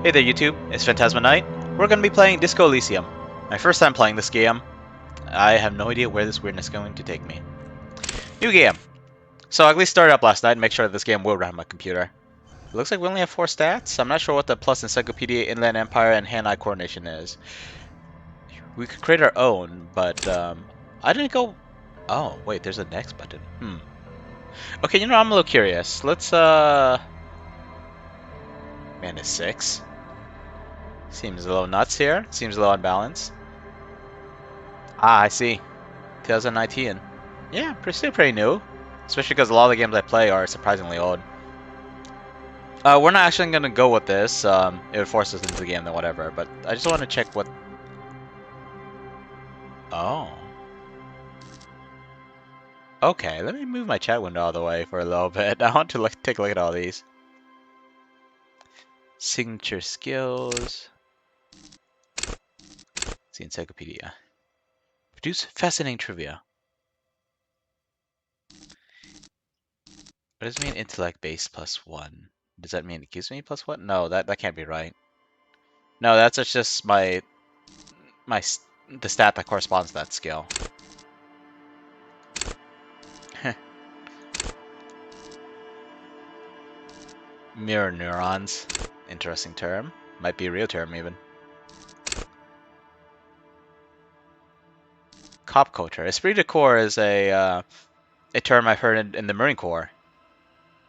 Hey there YouTube, it's Phantasma Knight. We're going to be playing Disco Elysium. My first time playing this game. I have no idea where this weirdness is going to take me. New game. So I at least started up last night and make sure that this game will run on my computer. It looks like we only have 4 stats. I'm not sure what the plus encyclopedia, inland empire, and hand-eye coordination is. We could create our own, but I didn't go... Oh, wait, there's a next button. Okay, you know, I'm a little curious. Let's Man, it's 6. Seems a little nuts here. Seems a little unbalanced. Ah, I see. 2019. Yeah, still pretty new. Especially because a lot of the games I play are surprisingly old. We're not actually going to go with this. It would force us into the game, then whatever. But I just want to check what... Oh. Okay, let me move my chat window out of the way for a little bit. I want to take a look at all these. Signature skills. Let's see, encyclopedia. Produce fascinating trivia. What does it mean intellect base +1? Does that mean it gives me +1? No, that can't be right. No, that's just the stat that corresponds to that skill. Mirror neurons. Interesting term. Might be a real term even. Cop culture. Esprit de corps is a term I've heard in the Marine Corps.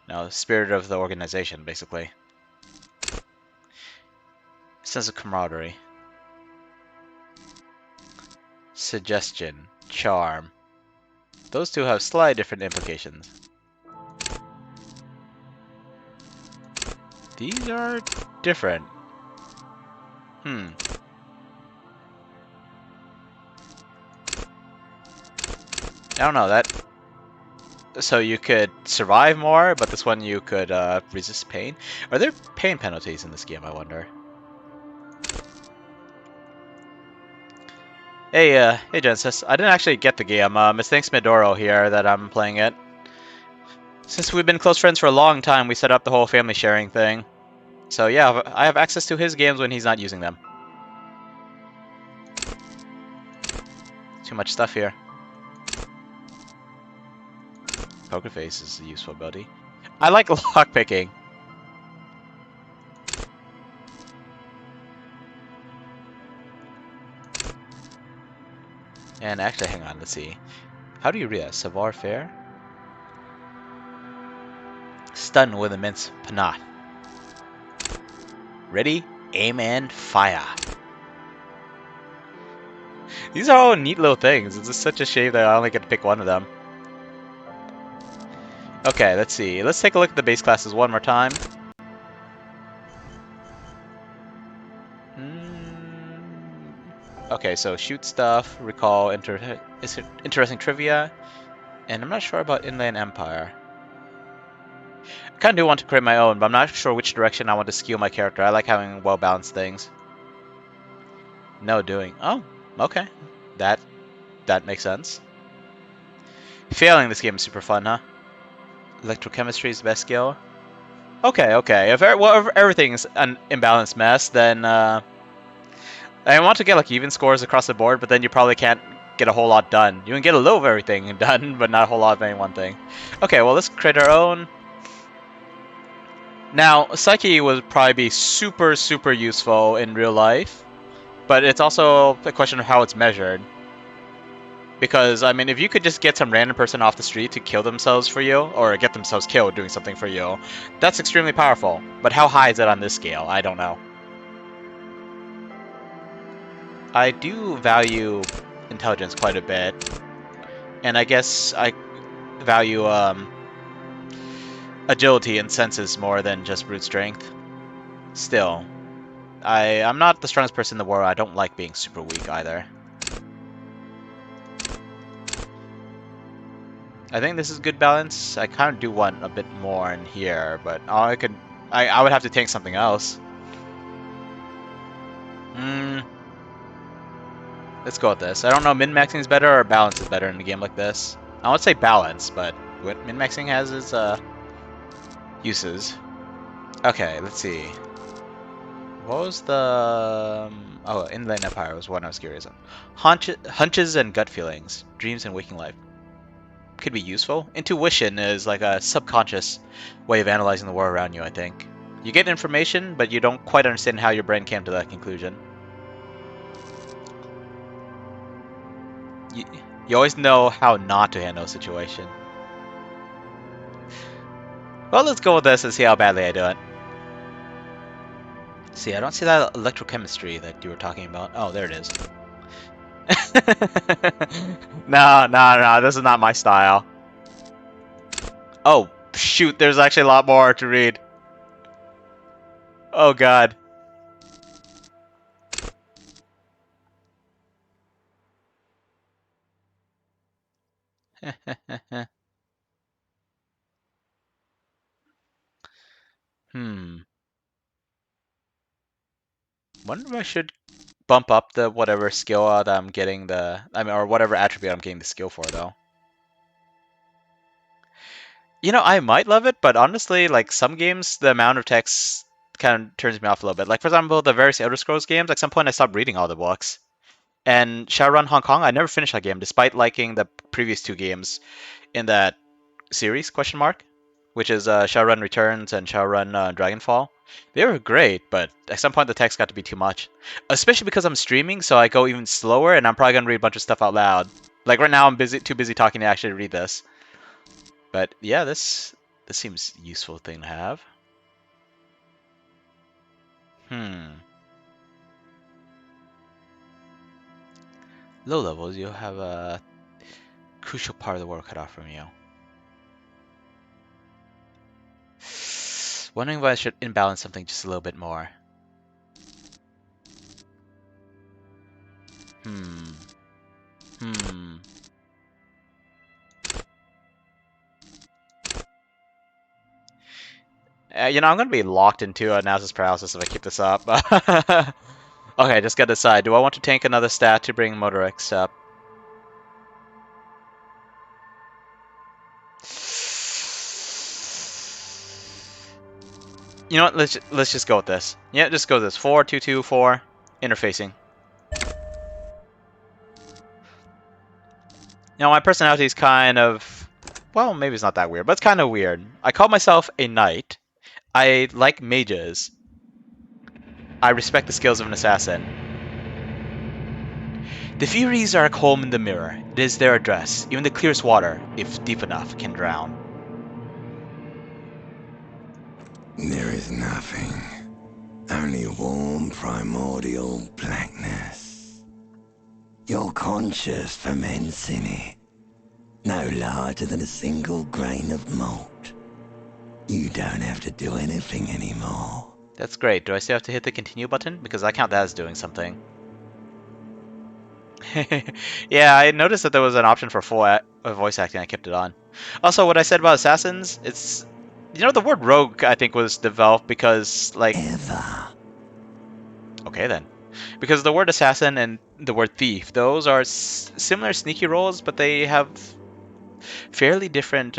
No, spirit of the organization, basically. Sense of camaraderie. Suggestion. Charm. Those two have slightly different implications. These are different. I don't know, that... So you could survive more, but this one you could resist pain. Are there pain penalties in this game, I wonder? Hey, hey Genesis. I didn't actually get the game. It's thanks Midoro here that I'm playing it. Since we've been close friends for a long time, we set up the whole family sharing thing. So yeah, I have access to his games when he's not using them. Too much stuff here. Poker face is a useful ability. I like lockpicking. And actually, hang on, let's see. How do you read that? Savoir faire? Stun with immense panache. Ready, aim, and fire. These are all neat little things. It's just such a shame that I only get to pick one of them. Okay, let's see. Let's take a look at the base classes one more time. Okay, so shoot stuff, recall interesting trivia, and I'm not sure about Inland Empire. I kind of do want to create my own, but I'm not sure which direction I want to skew my character. I like having well-balanced things. No doing. Oh, okay. That makes sense. Failing this game is super fun, huh? Electrochemistry is the best skill. Okay. If everything's an imbalanced mess, then I want to get like even scores across the board, but then you probably can't get a whole lot done. You can get a little of everything done, but not a whole lot of any one thing. Okay, well let's create our own. Now, Psyche would probably be super useful in real life, but it's also a question of how it's measured. Because, I mean, if you could just get some random person off the street to kill themselves for you, or get themselves killed doing something for you, that's extremely powerful. But how high is it on this scale? I don't know. I do value intelligence quite a bit, and I guess I value agility and senses more than just brute strength. Still, I'm not the strongest person in the world. I don't like being super weak either. I think this is good balance. I kind of do want a bit more in here, but I would have to take something else. Let's go with this. I don't know, min-maxing is better or balance is better in a game like this. I would say balance, but min-maxing has its uses. Okay, let's see. What was the... oh, Inland Empire was one I was curious of. Hunches and gut feelings. Dreams and waking life. Could be useful. Intuition is like a subconscious way of analyzing the world around you, I think. You get information, but you don't quite understand how your brain came to that conclusion. You always know how not to handle a situation. Well, let's go with this and see how badly I do it. See, I don't see that electrochemistry that you were talking about. Oh, there it is. No, this is not my style. Oh, shoot, there's actually a lot more to read. Oh, God. Wonder if I should bump up the whatever skill that I'm getting or whatever attribute I'm getting the skill for, though. You know, I might love it, but honestly, like, some games, the amount of text kind of turns me off a little bit. Like, for example, the various Elder Scrolls games, at some point I stopped reading all the books. And Shadowrun Hong Kong, I never finished that game, despite liking the previous two games in that series, question mark, which is Shadowrun Returns and Shadowrun Dragonfall. They were great, but at some point the text got to be too much. Especially because I'm streaming, so I go even slower, and I'm probably going to read a bunch of stuff out loud. Like, right now I'm too busy talking to actually read this. But yeah, this seems a useful thing to have. Low levels, you'll have a crucial part of the world cut off from you. Wondering if I should imbalance something just a little bit more. You know, I'm going to be locked into analysis paralysis if I keep this up. Okay, just gotta decide. Do I want to tank another stat to bring Motorix up? You know what? Let's just go with this. Yeah, just go with this. 4, 2, 2, 4. Interfacing. Now, my personality is kind of... well, maybe it's not that weird, but it's kind of weird. I call myself a knight. I like mages. I respect the skills of an assassin. The Furies are a calm in the mirror. It is their address. Even the clearest water, if deep enough, can drown. There is nothing. Only warm primordial blackness. Your conscious ferments in it. No larger than a single grain of malt. You don't have to do anything anymore. That's great. Do I still have to hit the continue button? Because I count that as doing something. Yeah, I noticed that there was an option for full voice acting. I kept it on. Also, what I said about assassins, it's... you know, the word rogue, I think, was developed because, like... Okay, then. Because the word assassin and the word thief, those are similar sneaky roles, but they have fairly different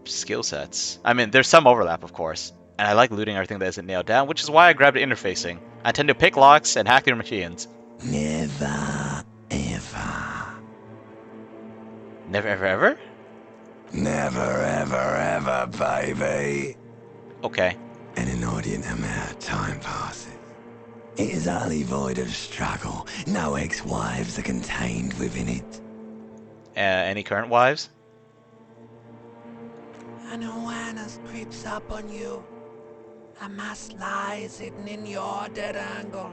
skill sets. I mean, there's some overlap, of course. And I like looting everything that isn't nailed down, which is why I grabbed interfacing. I tend to pick locks and hack their machines. Never, ever. Never, ever, ever? Never, ever, ever, baby. Okay. An inordinate amount of time passes. It is utterly void of struggle. No ex-wives are contained within it. Any current wives? An awareness creeps up on you. A mass lies hidden in your dead angle,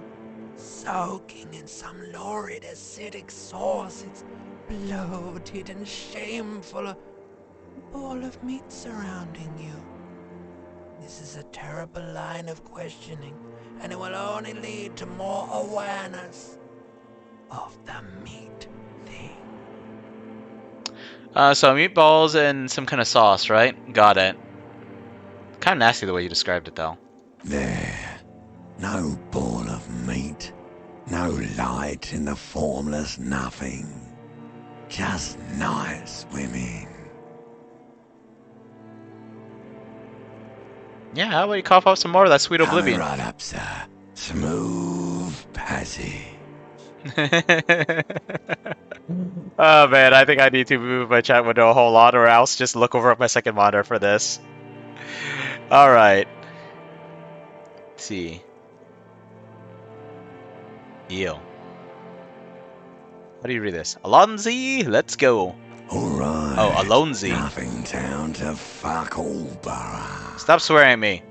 soaking in some lurid acidic sauce. It's bloated and shameful, a ball of meat surrounding you. This is a terrible line of questioning, and it will only lead to more awareness of the meat thing. So meatballs and some kind of sauce, right? Got it. Kind of nasty the way you described it, though. There. No ball of meat. No light in the formless nothing. Just night swimming. Yeah, how about you cough up some more of that sweet oblivion? Right up, sir. smooth passage. Oh man, I think I need to move my chat window a whole lot, or else just look over at my second monitor for this. All right. Let's see. Eel. How do you read this? Alonzi, let's go. Alright. Oh, Alonzi. Nothing town to fuck all borough. Stop swearing at me.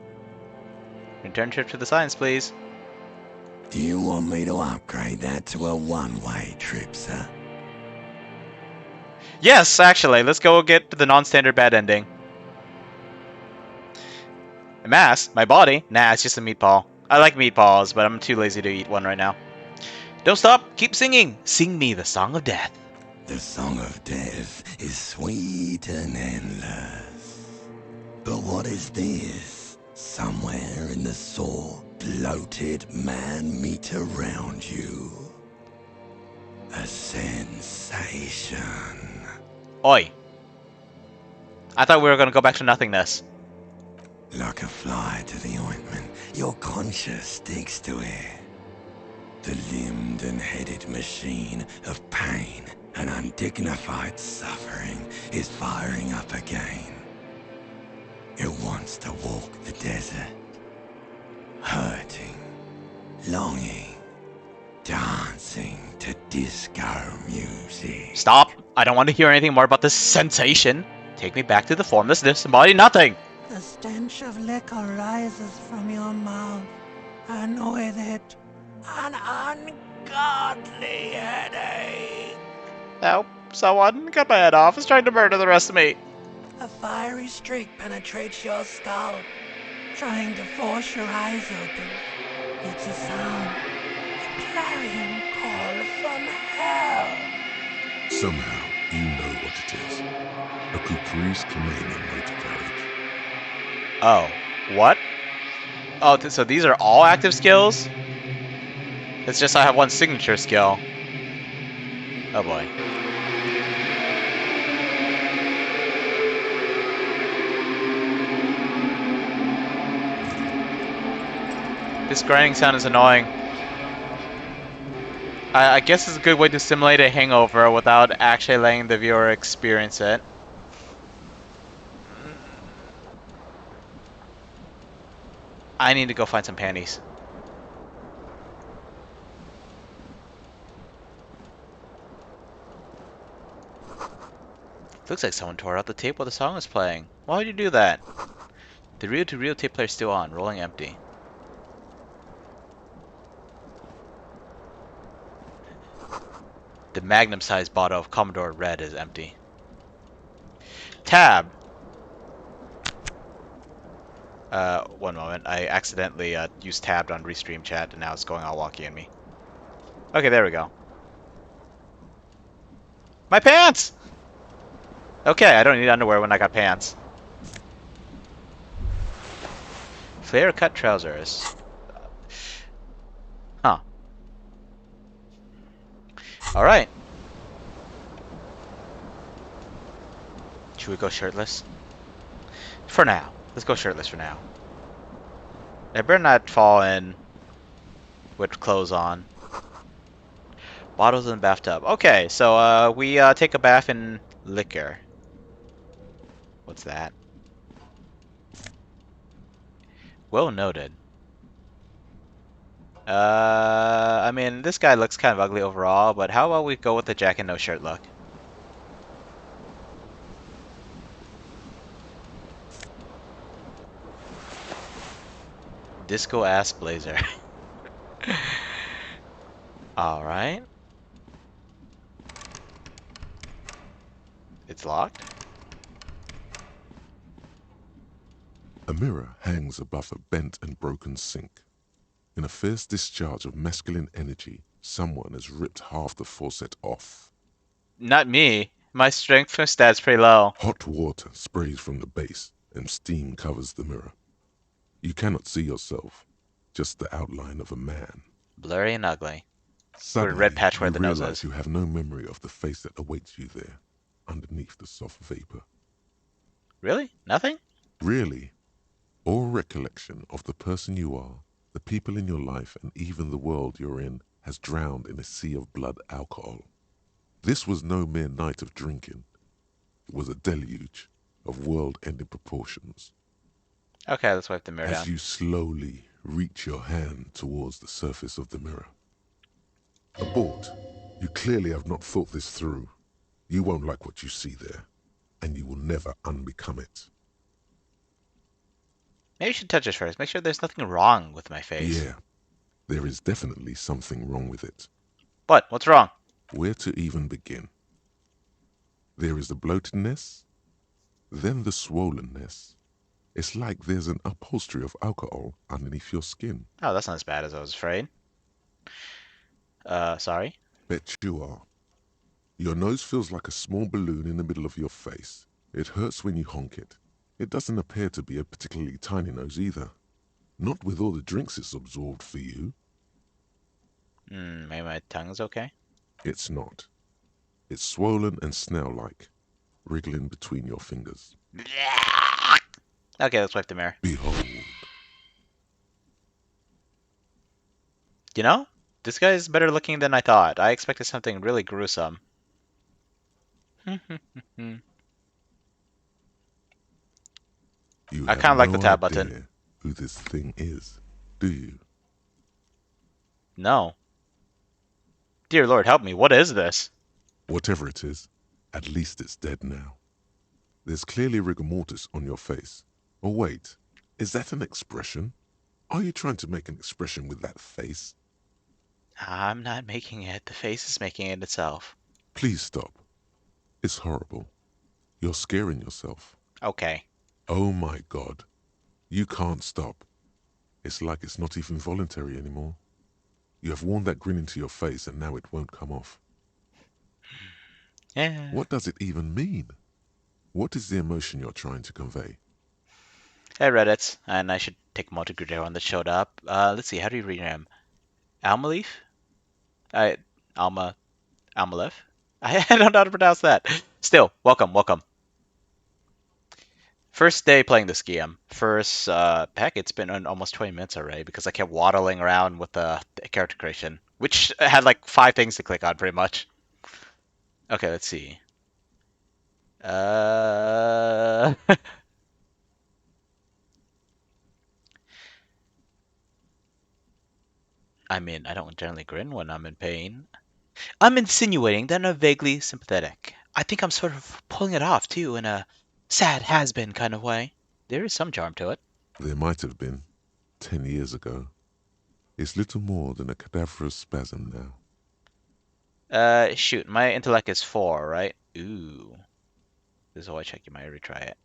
Return trip to the science, please. Do you want me to upgrade that to a one-way trip, sir? Yes, actually, let's go get the non-standard bad ending. Mass, my body? Nah, it's just a meatball. I like meatballs, but I'm too lazy to eat one right now. Don't stop, keep singing. Sing me the song of death. The song of death is sweet and endless. But what is this? Somewhere in the sore, bloated man meet around you. A sensation. Oi. I thought we were gonna go back to nothingness. Like a fly to the ointment, your conscience sticks to it. The limbed and headed machine of pain and undignified suffering is firing up again. It wants to walk the desert, hurting, longing, dancing to disco music. Stop! I don't want to hear anything more about this sensation. Take me back to the formless disembodied nothing. The stench of liquor rises from your mouth, and with it, an ungodly headache. Help! Someone cut my head off. It's trying to murder the rest of me. A fiery streak penetrates your skull, trying to force your eyes open. It's a sound, a clarion call from hell. Somehow, you know what it is. A caprice commanding motor carriage. Oh, what? Oh, so these are all active skills? It's just I have one signature skill. Oh boy. This grinding sound is annoying. I guess it's a good way to simulate a hangover without actually letting the viewer experience it. I need to go find some panties. Looks like someone tore out the tape while the song was playing. Why would you do that? The reel-to-reel tape player is still on, rolling empty. The magnum-sized bottle of Commodore Red is empty. Tab! One moment. I accidentally used tabbed on Restream chat, and now it's going all wonky on me. Okay, there we go. My pants! Okay, I don't need underwear when I got pants. Flare-cut trousers. Huh. Alright. Should we go shirtless? For now. Let's go shirtless for now. I better not fall in with clothes on. Bottles in the bathtub. Okay, so we take a bath in liquor. What's that? Well noted. I mean, this guy looks kind of ugly overall, but how about we go with the jacket no shirt look? Disco ass blazer. Alright. It's locked? A mirror hangs above a bent and broken sink. In a fierce discharge of masculine energy, someone has ripped half the faucet off. Not me. My strength stat's pretty low. Hot water sprays from the base, and steam covers the mirror. You cannot see yourself, just the outline of a man. Blurry and ugly. Suddenly, red patch where you the nose realize is. you have no memory of the face that awaits you there, underneath the soft vapor. Really? Nothing? Really, or recollection of the person you are, The people in your life and even the world you're in has drowned in a sea of blood alcohol. This was no mere night of drinking. It was a deluge of world-ending proportions. Okay, let's wipe the mirror As down. you slowly reach your hand towards the surface of the mirror. Abort. You clearly have not thought this through. You won't like what you see there, and you will never unbecome it. Maybe you should touch it first. Make sure there's nothing wrong with my face. Yeah, there is definitely something wrong with it. What? What's wrong? Where to even begin? There is the bloatedness, then the swollenness. It's like there's an upholstery of alcohol underneath your skin. Oh, that's not as bad as I was afraid. Sorry. Bet you are. Your nose feels like a small balloon in the middle of your face. It hurts when you honk it. It doesn't appear to be a particularly tiny nose either. Not with all the drinks it's absorbed for you. Maybe my tongue's okay? It's not. It's swollen and snail-like, wriggling between your fingers. Okay, let's wipe the mirror. Behold. You know, this guy is better looking than I thought. I expected something really gruesome. You I have kind of like the no tab button. idea who this thing is, do you? No. Dear Lord, help me. What is this? Whatever it is, at least it's dead now. There's clearly rigor mortis on your face. Oh wait, is that an expression? Are you trying to make an expression with that face? I'm not making it. The face is making it itself. Please stop. It's horrible. You're scaring yourself. Okay. Oh my God. You can't stop. It's like it's not even voluntary anymore. You have worn that grin into your face and now it won't come off. Yeah. What does it even mean? What is the emotion you're trying to convey? Hey, Reddit. And I should take Montague one that showed up. Let's see. How do you read him? Almaleaf? Almalef? I don't know how to pronounce that. Still, welcome, welcome. First day playing this game. Heck, it's been almost 20 minutes already because I kept waddling around with the character creation, which had like 5 things to click on pretty much. Okay, let's see. I mean, I don't generally grin when I'm in pain. I'm insinuating that I'm vaguely sympathetic. I think I'm sort of pulling it off, too, in a sad has-been kind of way. There is some charm to it. There might have been, 10 years ago. It's little more than a cadaverous spasm now. Shoot, my intellect is 4, right? Ooh. This is how I check. You might retry it.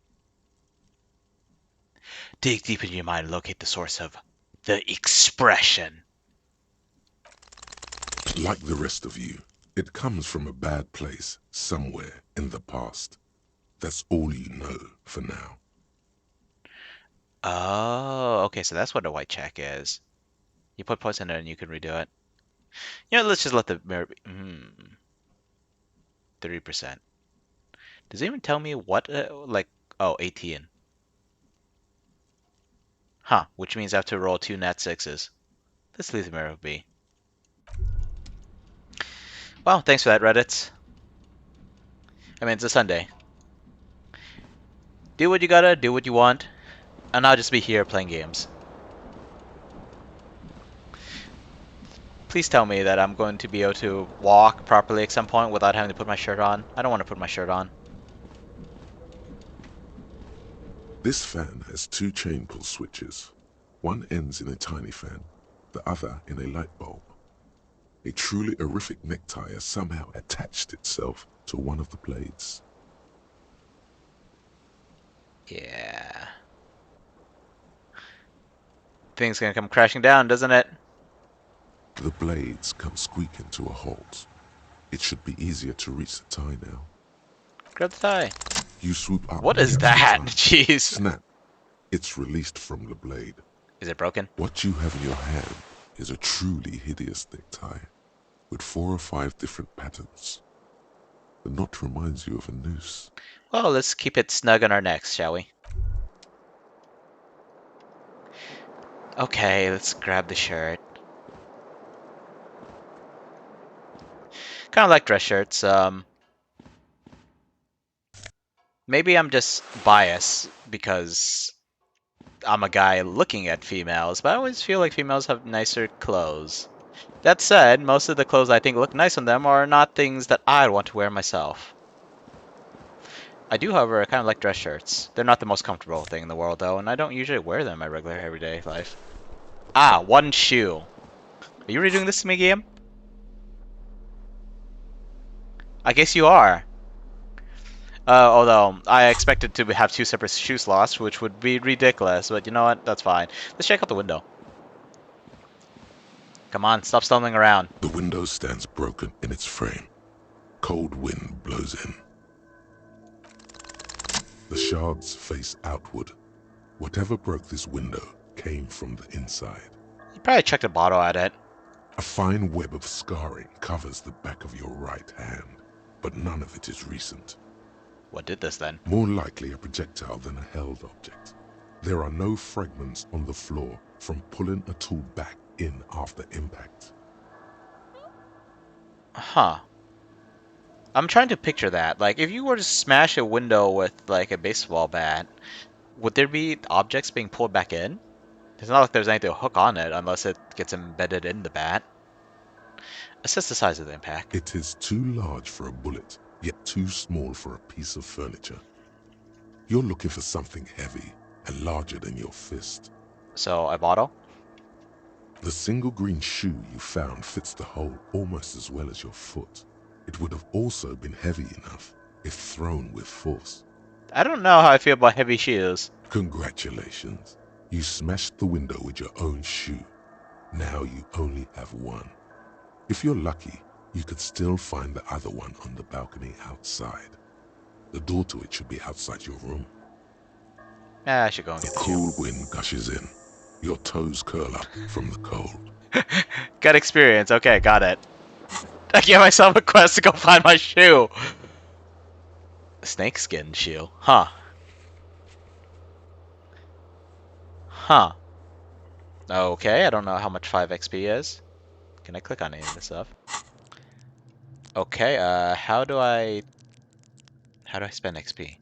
Dig deep in your mind and locate the source of the expression. Like the rest of you, it comes from a bad place somewhere in the past. That's all you know for now. Oh, okay, so that's what a white check is. You put points in it and you can redo it. You know, let's just let the mirror be. 30%. Does it even tell me what, oh, 18. Huh, which means I have to roll 2 nat 6s. Let's leave the mirror be. Well, thanks for that, Reddit. I mean, it's a Sunday. Do what you gotta, do what you want, and I'll just be here playing games. Please tell me that I'm going to be able to walk properly at some point without having to put my shirt on. I don't want to put my shirt on. This fan has 2 chain pull switches. One ends in a tiny fan, the other in a light bulb. A truly horrific necktie has somehow attached itself to one of the blades. Yeah. Things gonna come crashing down, doesn't it? The blades come squeaking to a halt. It should be easier to reach the tie now. Grab the tie. You swoop up. What is catch the that? tie. Jeez. Snap. It's released from the blade. Is it broken? What you have in your hand is a truly hideous necktie with 4 or 5 different patterns. The knot reminds you of a noose. Well, let's keep it snug on our necks, shall we? Okay, let's grab the shirt. Kind of like dress shirts. Maybe I'm just biased because I'm a guy looking at females, but I always feel like females have nicer clothes. That said, most of the clothes I think look nice on them are not things that I'd want to wear myself. I do, however, kind of like dress shirts. They're not the most comfortable thing in the world, though, and I don't usually wear them in my regular everyday life. Ah, one shoe. Are you redoing this to me, game? I guess you are. Although, I expected to have two separate shoe slots, which would be ridiculous, but you know what? That's fine. Let's check out the window. Come on, stop stumbling around. The window stands broken in its frame. Cold wind blows in. The shards face outward. Whatever broke this window came from the inside. You probably chucked a bottle at it. A fine web of scarring covers the back of your right hand, but none of it is recent. What did this then? More likely a projectile than a held object. There are no fragments on the floor from pulling a tool back in after impact. Huh. I'm trying to picture that. Like, if you were to smash a window with, like, a baseball bat, would there be objects being pulled back in? It's not like there's anything to hook on it unless it gets embedded in the bat. Assess the size of the impact. It is too large for a bullet, yet too small for a piece of furniture. You're looking for something heavy and larger than your fist. So, a bottle? The single green shoe you found fits the hole almost as well as your foot. It would have also been heavy enough if thrown with force. I don't know how I feel about heavy shoes. Congratulations. You smashed the window with your own shoe. Now you only have one. If you're lucky, you could still find the other one on the balcony outside. The door to it should be outside your room. I should go and The get the shoe. cool wind gushes in. Your toes curl up from the cold. Got experience. Okay, got it. I gave myself a quest to go find my shoe. Snakeskin shoe. Huh. Huh. Okay, I don't know how much 5 XP is. Can I click on any of this stuff? Okay, how do I spend XP?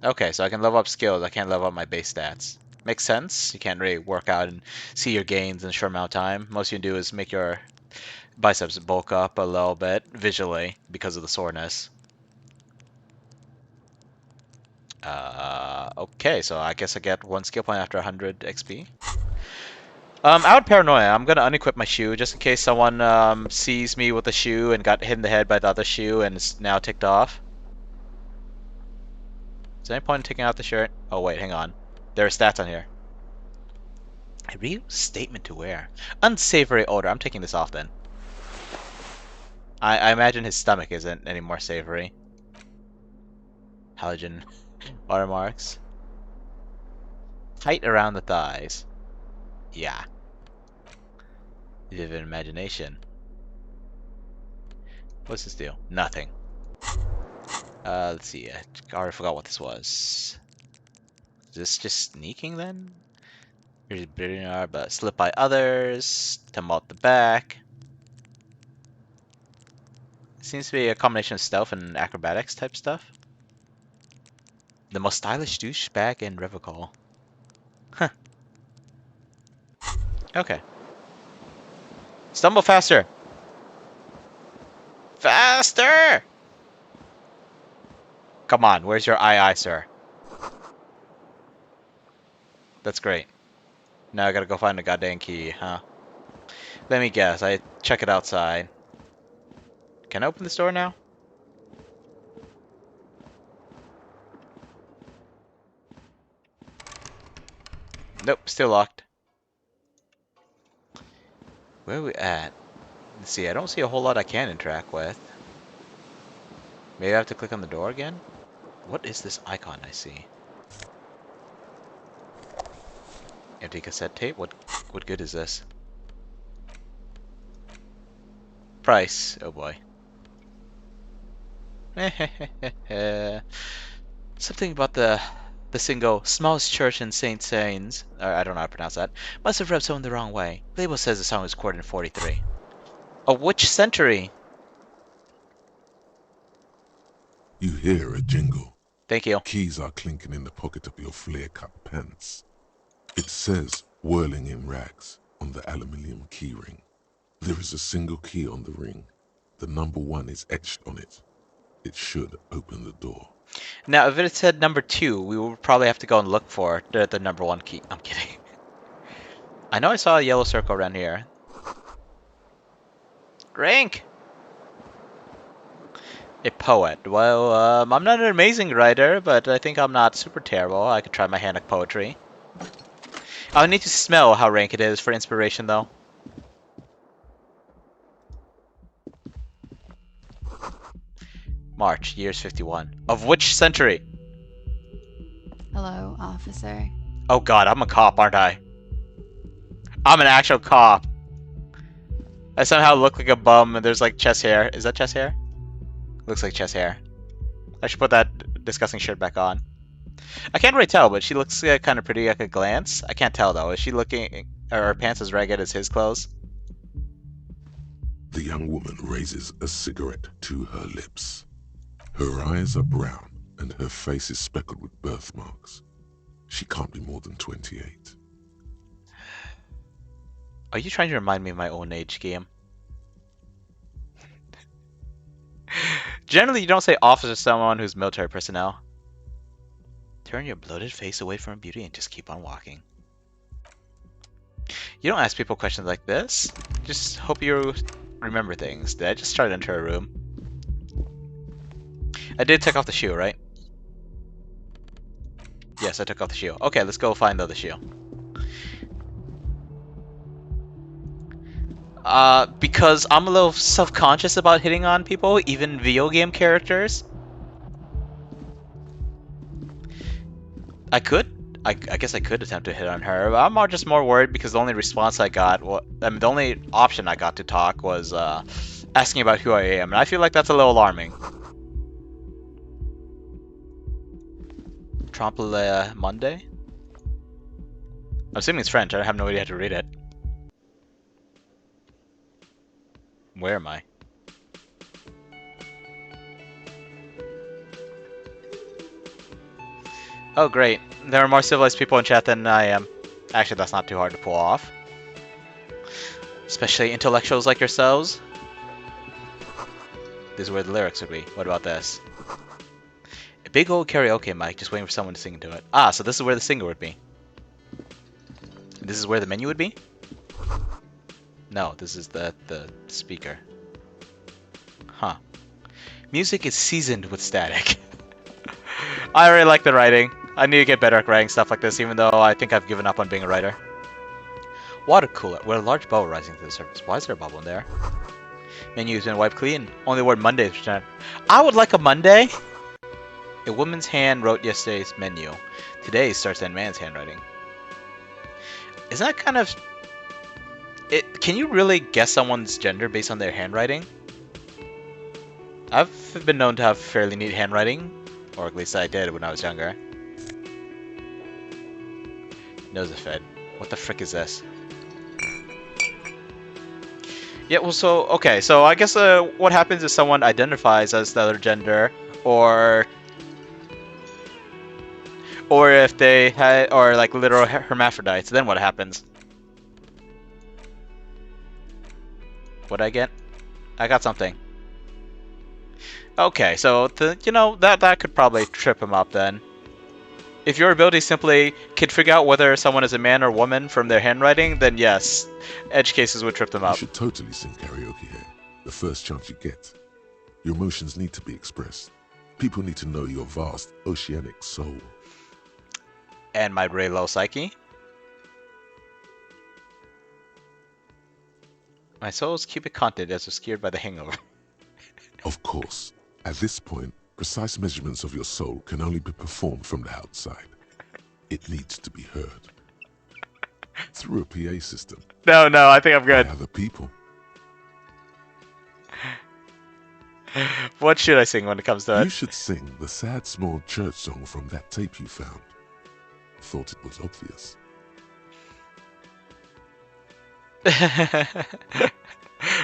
Okay, so I can level up skills, I can't level up my base stats. Makes sense. You can't really work out and see your gains in a short amount of time. Most you can do is make your biceps bulk up a little bit visually because of the soreness. Okay, so I guess I get 1 skill point after 100 XP. Out of paranoia, I'm gonna unequip my shoe just in case someone sees me with the shoe and got hit in the head by the other shoe and is now ticked off. Is there any point in taking out the shirt? Oh wait, hang on. There are stats on here. A real statement to wear. Unsavory odor. I'm taking this off then. I imagine his stomach isn't any more savory. Halogen watermarks. Tight around the thighs. Yeah. Vivid imagination. What's this deal? Nothing. Let's see. I already forgot what this was. Is this just sneaking then? Here's billionaire, but slip by others. Tumble out the back. Seems to be a combination of stealth and acrobatics type stuff. The most stylish douchebag in Revocol. Huh. Okay. Stumble faster! Faster! Come on, where's your eye, sir? That's great. Now I gotta go find the goddamn key, huh? Let me guess, I check it outside. Can I open this door now? Nope, still locked. Where are we at? Let's see, I don't see a whole lot I can interact with. Maybe I have to click on the door again? What is this icon I see? Empty cassette tape? What good is this? Price. Oh boy. Something about the The single smallest church in St. Sains, I don't know how to pronounce that, must have rubbed someone the wrong way. Label says the song was recorded in 43. Of which century? You hear a jingle. Thank you. Keys are clinking in the pocket of your flare-cut pants. It says, whirling in rags, on the aluminium keyring. There is a single key on the ring. The number 1 is etched on it. It should open the door. Now, if it said number 2, we would probably have to go and look for the number 1 key. I'm kidding. I know I saw a yellow circle around here. Rank! A poet. Well, I'm not an amazing writer, but I think I'm not super terrible. I could try my hand at poetry. I'll need to smell how rank it is for inspiration, though. March, years 51. Of which century? Hello, officer. Oh god, I'm a cop, aren't I? I'm an actual cop. I somehow look like a bum and there's like chest hair. Is that chest hair? Looks like chest hair. I should put that disgusting shirt back on. I can't really tell, but she looks kind of pretty at a glance. I can't tell though. Is she looking... Are her pants as ragged as his clothes? The young woman raises a cigarette to her lips. Her eyes are brown and her face is speckled with birthmarks. She can't be more than 28. Are you trying to remind me of my own age, game? Generally, you don't say officer to someone who's military personnel. Turn your bloated face away from beauty and just keep on walking. You don't ask people questions like this. Just hope you remember things. Did I just try to enter a room? I did take off the shoe, right? Yes, I took off the shoe. Okay, let's go find the other shoe. Because I'm a little self-conscious about hitting on people, even video game characters. I guess I could attempt to hit on her, but I'm just more worried because the only response I got, the only option I got to talk was asking about who I am, and I feel like that's a little alarming. Trompe Monday? I'm assuming it's French. I have no idea how to read it. Where am I? Oh, great. There are more civilized people in chat than I am. Actually, that's not too hard to pull off. Especially intellectuals like yourselves. This is where the lyrics would be. What about this? A big old karaoke mic just waiting for someone to sing into it. Ah, so this is where the singer would be. This is where the menu would be? No, this is the speaker. Huh. Music is seasoned with static. I really like the writing. I need to get better at writing stuff like this, even though I think I've given up on being a writer. Water cooler with a large bubble rising to the surface. Why is there a bubble in there? Menu has been wiped clean. Only word Monday is returned. I would like a Monday! A woman's hand wrote yesterday's menu. Today starts in man's handwriting. Isn't that kind of... Can you really guess someone's gender based on their handwriting? I've been known to have fairly neat handwriting. Or at least I did when I was younger. Nosefed. What the frick is this? Yeah, well, so, okay, so I guess what happens if someone identifies as the other gender, or if they had, or like literal hermaphrodites, then what happens? What'd I get? I got something. Okay, so, that could probably trip him up then. If your ability simply can figure out whether someone is a man or woman from their handwriting, then yes, edge cases would trip them You up. should totally sing karaoke here, the first chance you get. Your emotions need to be expressed. People need to know your vast, oceanic soul. And my really low psyche. My soul's cubic content is obscured by the hangover. Of course, at this point, precise measurements of your soul can only be performed from the outside. It needs to be heard. Through a PA system. No, I think I'm good. By other people. What should I sing when it comes to You it? should sing the sad small church song from that tape you found. thought it was obvious.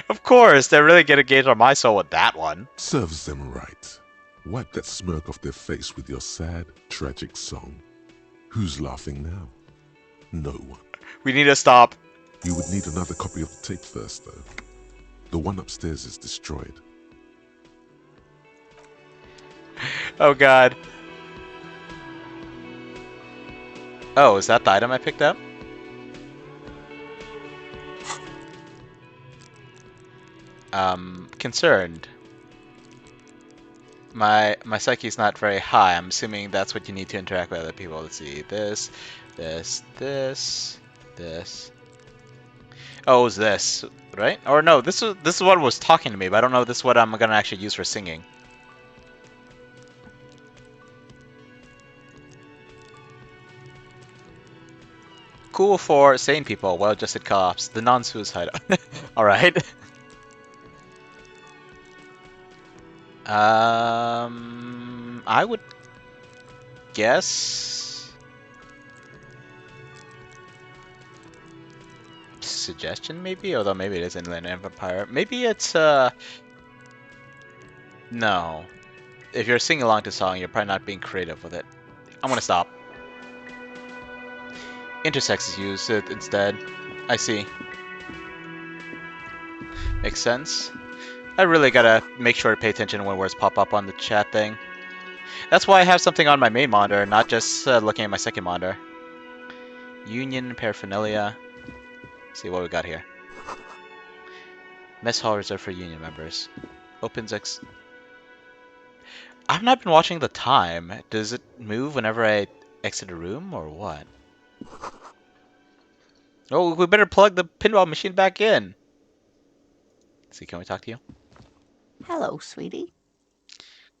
Of course, they're really gonna gauge on my soul with that one. Serves them right. Wipe that smirk off their face with your sad, tragic song. Who's laughing now? No one. We need to stop. You would need another copy of the tape first, though. The one upstairs is destroyed. Oh god. Oh, is that the item I picked up? Concerned. My psyche's not very high. I'm assuming that's what you need to interact with other people. Let's see. This. Oh, it was this, right? Or no, this is what was talking to me, but I don't know if this is what I'm gonna actually use for singing. Cool for sane people, well-adjusted cops, the non-suicide. All right. I would guess suggestion maybe, although maybe it is Inland Empire. Maybe it's no. If you're singing along to a song, you're probably not being creative with it. I'm gonna stop. Intersex is used instead. I see. Makes sense. I really gotta make sure to pay attention when words pop up on the chat thing. That's why I have something on my main monitor, not just looking at my second monitor. Union paraphernalia. Let's see what we got here. Mess hall reserved for union members. Opens X. I've not been watching the time. Does it move whenever I exit a room or what? Oh, we better plug the pinball machine back in. Let's see, can we talk to you? Hello, sweetie.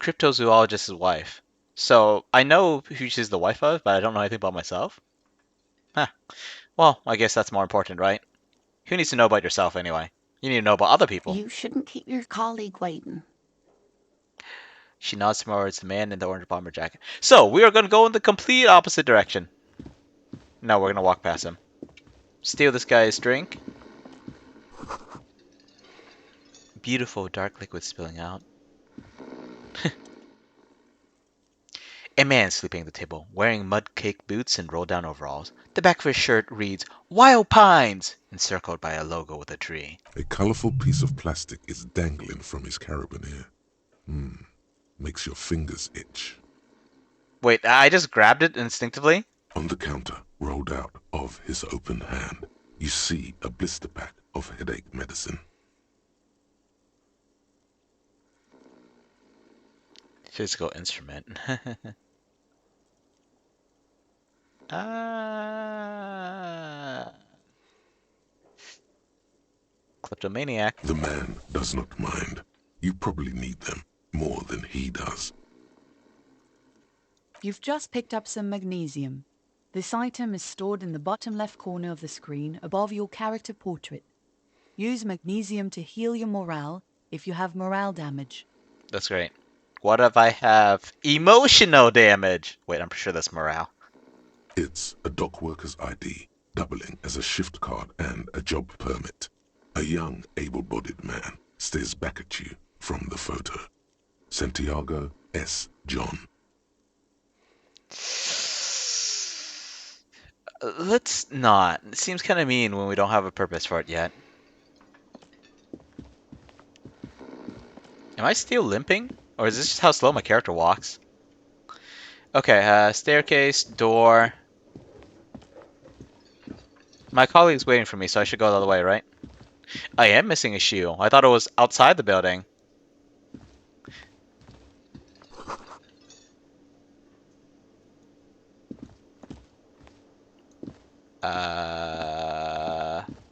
Cryptozoologist's wife. So, I know who she's the wife of, but I don't know anything about myself. Huh. Well, I guess that's more important, right? Who needs to know about yourself anyway? You need to know about other people. You shouldn't keep your colleague waiting. She nods towards the man in the orange bomber jacket. So, we are going to go in the complete opposite direction. No, we're going to walk past him. Steal this guy's drink. Beautiful dark liquid spilling out. A man sleeping at the table, wearing mud-caked boots and rolled-down overalls. The back of his shirt reads, Wild Pines! Encircled by a logo with a tree. A colorful piece of plastic is dangling from his carabiner. Makes your fingers itch. Wait, I just grabbed it instinctively? On the counter, rolled out of his open hand, you see a blister pack of headache medicine. Physical instrument. Kleptomaniac. The man does not mind. You probably need them more than he does. You've just picked up some magnesium. This item is stored in the bottom left corner of the screen above your character portrait. Use magnesium to heal your morale if you have morale damage. That's great. What if I have emotional damage? Wait, I'm sure that's morale. It's a dock worker's ID, doubling as a shift card and a job permit. A young, able-bodied man stares back at you from the photo. Santiago S. John. Let's not. It seems kind of mean when we don't have a purpose for it yet. Am I still limping? Or is this just how slow my character walks? Okay, staircase, door. My colleague's waiting for me, so I should go the other way, right? I am missing a shoe. I thought it was outside the building.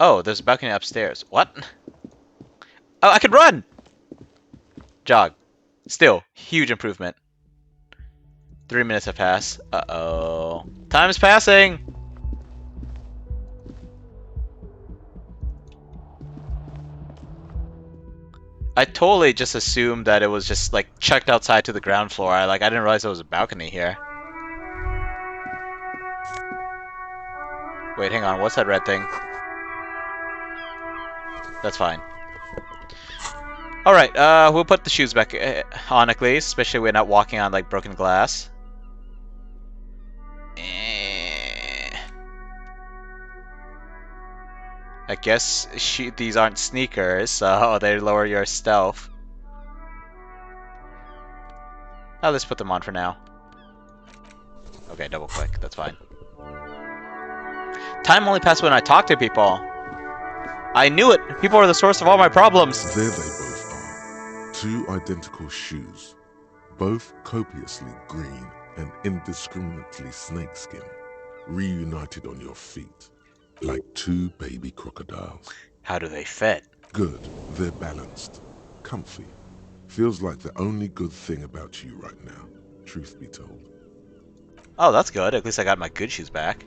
Oh, there's a balcony upstairs. What? Oh, I can run! Jog. Still, huge improvement. 3 minutes have passed. Uh-oh. Time is passing! I totally just assumed that it was just, like, checked outside to the ground floor. I didn't realize there was a balcony here. Wait, hang on. What's that red thing? That's fine. Alright, we'll put the shoes back on at least, especially when we're not walking on like broken glass. I guess these aren't sneakers, so they lower your stealth. Oh, let's put them on for now. Okay, double click, that's fine. Time only passes when I talk to people. I knew it! People are the source of all my problems! There they both are. Two identical shoes, both copiously green and indiscriminately snakeskin, reunited on your feet, like two baby crocodiles. How do they fit? Good, they're balanced, comfy. Feels like the only good thing about you right now, truth be told. Oh, that's good. At least I got my good shoes back.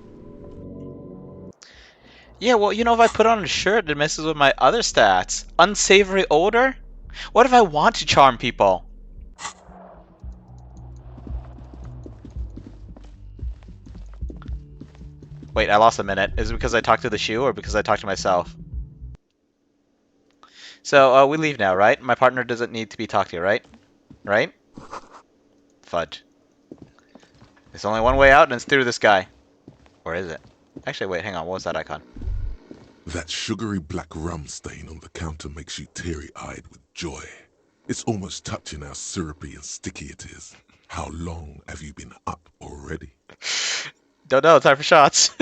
Yeah, well, you know, if I put on a shirt, it messes with my other stats. Unsavory odor? What if I want to charm people? Wait, I lost a minute. Is it because I talked to the shoe or because I talked to myself? So, we leave now, right? My partner doesn't need to be talked to, right? Right? Fudge. There's only one way out, and it's through this guy. Or is it? Actually, wait, hang on. What was that icon? That sugary black rum stain on the counter makes you teary-eyed with joy. It's almost touching how syrupy and sticky it is. How long have you been up already? Don't know. Time for shots.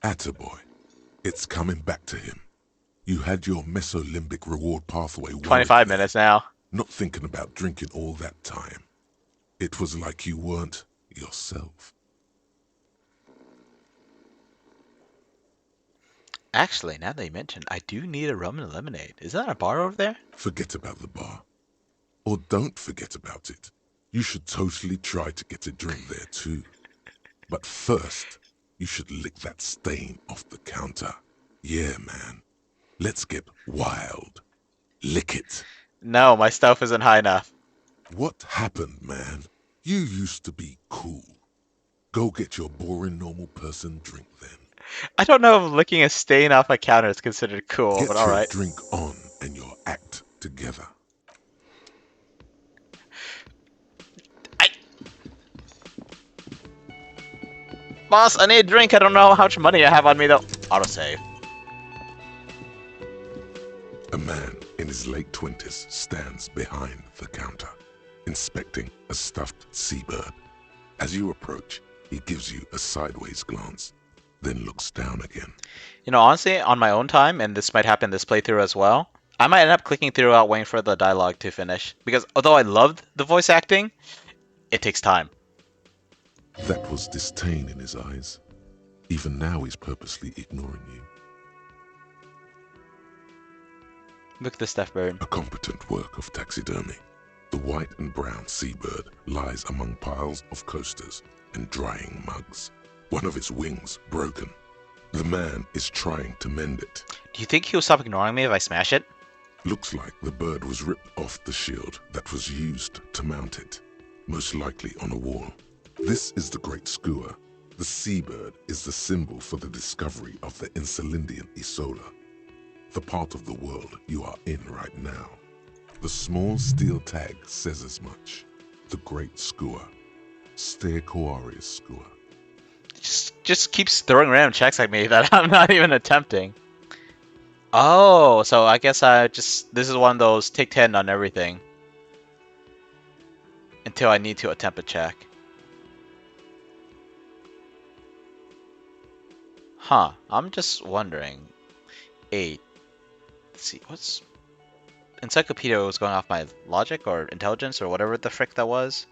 Attaboy. It's coming back to him. You had your mesolimbic reward pathway 25 minutes now. not thinking about drinking all that time. It was like you weren't yourself. Actually, now that you mention, I do need a rum and lemonade. Is that a bar over there? Forget about the bar. Or don't forget about it. You should totally try to get a drink there too. But first, you should lick that stain off the counter. Yeah, man. Let's get wild. Lick it. No, my stuff isn't high enough. What happened, man? You used to be cool. Go get your boring normal person drink then. I don't know if licking a stain off a counter is considered cool, Get but your alright. drink on and your act together. Boss, I need a drink. I don't know how much money I have on me, though. Autosave. A man in his late 20s stands behind the counter, inspecting a stuffed seabird. As you approach, he gives you a sideways glance, then looks down again. You know, honestly, on my own time, and this might happen this playthrough as well, I might end up clicking throughout waiting for the dialogue to finish. Because although I loved the voice acting, it takes time. That was disdain in his eyes. Even now he's purposely ignoring you. Look at this stuff bird. A competent work of taxidermy. The white and brown seabird lies among piles of coasters and drying mugs. One of its wings broken. The man is trying to mend it. Do you think he'll stop ignoring me if I smash it? Looks like the bird was ripped off the shield that was used to mount it, most likely on a wall. This is the Great Skua. The seabird is the symbol for the discovery of the Insulindian Isola, the part of the world you are in right now. The small steel tag says as much. The Great Skua. Steacoarius Skua. Just keeps throwing random checks at me that I'm not even attempting. Oh, so I guess this is one of those take 10 on everything. Until I need to attempt a check. Huh, I'm just wondering. 8. Let's see, what's... Encyclopedia was going off my logic or intelligence or whatever the frick that was.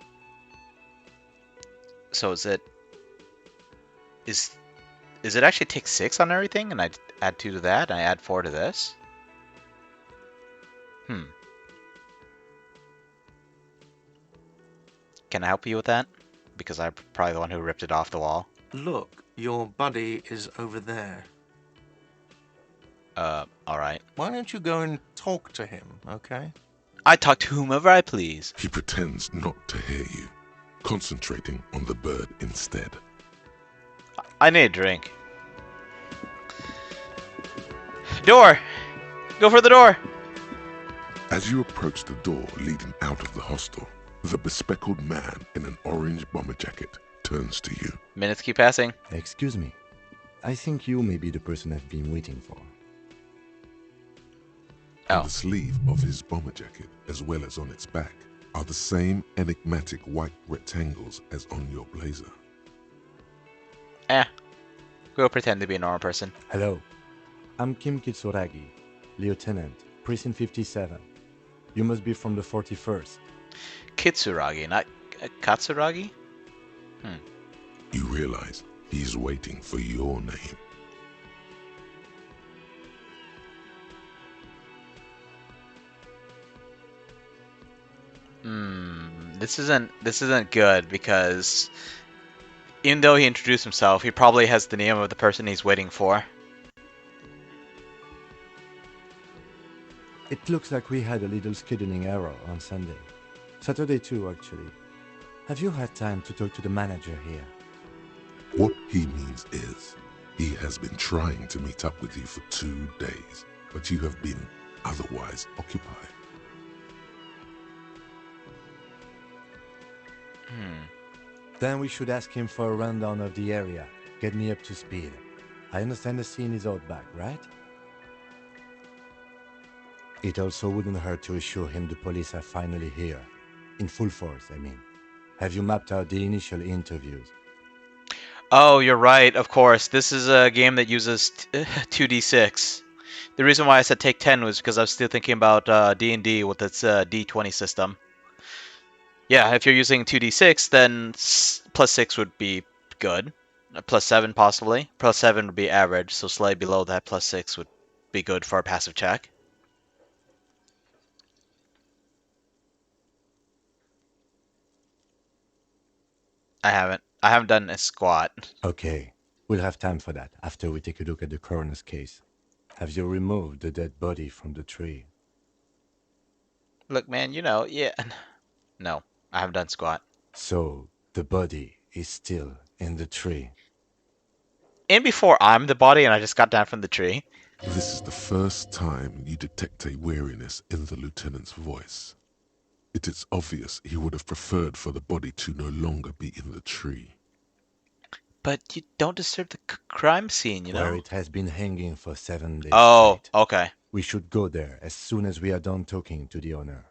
So is it actually take 6 on everything and I add 2 to that and I add 4 to this? Can I help you with that? Because I'm probably the one who ripped it off the wall. Look, your buddy is over there. Alright. Why don't you go and talk to him, okay? I talk to whomever I please. He pretends not to hear you, concentrating on the bird instead. I need a drink. Door! Go for the door! As you approach the door leading out of the hostel, the bespectacled man in an orange bomber jacket turns to you. Minutes keep passing. Excuse me. I think you may be the person I've been waiting for. On Oh. the sleeve of his bomber jacket, as well as on its back, are the same enigmatic white rectangles as on your blazer. We'll pretend to be a normal person. Hello. I'm Kim Kitsuragi, Lieutenant, Precinct 57. You must be from the 41st. Kitsuragi, not Katsuragi? You realize he's waiting for your name. This isn't good because even though he introduced himself, he probably has the name of the person he's waiting for. It looks like we had a little scheduling error on Sunday. Saturday too, actually. Have you had time to talk to the manager here? What he means is, he has been trying to meet up with you for 2 days, but you have been otherwise occupied. Then we should ask him for a rundown of the area. Get me up to speed. I understand the scene is out back, right? It also wouldn't hurt to assure him the police are finally here. In full force, I mean. Have you mapped out the initial interviews? Oh, you're right, of course. This is a game that uses 2d6. The reason why I said take 10 was because I was still thinking about D&D with its D20 system. Yeah, if you're using 2d6, then plus 6 would be good. Plus 7 possibly. Plus 7 would be average, so slightly below that plus 6 would be good for a passive check. I haven't done a squat. Okay, we'll have time for that after we take a look at the coroner's case. Have you removed the dead body from the tree? Look, man, yeah. No, I haven't done squat. So, the body is still in the tree. And before I'm the body and I just got down from the tree. This is the first time you detect a weariness in the lieutenant's voice. It is obvious he would have preferred for the body to no longer be in the tree. But you don't disturb the crime scene, Where it has been hanging for 7 days Oh, straight. okay. We should go there as soon as we are done talking to the owner.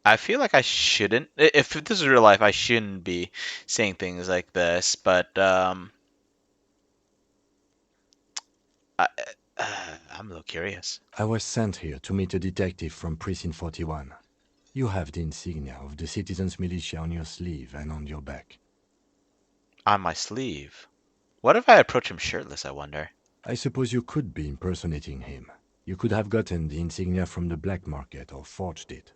I feel like I shouldn't. If this is real life, I shouldn't be saying things like this. But I'm a little curious. I was sent here to meet a detective from Precinct 41. You have the insignia of the Citizens Militia on your sleeve and on your back. On my sleeve. What if I approach him shirtless, I wonder? I suppose you could be impersonating him. You could have gotten the insignia from the black market or forged it.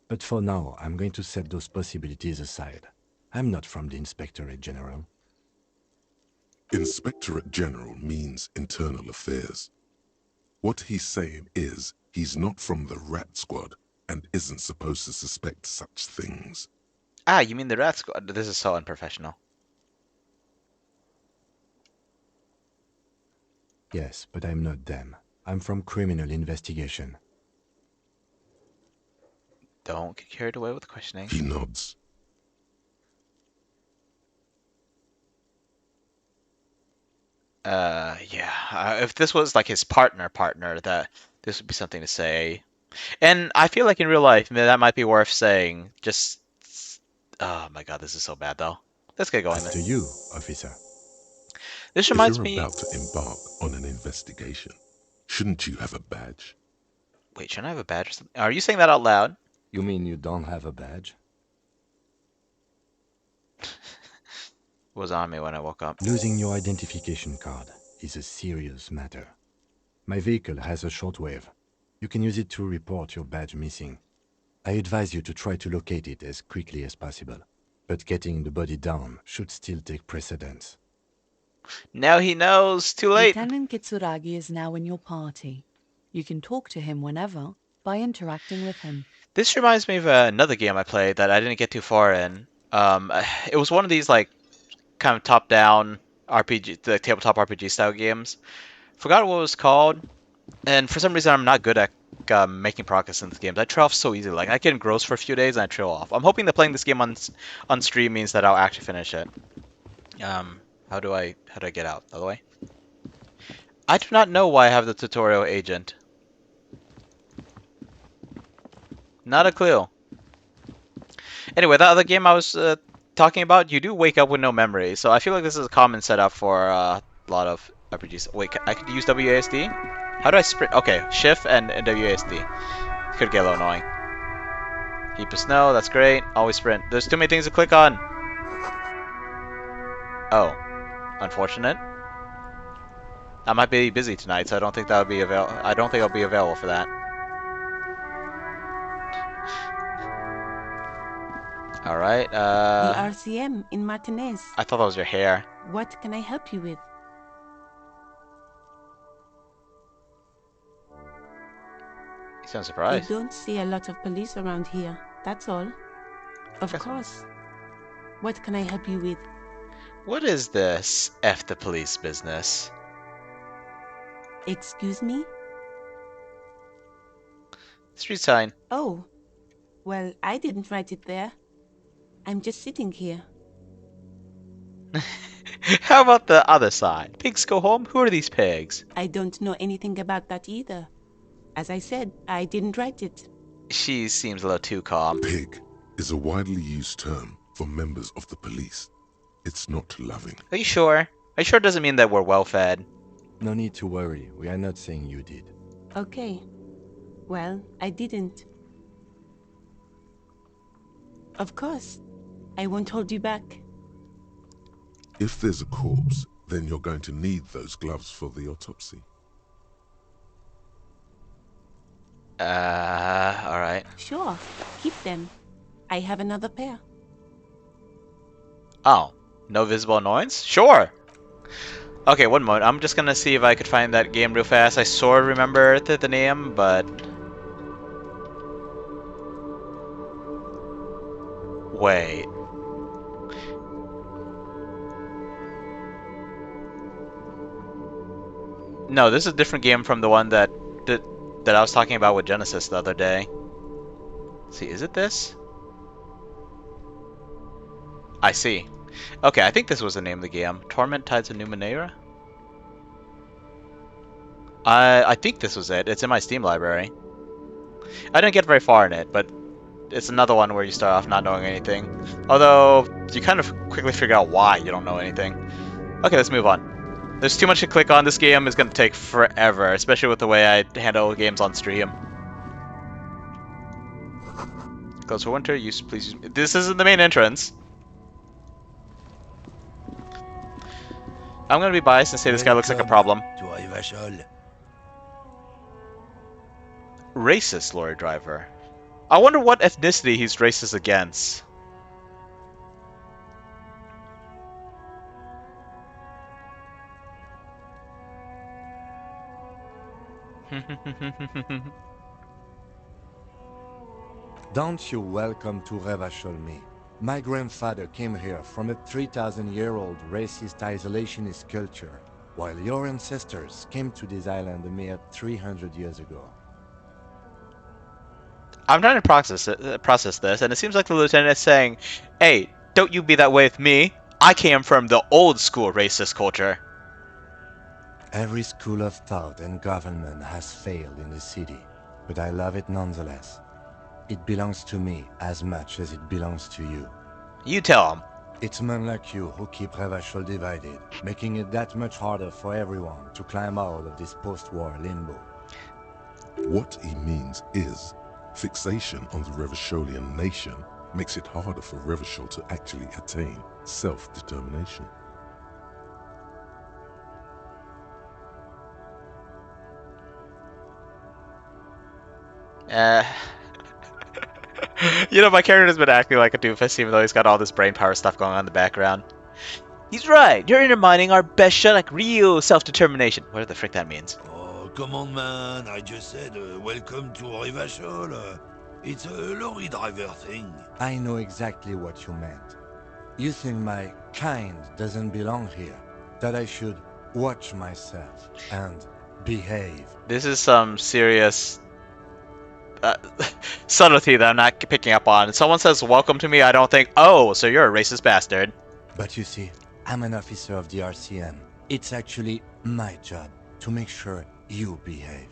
But for now, I'm going to set those possibilities aside. I'm not from the Inspectorate General. Inspectorate General means internal affairs. What he's saying is, he's not from the Rat Squad and isn't supposed to suspect such things. Ah, you mean the Rat Squad? This is so unprofessional. Yes, but I'm not them. I'm from criminal investigation. Don't get carried away with the questioning. He nods. Yeah. If this was like his partner, that this would be something to say. And I feel like in real life, that might be worth saying. Just, oh my god, this is so bad though. Let's get going. To you, officer. This If reminds you're me. about to embark on an investigation, shouldn't you have a badge? Wait, shouldn't I have a badge or something? Are you saying that out loud? You mean you don't have a badge? Was on me when I woke up. Losing your identification card is a serious matter. My vehicle has a shortwave. You can use it to report your badge missing. I advise you to try to locate it as quickly as possible. But getting the body down should still take precedence. Now he knows. Too late. Lieutenant Kitsuragi is now in your party. You can talk to him whenever by interacting with him. This reminds me of another game I played that I didn't get too far in. It was one of these like kind of top-down RPG, the tabletop RPG style games. Forgot what it was called, and for some reason I'm not good at making progress in this game. I trail off so easily. Like I get engrossed for a few days and I trail off. I'm hoping that playing this game on stream means that I'll actually finish it. How do I get out? By the way, I do not know why I have the tutorial agent. Not a clue. Anyway, that other game I was talking about, you do wake up with no memory, so I feel like this is a common setup for a lot of RPGs. Wait, I could use WASD? How do I sprint? Okay, shift and WASD. Could get a little annoying. Heap of snow, that's great. Always sprint. There's too many things to click on. Oh, unfortunate. I might be busy tonight, so I don't think that would be I don't think I'll be available for that. All right. The RCM in Martinez. I thought that was your hair. What can I help you with? You sound surprised. You don't see a lot of police around here. That's all. Of course. What can I help you with? What is this F the police business? Excuse me? Street sign. Oh. Well, I didn't write it there. I'm just sitting here. How about the other side? Pigs go home? Who are these pigs? I don't know anything about that either. As I said, I didn't write it. She seems a little too calm. Pig is a widely used term for members of the police. It's not loving. Are you sure? Are you sure it doesn't mean that we're well fed? No need to worry. We are not saying you did. Okay. Well, I didn't. Of course. I won't hold you back. If there's a corpse, then you're going to need those gloves for the autopsy. Alright. Sure. Keep them. I have another pair. Oh. No visible annoyance? Sure! Okay, one moment. I'm just gonna see if I could find that game real fast. I sort of remember the name, but... Wait. No, this is a different game from the one that I was talking about with Genesis the other day. Let's see, is it this? I see. Okay, I think this was the name of the game. Torment Tides of Numenera? I think this was it. It's in my Steam library. I didn't get very far in it, but it's another one where you start off not knowing anything. Although, you kind of quickly figure out why you don't know anything. Okay, let's move on. There's too much to click on. This game is going to take forever, especially with the way I handle games on stream. Close for winter, please use... This isn't the main entrance. I'm going to be biased and say this guy looks like a problem. Racist lorry driver. I wonder what ethnicity he's racist against. Don't you welcome to Revacholme. My grandfather came here from a 3,000-year-old racist isolationist culture, while your ancestors came to this island a mere 300 years ago. I'm trying to process this, and it seems like the lieutenant is saying, "Hey, don't you be that way with me. I came from the old school racist culture." Every school of thought and government has failed in the city, but I love it nonetheless. It belongs to me as much as it belongs to you. You tell him. It's men like you who keep Revachol divided, making it that much harder for everyone to climb out of this post-war limbo. What he means is, fixation on the Revacholian nation makes it harder for Revachol to actually attain self-determination. You know, my character's been acting like a doofus, even though he's got all this brain power stuff going on in the background. He's right. You're undermining our best shot at real self-determination. Whatever the frick that means. Oh, come on, man. I just said, welcome to Revachol. It's a lorry driver thing. I know exactly what you meant. You think my kind doesn't belong here? That I should watch myself and behave? This is some serious uh, subtlety that I'm not picking up on. If someone says welcome to me, I don't think, oh, so you're a racist bastard. But you see, I'm an officer of the RCM. It's actually my job to make sure you behave.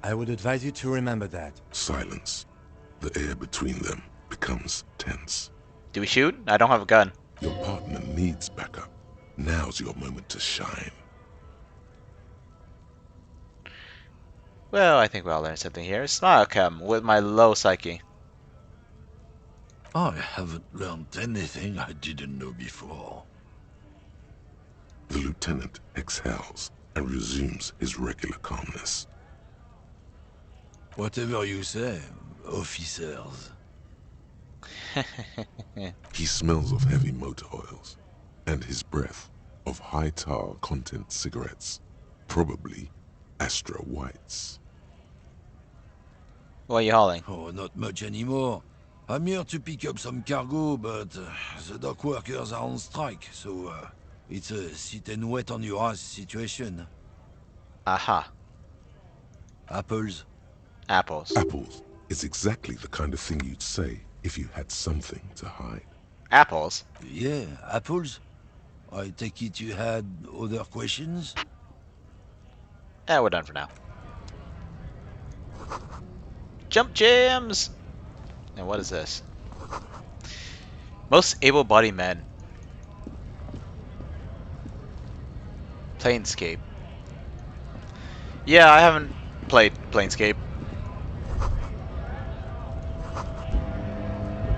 I would advise you to remember that. Silence. The air between them becomes tense. Do we shoot? I don't have a gun. Your partner needs backup. Now's your moment to shine. Well, I think we all learned something here. Smile cam with my low psyche. I haven't learned anything I didn't know before. The lieutenant exhales and resumes his regular calmness. Whatever you say, officers. He smells of heavy motor oils, and his breath of high tar content cigarettes, probably Astra Whites. What are you hauling? Oh, not much anymore. I'm here to pick up some cargo, but the dock workers are on strike, so it's a sit and wait on your ass situation. Aha. Apples? Apples. Apples is exactly the kind of thing you'd say if you had something to hide. Apples? Yeah, apples? I take it you had other questions? We're done for now. Jump jams! And what is this? Most able-bodied men. Planescape. Yeah, I haven't played Planescape.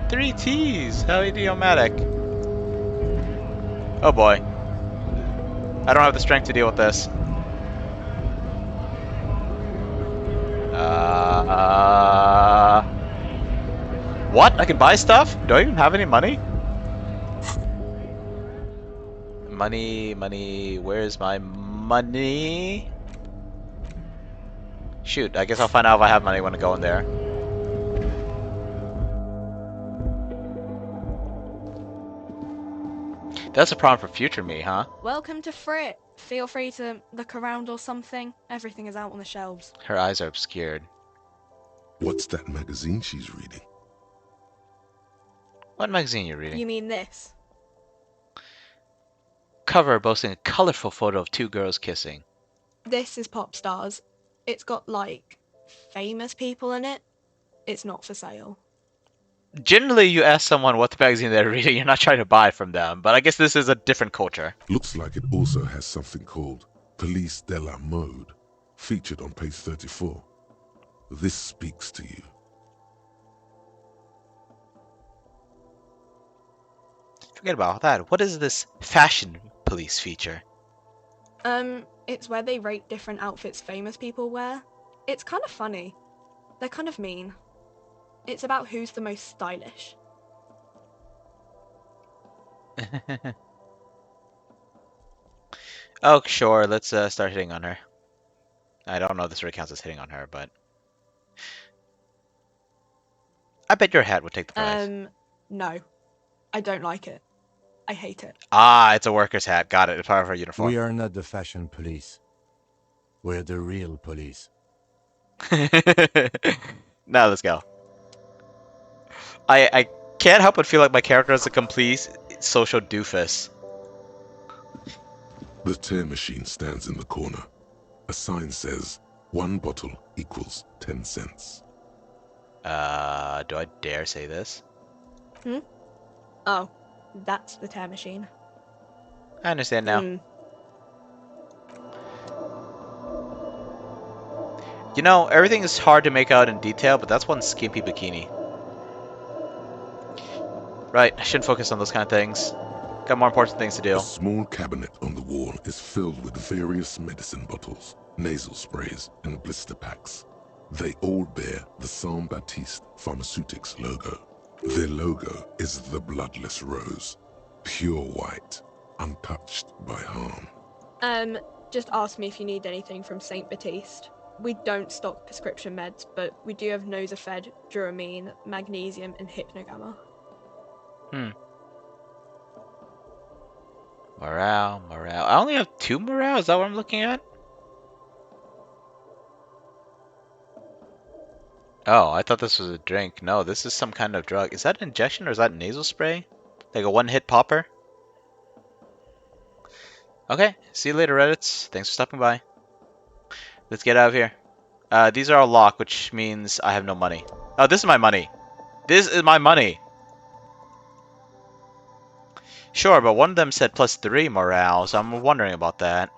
3 T's! How idiomatic. Oh boy. I don't have the strength to deal with this. What? I can buy stuff? Do I even have any money? Money, where's my money? Shoot, I guess I'll find out if I have money when I go in there. That's a problem for future me, huh? Welcome to Frit. Feel free to look around or something. Everything is out on the shelves. Her eyes are obscured. What's that magazine she's reading? What magazine are you reading? You mean this? Cover boasting a colorful photo of 2 girls kissing. This is Pop Stars. It's got, like, famous people in it. It's not for sale. Generally, you ask someone what the magazine they're reading, you're not trying to buy from them, but I guess this is a different culture. Looks like it also has something called Police de la Mode, featured on page 34. This speaks to you. Forget about that. What is this fashion police feature? It's where they rate different outfits famous people wear. It's kind of funny. They're kind of mean. It's about who's the most stylish. Oh, sure. Let's start hitting on her. I don't know if this really counts as hitting on her, but I bet your hat would take the prize. No. I don't like it. I hate it. Ah, it's a worker's hat. Got it. It's part of her uniform. We are not the fashion police. We're the real police. Now let's go. I can't help but feel like my character is a complete social doofus. The tear machine stands in the corner. A sign says, 1 bottle equals 10 cents. Do I dare say this? Oh, that's the tear machine. I understand now. You know, everything is hard to make out in detail, but that's one skimpy bikini. Right, I shouldn't focus on those kind of things. Got more important things to do. A small cabinet on the wall is filled with various medicine bottles, nasal sprays, and blister packs. They all bear the Saint Baptiste Pharmaceutics logo. Their logo is the bloodless rose, pure white, untouched by harm. Just ask me if you need anything from Saint Baptiste. We don't stock prescription meds, but we do have Nosafed, Duramine, Magnesium, and Hypnogamma. Morale, morale. I only have 2 morale? Is that what I'm looking at? Oh, I thought this was a drink. No, this is some kind of drug. Is that an injection or is that nasal spray? Like a one-hit popper? Okay, see you later, Reddits. Thanks for stopping by. Let's get out of here. These are all locked, which means I have no money. Oh, this is my money. This is my money. Sure, but one of them said +3 morale, so I'm wondering about that.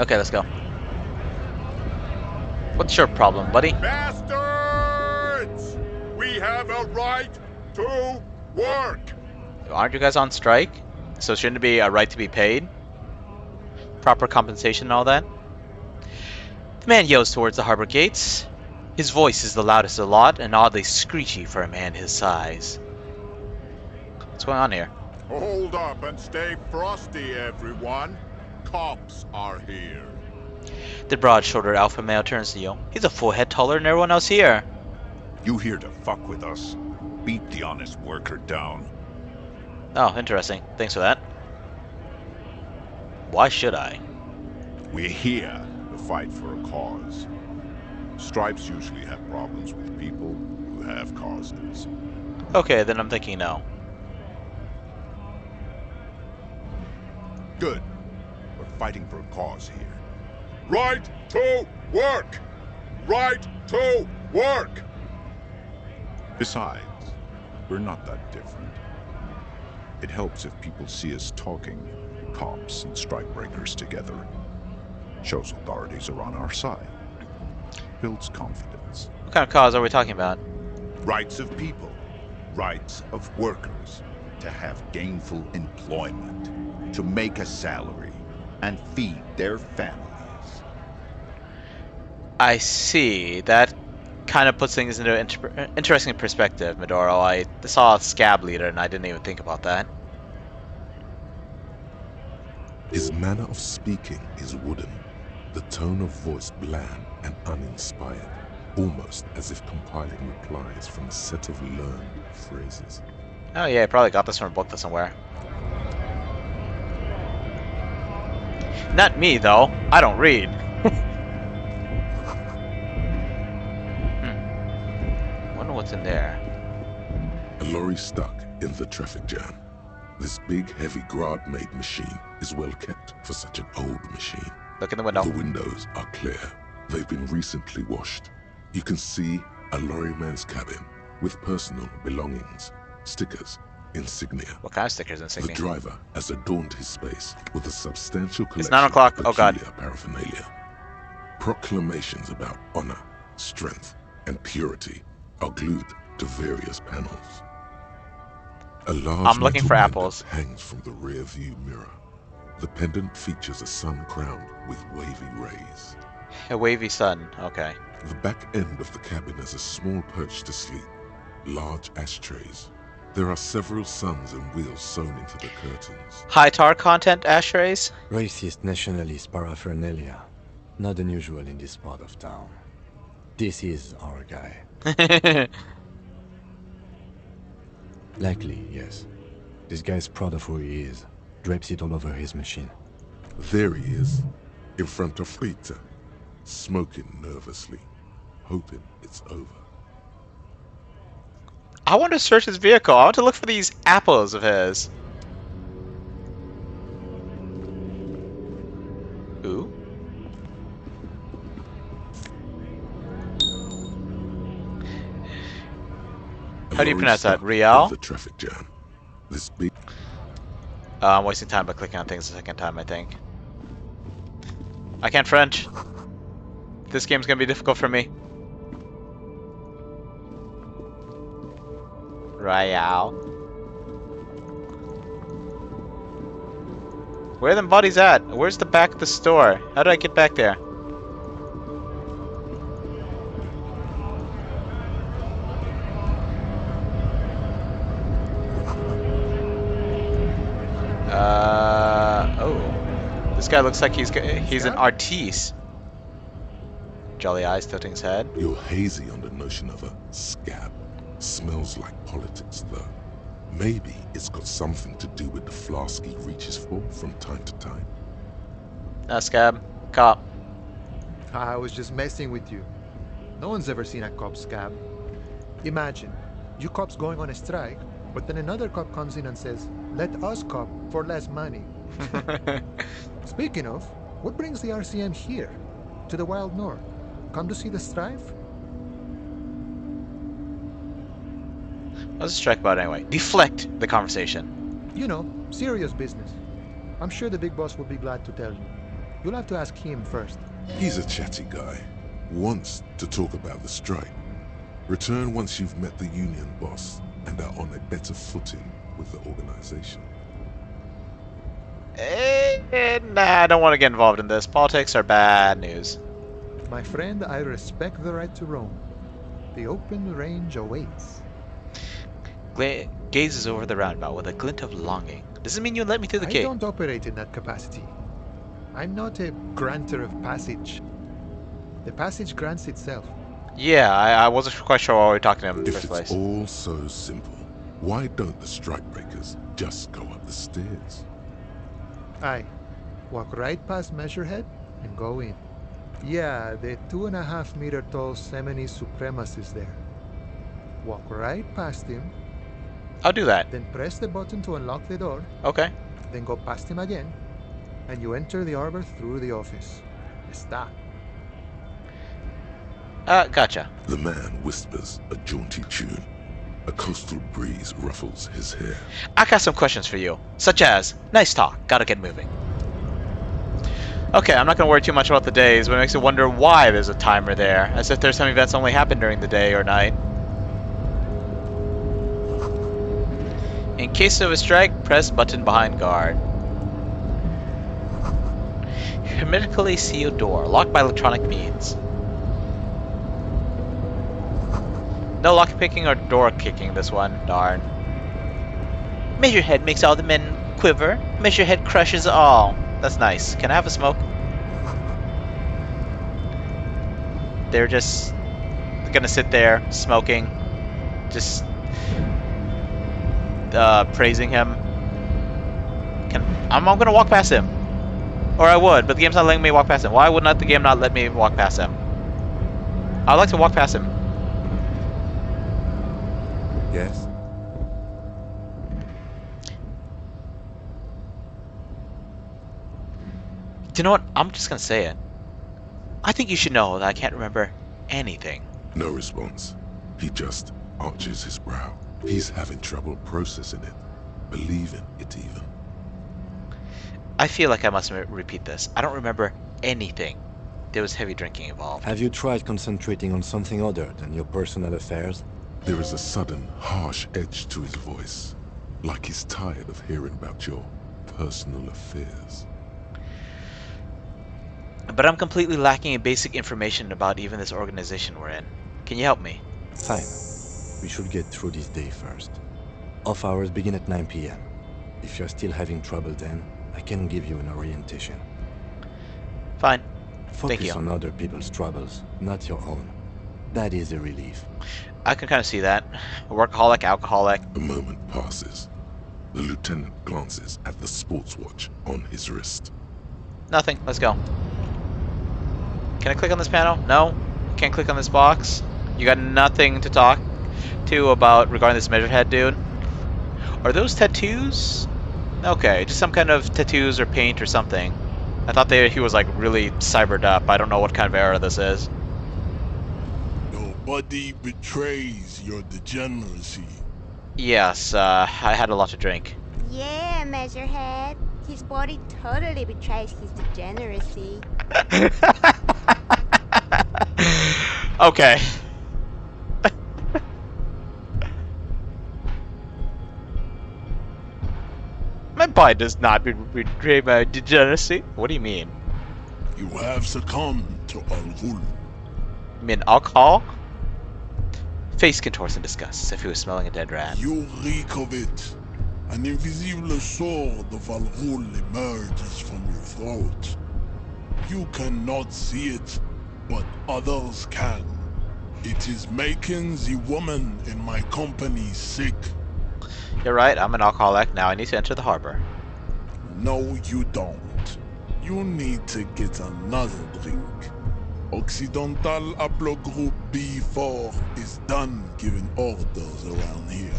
Okay, let's go. What's your problem, buddy? Bastards! We have a right to work! Aren't you guys on strike? So shouldn't it be a right to be paid? Proper compensation and all that? The man yells towards the harbor gates. His voice is the loudest of the lot and oddly screechy for a man his size. What's going on here? Hold up and stay frosty, everyone. Cops are here. The broad-shouldered alpha male turns to you. He's a full head taller than everyone else here. You here to fuck with us? Beat the honest worker down. Oh, interesting. Thanks for that. Why should I? We're here to fight for a cause. Stripes usually have problems with people who have causes. Okay, then I'm thinking no. Good. We're fighting for a cause here. Right to work! Right to work! Besides, we're not that different. It helps if people see us talking, cops and strikebreakers together. Shows authorities are on our side. Builds confidence. What kind of cause are we talking about? Rights of people. Rights of workers. To have gainful employment. To make a salary. And feed their families. I see. That kind of puts things into interesting perspective, Midoro. I saw a scab leader and I didn't even think about that. His manner of speaking is wooden, the tone of voice bland and uninspired, almost as if compiling replies from a set of learned phrases. Oh yeah, I probably got this from a book somewhere. Not me, though. I don't read. Wonder what's in there. A lorry stuck in the traffic jam. This big, heavy Grad-made machine is well kept for such an old machine. Look in the window. The windows are clear. They've been recently washed. You can see a lorryman's cabin with personal belongings, stickers, insignia. What kind of stickers and insignia? The driver has adorned his space with a substantial collection It's 9 o'clock. of Oh god. peculiar paraphernalia. Proclamations about honor, strength, and purity are glued to various panels. A large I'm looking metal for pendant apples. hangs from the rear view mirror. The pendant features a sun crowned with wavy rays. A wavy sun. Okay. The back end of the cabin has a small perch to sleep, large ashtrays. There are several suns and wheels sewn into the curtains. High tar content ashtrays? Racist nationalist paraphernalia. Not unusual in this part of town. This is our guy. Likely, yes. This guy's proud of who he is. Drapes it all over his machine. There he is, in front of Rita, smoking nervously, hoping it's over. I want to search his vehicle. I want to look for these apples of his. Ooh. How do you pronounce that? Real? The traffic jam. This big. I'm wasting time by clicking on things a second time, I think. I can't French. This game's gonna be difficult for me. Royale. Where are them bodies at? Where's the back of the store? How do I get back there? Oh. This guy looks like he's an artiste. Jolly eyes tilting his head. You're hazy on the notion of a scab. smells like politics, though. Maybe it's got something to do with the flask he reaches for from time to time. Scab. Cop. I was just messing with you. No one's ever seen a cop scab. Imagine, you cops going on a strike, but then another cop comes in and says, "Let us cop for less money." Speaking of, what brings the RCM here? To the Wild North? Come to see the strife? What's the strike about anyway? Deflect the conversation. You know, serious business. I'm sure the big boss will be glad to tell you. You'll have to ask him first. He's a chatty guy. Wants to talk about the strike. Return once you've met the union boss and are on a better footing with the organization. Nah, I don't want to get involved in this. Politics are bad news. My friend, I respect the right to roam. The open range awaits. Gazes over the roundabout with a glint of longing. Does it mean you let me through the gate? I don't operate in that capacity. I'm not a granter of passage. The passage grants itself. Yeah, I wasn't quite sure why we were talking to him in the If first it's place. all so simple, why don't the strikebreakers just go up the stairs? Aye. Walk right past Measurehead and go in. Yeah, the 2.5 meter tall Semini Supremus is there. Walk right past him. I'll do that. Then press the button to unlock the door. Okay. Then go past him again. And you enter the arbor through the office. Está. Gotcha. The man whispers a jaunty tune. A coastal breeze ruffles his hair. I got some questions for you, such as, nice talk, gotta get moving. Okay, I'm not gonna worry too much about the days, but it makes you wonder why there's a timer there, as if there's some events only happen during the day or night. In case of a strike, press button behind guard. Hermetically sealed door, locked by electronic means. No lock picking or door kicking this one, darn. Measurehead makes all the men quiver. Measurehead crushes all. That's nice. Can I have a smoke? They're just gonna sit there smoking, just praising him. I'm gonna walk past him, or I would, but the game's not letting me walk past him. Why would not the game not let me walk past him? I'd like to walk past him. Yes? You know what? I'm just gonna say it. I think you should know that I can't remember anything. No response. He just arches his brow. He's having trouble processing it, believing it even. I feel like I must repeat this. I don't remember anything. There was heavy drinking involved. Have you tried concentrating on something other than your personal affairs? There is a sudden, harsh edge to his voice, like he's tired of hearing about your personal affairs. But I'm completely lacking in basic information about even this organization we're in. Can you help me? Fine. We should get through this day first. Off hours begin at 9 p.m. If you're still having trouble then, I can give you an orientation. Fine. Thank you. Focus on other people's troubles, not your own. That is a relief. I can kind of see that. Workaholic, alcoholic. A moment passes. The lieutenant glances at the sports watch on his wrist. Nothing. Let's go. Can I click on this panel? No. Can't click on this box. You got nothing to talk to about regarding this Measurehead dude? Are those tattoos? Okay, just some kind of tattoos or paint or something. I thought he was like really cybered up. I don't know what kind of era this is. Your body betrays your degeneracy. Yes, I had a lot to drink. Yeah, Measurehead. His body totally betrays his degeneracy. Okay. My body does not betray my degeneracy. What do you mean? You have succumbed to Al-Ghul. You mean alcohol? Face contorts in disgust, as if he was smelling a dead rat. You reek of it. An invisible sword of Al-Ghul emerges from your throat. You cannot see it, but others can. It is making the woman in my company sick. You're right, I'm an alcoholic. Now I need to enter the harbor. No, you don't. You need to get another drink. Occidental Haplogroup B4 is done giving orders around here.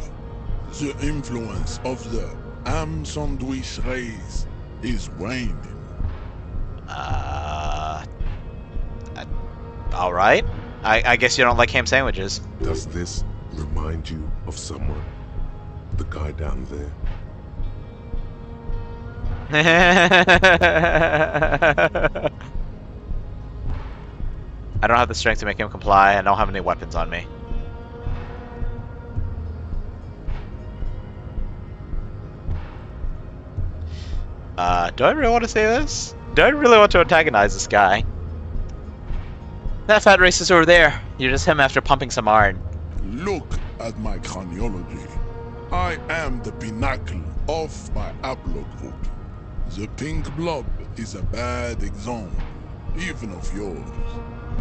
The influence of the ham sandwich race is waning. Alright. I guess you don't like ham sandwiches. Does this remind you of someone? The guy down there? I don't have the strength to make him comply. I don't have any weapons on me. Do I really want to say this? Do I really want to antagonize this guy? That fat racist over there. You're just him after pumping some iron. Look at my craniology. I am the pinnacle of my haplogroup. The pink blob is a bad example, even of yours.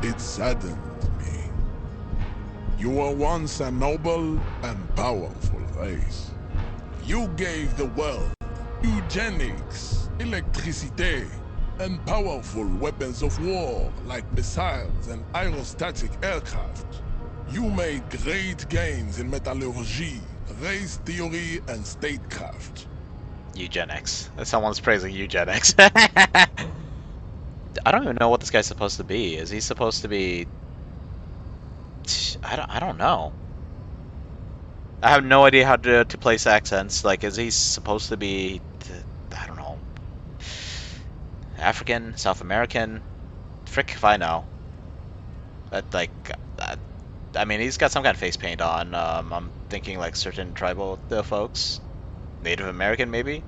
It saddened me. You were once a noble and powerful race. You gave the world eugenics, electricity, and powerful weapons of war like missiles and aerostatic aircraft. You made great gains in metallurgy, race theory, and statecraft. Eugenics. Someone's praising eugenics. I don't even know what this guy's supposed to be. Is he supposed to be... I don't know. I have no idea how to place accents. Like, is he supposed to be... I don't know. African? South American? Frick if I know. I mean, he's got some kind of face paint on. I'm thinking like certain tribal folks. Native American, maybe?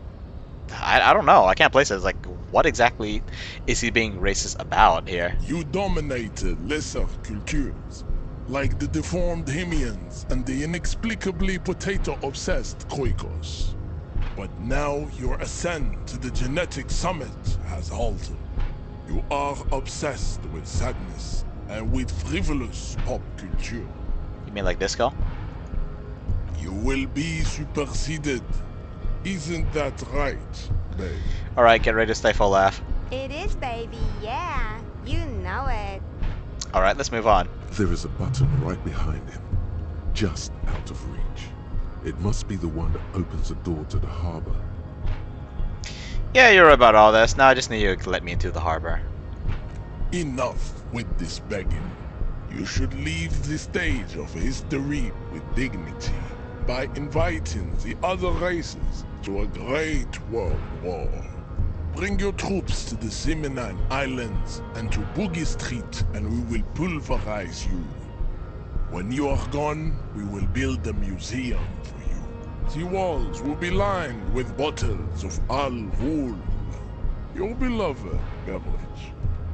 I don't know. I can't place it. It's like, what exactly is he being racist about here? You dominated lesser cultures, like the deformed Hemians and the inexplicably potato-obsessed Khoikos. But now your ascent to the genetic summit has halted. You are obsessed with sadness and with frivolous pop culture. You mean like disco? You will be superseded. Isn't that right, babe? Alright, get ready to stifle a laugh. It is, baby, yeah. You know it. Alright, let's move on. There is a button right behind him, just out of reach. It must be the one that opens the door to the harbor. Yeah, you're right about all this. Now I just need you to let me into the harbor. Enough with this begging. You should leave the stage of history with dignity by inviting the other races to a great world war. Bring your troops to the Simonine Islands and to Boogie Street, and we will pulverize you. When you are gone, we will build a museum for you. The walls will be lined with bottles of Al Ghul, your beloved beverage.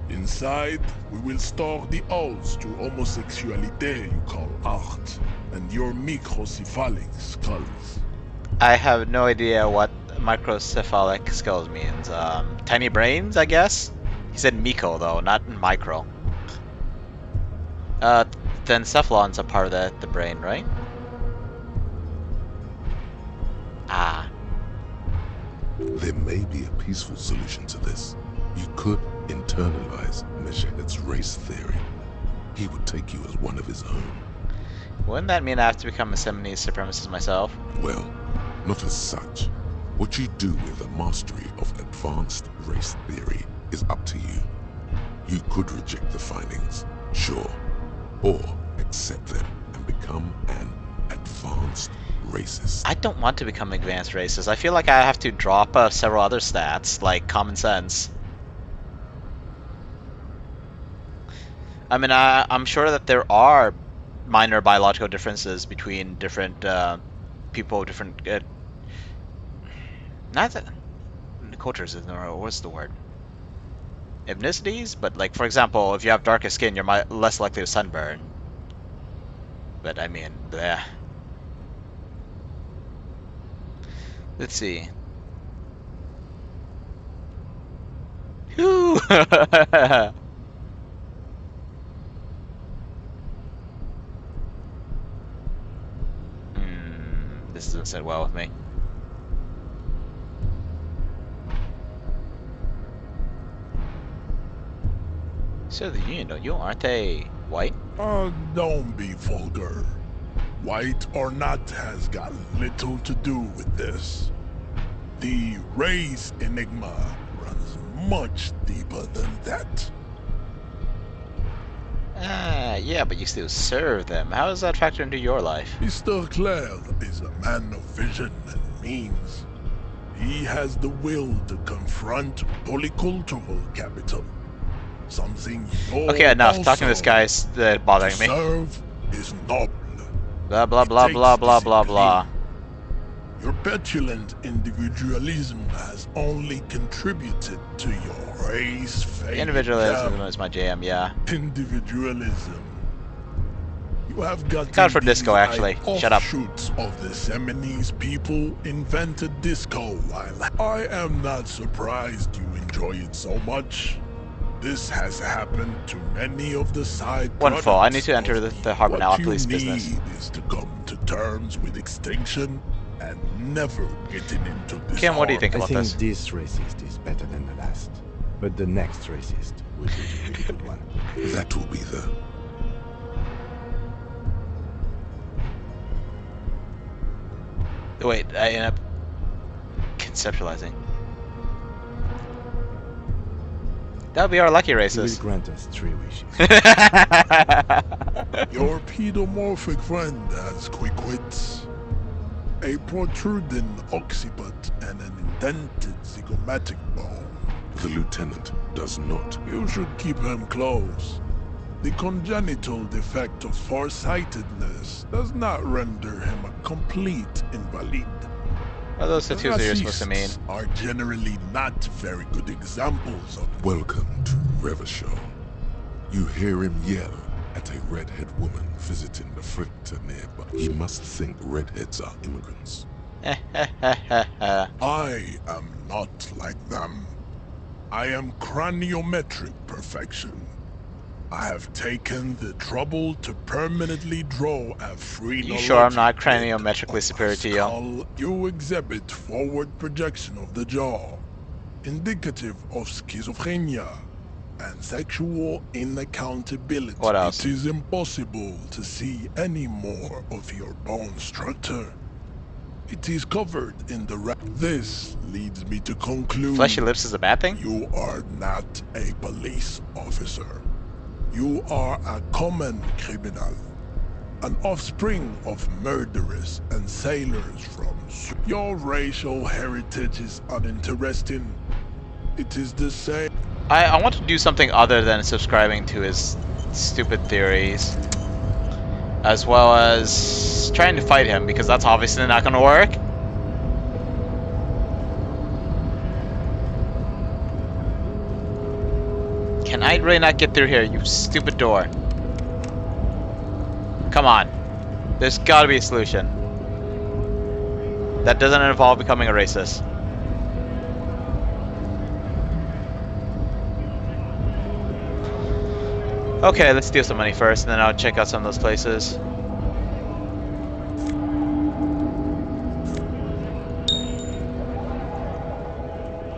Inside, we will store the odes to homosexuality you call art, and your microcephalic skulls. I have no idea what microcephalic skulls means. Tiny brains, I guess? He said micro, though, not micro. Then cephalon's a part of the brain, right? Ah. There may be a peaceful solution to this. You could internalize Meshached's race theory. He would take you as one of his own. Wouldn't that mean I have to become a Seminese supremacist myself? Well, not as such. What you do with the mastery of advanced race theory is up to you. You could reject the findings, sure, or accept them and become an advanced racist. I don't want to become an advanced racist. I feel like I have to drop several other stats, like common sense. I mean, I'm sure that there are minor biological differences between different people, different... not that... cultures, what's the word? Ethnicities? But, like, for example, if you have darker skin, you're less likely to sunburn. But, I mean, bleh. Let's see. Whew! This doesn't sit well with me. So the Union, don't you? Aren't they white? Don't be vulgar. White or not has got little to do with this. The race enigma runs much deeper than that. Yeah, but you still serve them. How does that factor into your life? Mr. Clare is a man of vision and means. He has the will to confront polycultural capital. Something okay, enough. Talking to this guy's bothering me. Serve is noble. Blah blah blah blah blah blah blah. Your petulant individualism has only contributed to your race fading. Individualism is my jam, yeah. Individualism. You have got Count for disco, actually. Shut up. Offshoots of the Seminoles people invented disco while I am not surprised you enjoy it so much. This has happened to many of the side Wonderful. I need to enter the harbor now. Police business. What you need is to come to terms with extinction and never getting into this. Kim, what do you think about I this? think this racist is better than the last, but the next racist will be a really good one. That will be the. Wait, I end up conceptualizing. That'll be our lucky He races. will grant us 3 wishes. Your pedomorphic friend has quick wits, a protruding occiput, and an indented zygomatic bone. The lieutenant does not. You should keep him close. The congenital defect of farsightedness does not render him a complete invalid. What are those tattoos that you're supposed to mean? Are generally not very good examples of. Welcome to Revachol. You hear him yell at a redhead woman visiting the fritter nearby. He must think redheads are immigrants. I am not like them. I am craniometric perfection. I have taken the trouble to permanently draw a free. You sure I'm not craniometrically superior to you? You exhibit forward projection of the jaw, indicative of schizophrenia and sexual inaccountability. What else? It is impossible to see any more of your bone structure. It is covered in the This leads me to conclude. Fleshy lips is a bad thing? You are not a police officer. You are a common criminal, an offspring of murderers and sailors from. Your racial heritage is uninteresting. It is the same. I want to do something other than subscribing to his stupid theories, as well as trying to fight him, because that's obviously not going to work. Can I really not get through here, you stupid door? Come on. There's gotta be a solution. That doesn't involve becoming a racist. Okay, let's steal some money first, and then I'll check out some of those places.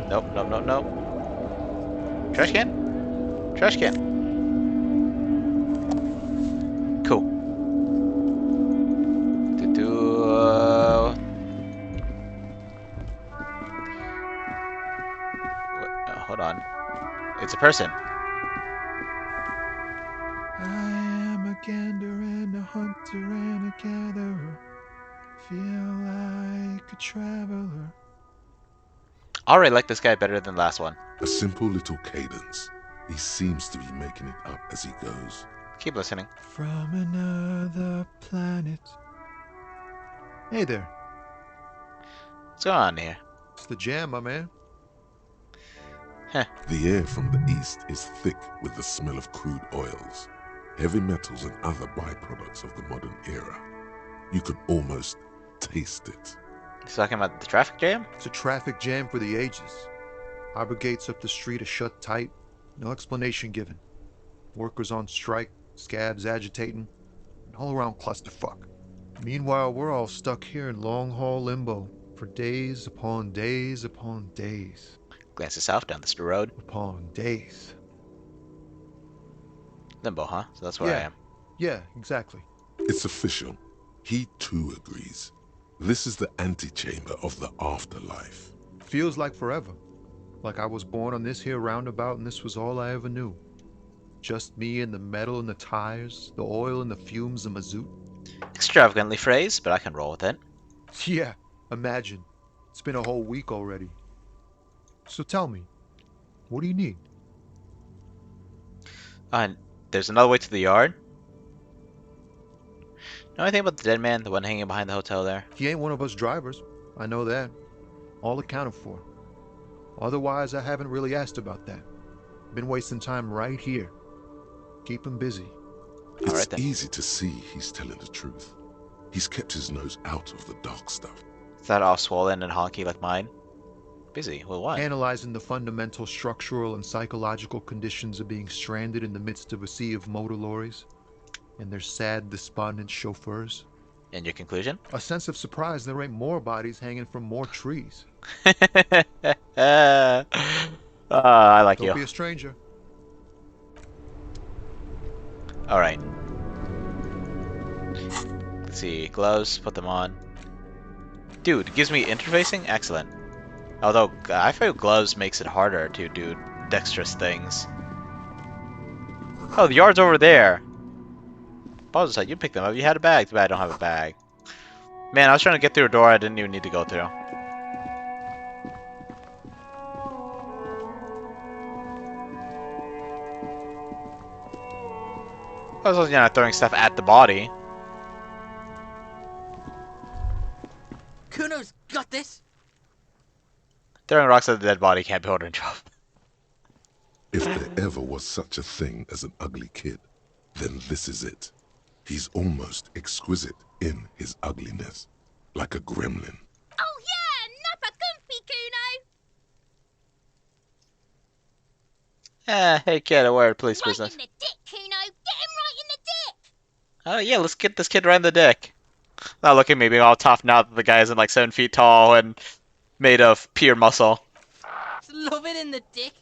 Nope, nope, nope, nope. Trash can? Trash can. Cool. Hold on. It's a person. I am a gander and a hunter and a gatherer. Feel like a traveler. I already like this guy better than the last one. A simple little cadence. He seems to be making it up as he goes. Keep listening. From another planet. Hey there. What's going on here? It's the jam, my man. The air from the east is thick with the smell of crude oils, heavy metals and other byproducts of the modern era. You could almost taste it. He's talking about the traffic jam? It's a traffic jam for the ages. Harbor gates up the street are shut tight. No explanation given. Workers on strike, scabs agitating, an all-around clusterfuck. Meanwhile, we're all stuck here in long-haul limbo for days upon days upon days. Glances south down this road. Upon days. Limbo, huh? So that's where I am. Yeah, exactly. It's official. He too agrees. This is the antechamber of the afterlife. Feels like forever. Like I was born on this here roundabout and this was all I ever knew. Just me and the metal and the tires, the oil and the fumes of mazout. Extravagantly phrased, but I can roll with it. Yeah, imagine. It's been a whole week already. So tell me, what do you need? And there's another way to the yard? Know anything about the dead man, the one hanging behind the hotel there? He ain't one of us drivers. I know that. All accounted for. Otherwise, I haven't really asked about that. Been wasting time right here. Keep him busy. It's easy to see he's telling the truth. He's kept his nose out of the dark stuff. Is that all swollen and honky like mine? Busy? Well, what? Analyzing the fundamental structural and psychological conditions of being stranded in the midst of a sea of motor lorries and their sad, despondent chauffeurs. And your conclusion? A sense of surprise there ain't more bodies hanging from more trees. I like you. Don't be a stranger. Alright. Let's see. Gloves, put them on. Dude, it gives me interfacing? Excellent. Although, I feel gloves makes it harder to do dexterous things. Oh, the yard's over there. Pause aside, you pick them up. You had a bag. Too bad I don't have a bag. Man, I was trying to get through a door I didn't even need to go through. I was not throwing stuff at the body. Kuno's got this. Throwing rocks at the dead body can't be holding job. If there ever was such a thing as an ugly kid, then this is it. He's almost exquisite in his ugliness, like a gremlin. Oh yeah, nappa comfy, Kuno. Hey kid, a word, police Right business. in the dick, Kuno. Get him right in the dick. Oh yeah, let's get this kid right in the dick. Now look at me being all tough now that the guy isn't like 7 feet tall and made of pure muscle. Love it in the dick.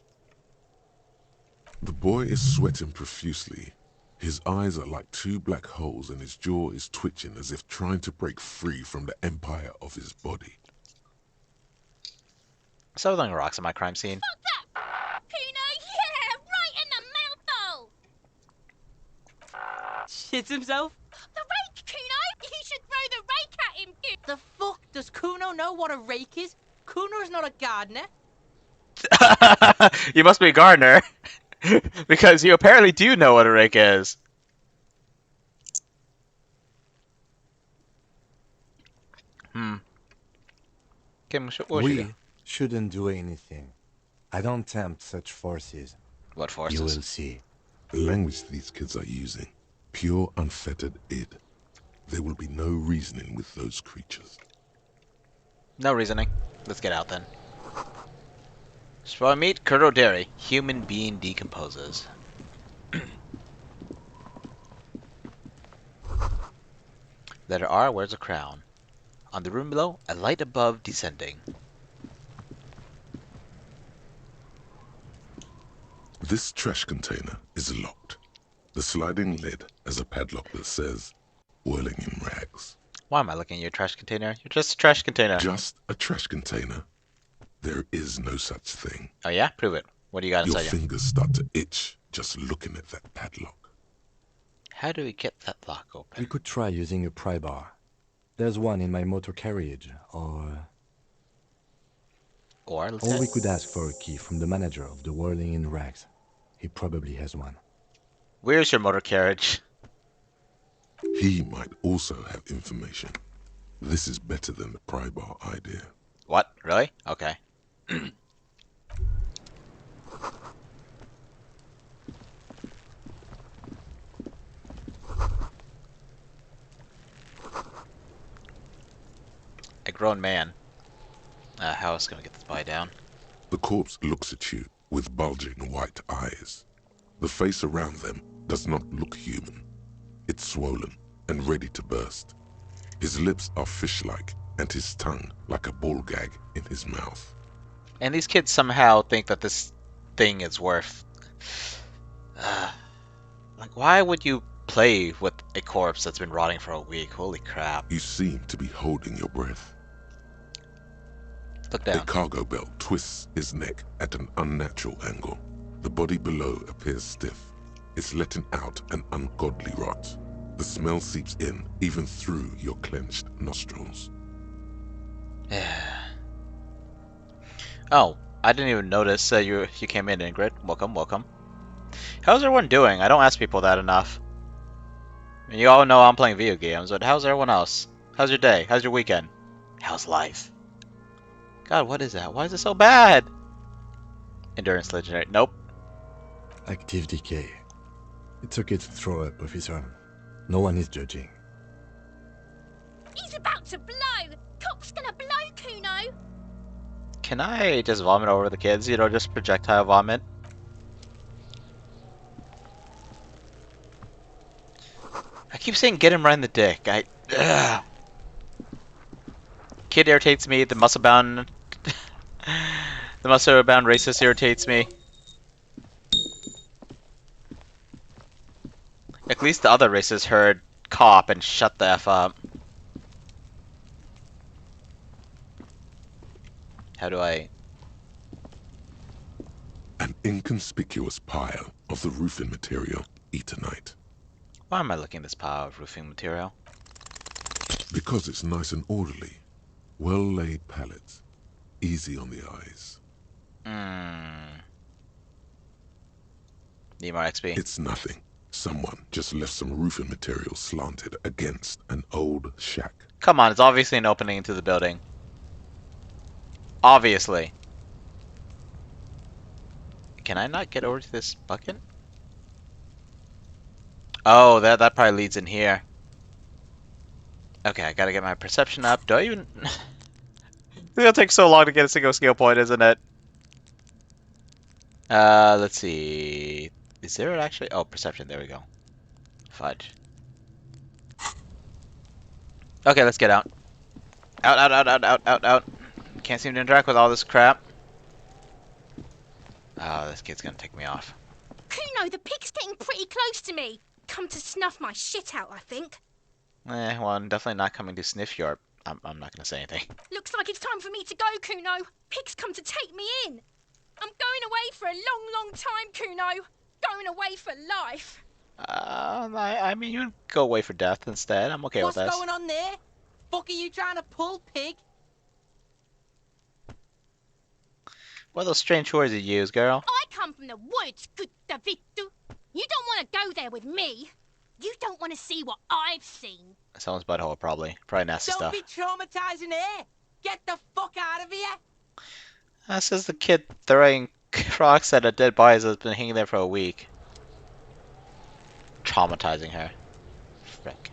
The boy is sweating profusely. His eyes are like 2 black holes and his jaw is twitching as if trying to break free from the empire of his body. So throwing rocks at my crime scene. Fuck that. Kuno, yeah, right in the mouth hole. Shits himself. The rake, Kuno. You should throw the rake at him, Kuno. The fuck? Does Kuno know what a rake is? Kuno's not a gardener. You must be a gardener. Because you apparently do know what a rake is. We shouldn't do anything. I don't tempt such forces. What forces? You will see. The language these kids are using, pure unfettered id. There will be no reasoning with those creatures. No reasoning. Let's get out then. So I meet Kuro Dairy, human being decomposes. Letter R wears a crown. On the room below, a light above descending. This trash container is locked. The sliding lid has a padlock that says, whirling in rags. Why am I looking at your trash container? You're just a trash container. Just a trash container. There is no such thing. Oh yeah? Prove it. What do you got inside Your you? fingers start to itch just looking at that padlock. How do we get that lock open? We could try using a pry bar. There's one in my motor carriage, or we could ask for a key from the manager of the Whirling in Rags. He probably has one. Where's your motor carriage? He might also have information. This is better than the pry bar idea. What? Really? Okay. A grown man. How else can we get this body down? The corpse looks at you with bulging white eyes. The face around them does not look human. It's swollen and ready to burst. His lips are fish-like, and his tongue like a ball gag in his mouth. And these kids somehow think that this thing is worth... like, why would you play with a corpse that's been rotting for a week? Holy crap. You seem to be holding your breath. Look down. A cargo belt twists his neck at an unnatural angle. The body below appears stiff. It's letting out an ungodly rot. The smell seeps in, even through your clenched nostrils. Oh, I didn't even notice you came in, Ingrid. Welcome, welcome. How's everyone doing? I don't ask people that enough. I mean, you all know I'm playing video games, but how's everyone else? How's your day? How's your weekend? How's life? God, what is that? Why is it so bad? Endurance legendary. Nope. Active decay. It's okay to throw up, officer. No one is judging. He's about to blow! Cop's gonna blow, Kuno! Can I just vomit over the kids? You know, just projectile vomit? I keep saying get him right in the dick. Ugh. Kid irritates me. The muscle-bound... the muscle-bound racist irritates me. At least the other racists heard cop and shut the F up. How do I... An inconspicuous pile of the roofing material, Eternite. Why am I looking at this pile of roofing material? Because it's nice and orderly. Well-laid pallets. Easy on the eyes. Need more XP. It's nothing. Someone just left some roofing material slanted against an old shack. Come on, it's obviously an opening into the building. Obviously. Can I not get over to this bucket? Oh, that probably leads in here. Okay, I gotta get my perception up. Do I even... It's gonna take so long to get a single skill point, isn't it? Let's see... Is there actually... Oh, perception, there we go. Fudge. Okay, let's get out. Out. Can't seem to interact with all this crap. Oh, this kid's gonna take me off. Kuno, the pig's getting pretty close to me. Come to snuff my shit out, I think. Well, I'm definitely not coming to sniff your... I'm not gonna say anything. Looks like it's time for me to go, Kuno. Pig's come to take me in. I'm going away for a long, long time, Kuno. Going away for life. I mean, you can go away for death instead. I'm okay with this. What's going on there? Fuck are you trying to pull, pig? What are those strange words you use, girl? I come from the woods, good Davidu. You don't want to go there with me. You don't want to see what I've seen. Someone's butthole, probably. Probably nasty Don't stuff. be traumatizing here. Get the fuck out of here. This is the kid throwing rocks at a dead body that's been hanging there for a week. Traumatizing her. Frick.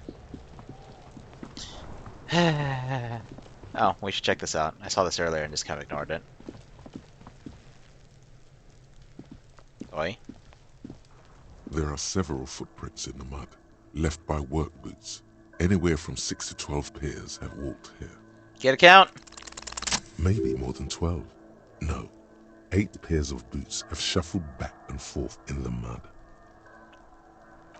Oh, we should check this out. I saw this earlier and just kind of ignored it. Oi. There are several footprints in the mud, left by work boots. Anywhere from 6 to 12 pairs have walked here. Get a count. Maybe more than 12. No. 8 pairs of boots have shuffled back and forth in the mud.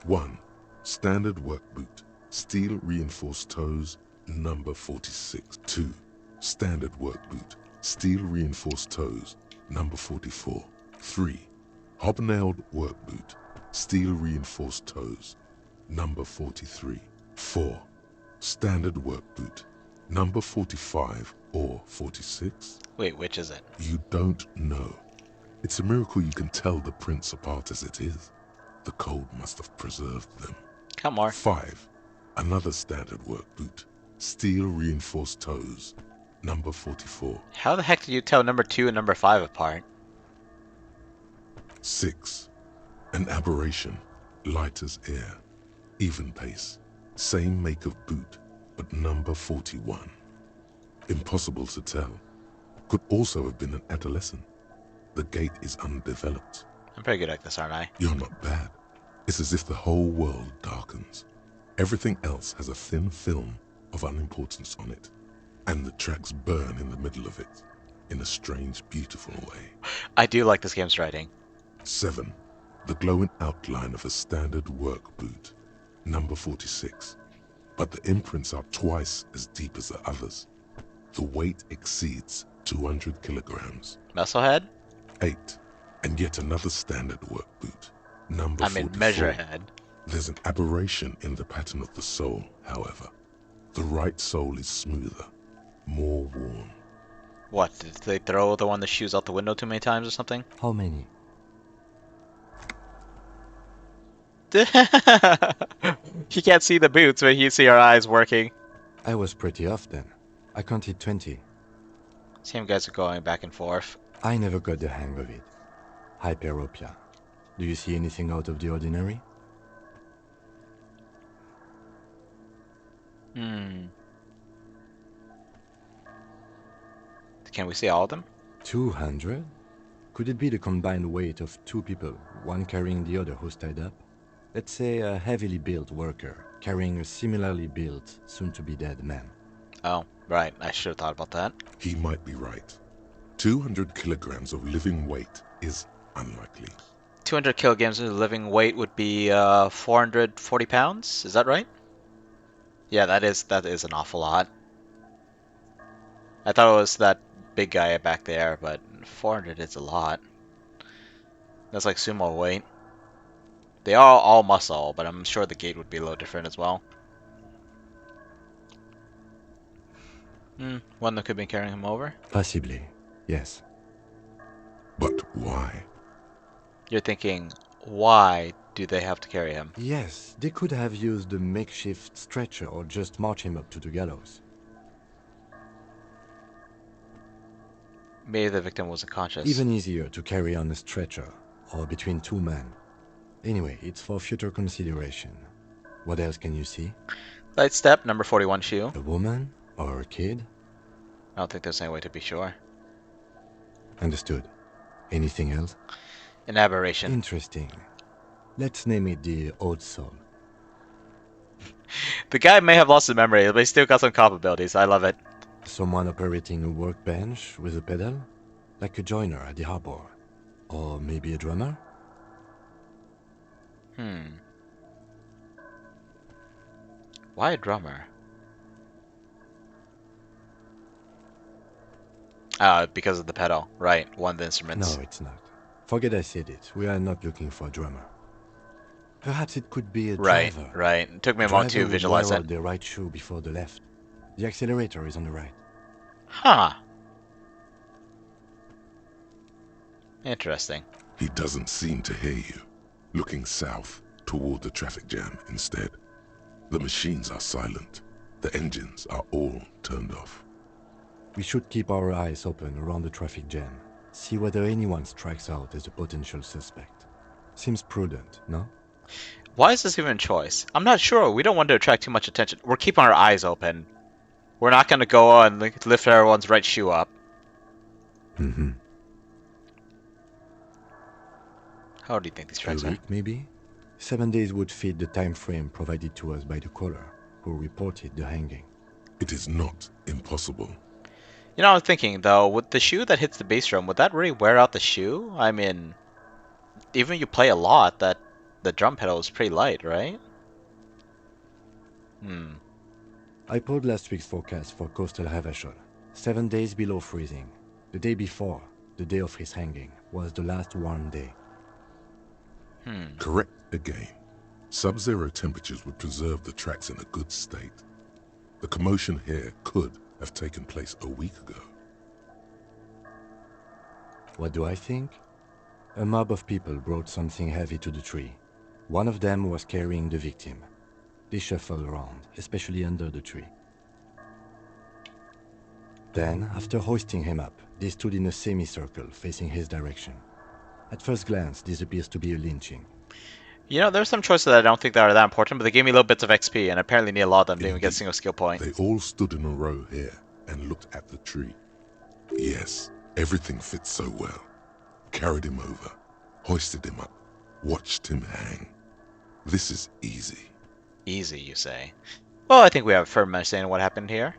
1. Standard work boot. Steel reinforced toes, number 46. 2. Standard work boot. Steel reinforced toes, number 44. 3. Hobnailed work boot. Steel reinforced toes, number 43. 4. Standard work boot. Number 45 or 46? Wait, which is it? You don't know. It's a miracle you can tell the prints apart as it is. The cold must have preserved them. Come on. 5. Another standard work boot. Steel reinforced toes, number 44. How the heck did you tell number 2 and number 5 apart? 6. An aberration, light as air, even pace, same make of boot, but number 41. Impossible to tell. Could also have been an adolescent. The gait is undeveloped. I'm pretty good at this, aren't I? You're not bad. It's as if the whole world darkens. Everything else has a thin film of unimportance on it, and the tracks burn in the middle of it, in a strange, beautiful way. I do like this game's writing. 7. The glowing outline of a standard work boot, number 46. But the imprints are twice as deep as the others. The weight exceeds 200 kilograms. Musclehead? 8. And yet another standard work boot, number 44. Measurehead. There's an aberration in the pattern of the sole, however. The right sole is smoother, more worn. What, did they throw the one that shoes out the window too many times or something? How many? He can't see the boots, but he see our eyes working. I was pretty off then. I counted 20. Same guys are going back and forth. I never got the hang of it. Hyperopia. Do you see anything out of the ordinary? Can we see all of them? 200? Could it be the combined weight of two people, one carrying the other who's tied up? Let's say a heavily built worker carrying a similarly built, soon-to-be-dead man. Oh, right. I should have thought about that. He might be right. 200 kilograms of living weight is unlikely. 200 kilograms of living weight would be 440 pounds? Is that right? Yeah, that is an awful lot. I thought it was that big guy back there, but 400 is a lot. That's like sumo weight. They are all muscle, but I'm sure the gait would be a little different as well. One of them could be carrying him over? Possibly, yes. But why? You're thinking, why do they have to carry him? Yes, they could have used a makeshift stretcher or just march him up to the gallows. Maybe the victim was unconscious. Even easier to carry on a stretcher, or between two men. Anyway, it's for future consideration. What else can you see? Light step, number 41 shoe. A woman? Or a kid? I don't think there's any way to be sure. Understood. Anything else? An aberration. Interesting. Let's name it the Old Soul. The guy may have lost his memory, but he's still got some capabilities. I love it. Someone operating a workbench with a pedal? Like a joiner at the harbor. Or maybe a drummer? Why a drummer? Because of the pedal. Right, one of the instruments. No, it's not. Forget I said it. We are not looking for a drummer. Perhaps it could be a driver. Right. It took me a moment to visualize it. it. The right shoe before the left. The accelerator is on the right. Huh. Interesting. He doesn't seem to hear you. Looking south toward the traffic jam instead. The machines are silent. The engines are all turned off. We should keep our eyes open around the traffic jam. See whether anyone strikes out as a potential suspect. Seems prudent, no? Why is this even a choice? I'm not sure. We don't want to attract too much attention. We're keeping our eyes open. We're not going to go and lift everyone's right shoe up. How do you think these tracks A are? week, maybe? 7 days would fit the time frame provided to us by the caller, who reported the hanging. It is not impossible. You know, I'm thinking, though, with the shoe that hits the bass drum, would that really wear out the shoe? I mean, even if you play a lot, the drum pedal is pretty light, right? I pulled last week's forecast for coastal Havashol. 7 days below freezing. The day before, the day of his hanging, was the last warm day. Correct again. Sub-zero temperatures would preserve the tracks in a good state. The commotion here could have taken place a week ago. What do I think? A mob of people brought something heavy to the tree. One of them was carrying the victim. They shuffled around, especially under the tree. Then, after hoisting him up, they stood in a semicircle facing his direction. At first glance, this appears to be a lynching. You know, there's some choices that I don't think that are that important, but they gave me little bits of XP, and apparently need a lot of them didn't even get a single skill point. They all stood in a row here and looked at the tree. Yes, everything fits so well. Carried him over, hoisted him up, watched him hang. This is easy. Easy, you say? Well, I think we have a firm understanding of what happened here.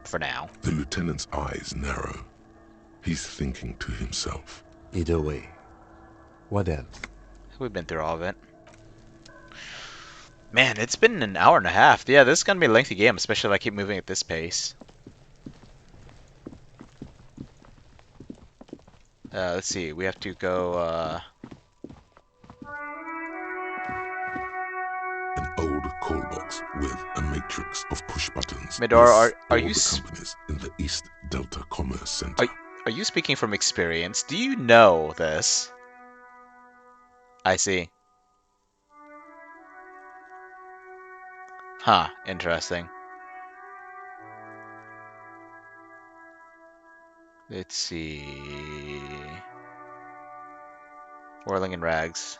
For now. The lieutenant's eyes narrow. He's thinking to himself. Either way. What else? We've been through all of it. Man, it's been an hour and a half. Yeah, this is gonna be a lengthy game, especially if I keep moving at this pace. Let's see. We have to go, An old call box with a matrix of push buttons. Midor, are you the companies in the East Delta Commerce Center? Are you speaking from experience? Do you know this? I see. Huh, interesting. Let's see. Whirling in rags.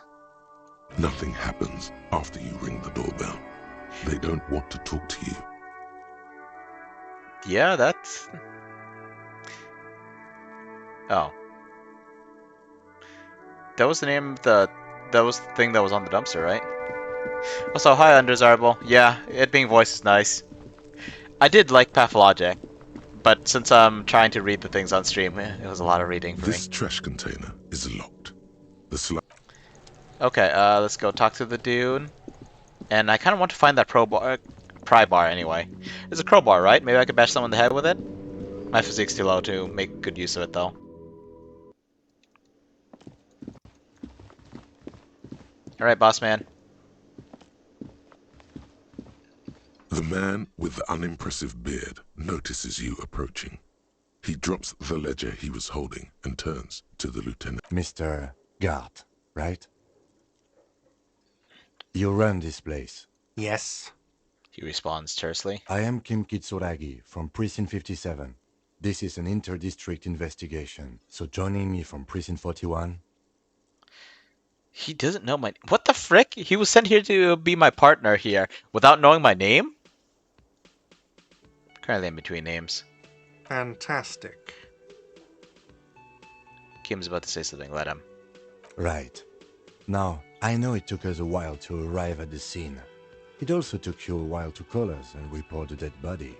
Nothing happens after you ring the doorbell. They don't want to talk to you. Yeah, that's... Oh. That was the name of the... That was the thing that was on the dumpster, right? Also, hi, Undesirable. Yeah, it being voiced is nice. I did like Pathologic, but since I'm trying to read the things on stream, it was a lot of reading for me. This trash container is locked. Okay, let's go talk to the dude. And I kind of want to find that pry bar anyway. It's a crowbar, right? Maybe I could bash someone in the head with it? My physique's too low to make good use of it, though. Alright, boss man. The man with the unimpressive beard notices you approaching. He drops the ledger he was holding and turns to the lieutenant. Mr. Gart, right? You run this place. Yes. He responds tersely. I am Kim Kitsuragi from Precinct 57. This is an inter-district investigation, so joining me from Precinct 41... He doesn't know my... What the frick? He was sent here to be my partner here, without knowing my name? Currently in between names. Fantastic. Kim's about to say something, let him. Right. Now, I know it took us a while to arrive at the scene. It also took you a while to call us and report the dead body.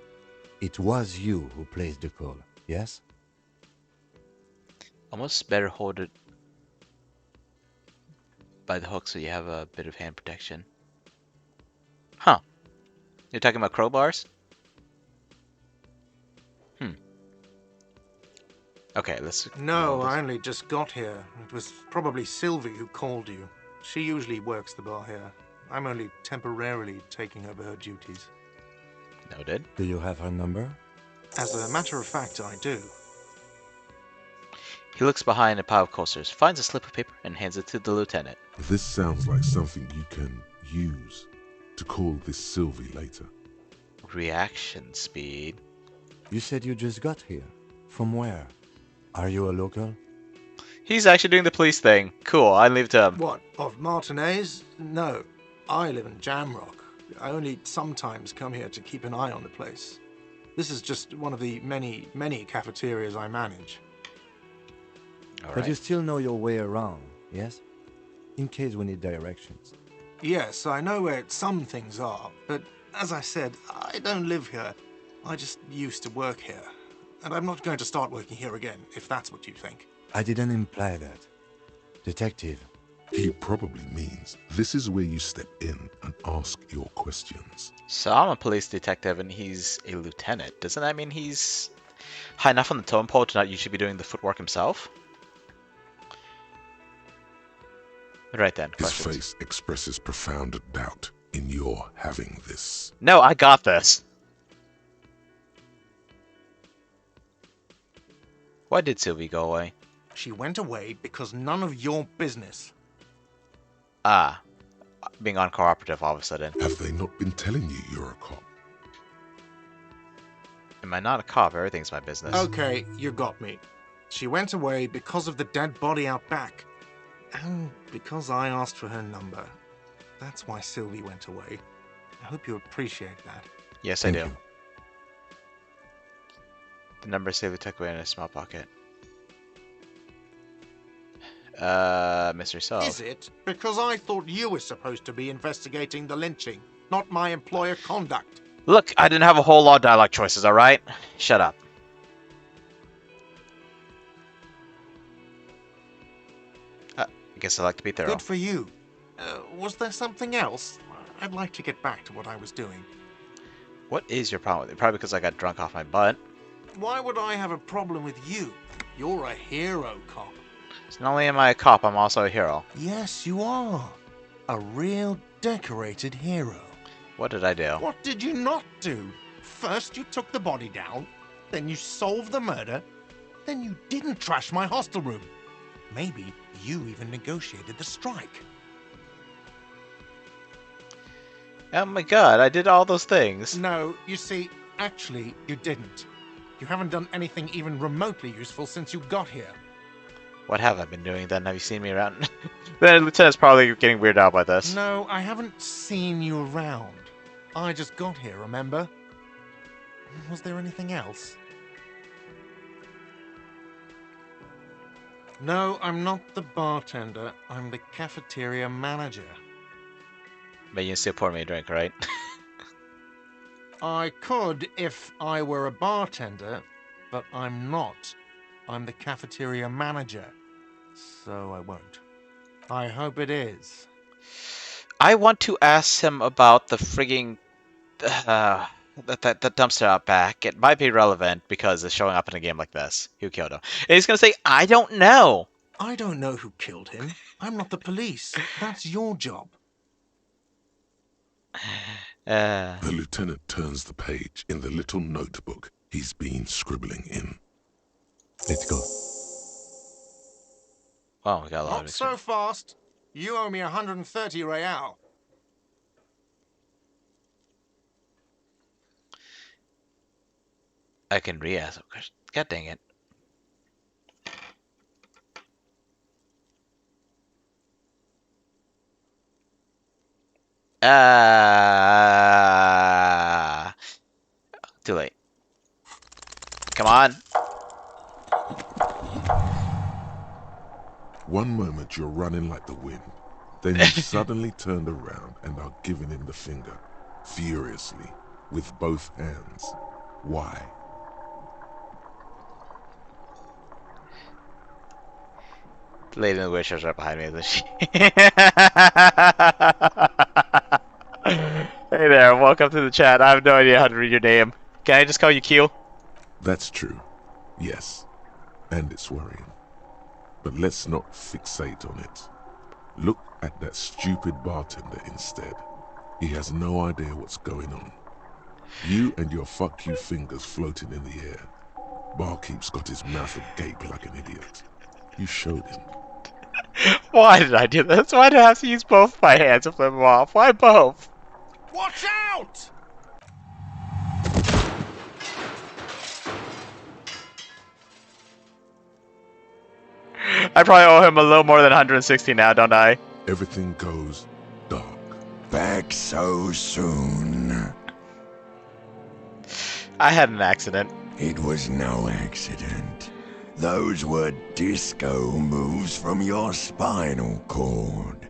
It was you who placed the call, yes? Almost better hold it by the hook so you have a bit of hand protection. Huh. You're talking about crowbars? Okay, let's... No, I only just got here. It was probably Sylvie who called you. She usually works the bar here. I'm only temporarily taking over her duties. Noted. Do you have her number? As a matter of fact, I do. He looks behind a pile of coasters, finds a slip of paper, and hands it to the lieutenant. This sounds like something you can use to call this Sylvie later. Reaction speed. You said you just got here. From where? Are you a local? He's actually doing the police thing. Cool, I leave it to him. What, of Martinez? No, I live in Jamrock. I only sometimes come here to keep an eye on the place. This is just one of the many, many cafeterias I manage. But you still know your way around, yes? In case we need directions. Yes, I know where some things are, but as I said, I don't live here. I just used to work here. And I'm not going to start working here again, if that's what you think. I didn't imply that. Detective. He probably means this is where you step in and ask your questions. So I'm a police detective and he's a lieutenant. Doesn't that mean he's high enough on the totem pole to not usually be doing the footwork himself? Right then, His questions. face expresses profound doubt in your having this. No, I got this. Why did Sylvie go away? She went away because none of your business. Ah, being uncooperative all of a sudden. Have they not been telling you you're a cop? Am I not a cop? Everything's my business. Okay, you got me. She went away because of the dead body out back. And because I asked for her number. That's why Sylvie went away. I hope you appreciate that. Yes, I do. The number Sylvie took away in a small pocket. Mystery solved. Is it? Because I thought you were supposed to be investigating the lynching, not my employer conduct. Look, I didn't have a whole lot of dialogue choices, alright? Shut up. I guess I like to be thorough. Good for you. Was there something else? I'd like to get back to what I was doing. What is your problem with it? Probably because I got drunk off my butt. Why would I have a problem with you? You're a hero, cop. So not only am I a cop, I'm also a hero. Yes, you are. A real decorated hero. What did I do? What did you not do? First you took the body down, then you solved the murder, then you didn't trash my hostel room. Maybe you even negotiated the strike. Oh my god, I did all those things. No, you see, actually, you didn't. You haven't done anything even remotely useful since you got here. What have I been doing then? Have you seen me around? The Lieutenant's probably getting weirded out by this. No, I haven't seen you around. I just got here, remember? Was there anything else? No, I'm not the bartender. I'm the cafeteria manager. But you still pour me a drink, right? I could if I were a bartender, but I'm not. I'm the cafeteria manager, so I won't. I hope it is. I want to ask him about the frigging that dumpster out back. It might be relevant because it's showing up in a game like this. Who killed him? And he's gonna say, I don't know. I don't know who killed him. I'm not the police. That's your job. The lieutenant turns the page in the little notebook he's been scribbling in. Let's go. Oh, we got a lot of Not so fast. You owe me 130 real. I can re-ask. God dang it. Too late. Come on. One moment you're running like the wind, then you suddenly turned around and are giving him the finger, furiously, with both hands. Why? The lady in the wheelchair's right behind me, isn't she? Hey there, welcome to the chat. I have no idea how to read your name. Can I just call you Q? That's true. Yes. And it's worrying. But let's not fixate on it. Look at that stupid bartender instead. He has no idea what's going on. You and your fuck you fingers floating in the air. Barkeep's got his mouth agape like an idiot. You showed him. Why did I do this? Why do I have to use both my hands to flip them off? Why both? Watch out! I probably owe him a little more than 160 now, don't I? Everything goes dark. Back so soon. I had an accident. It was no accident. Those were disco moves from your spinal cord.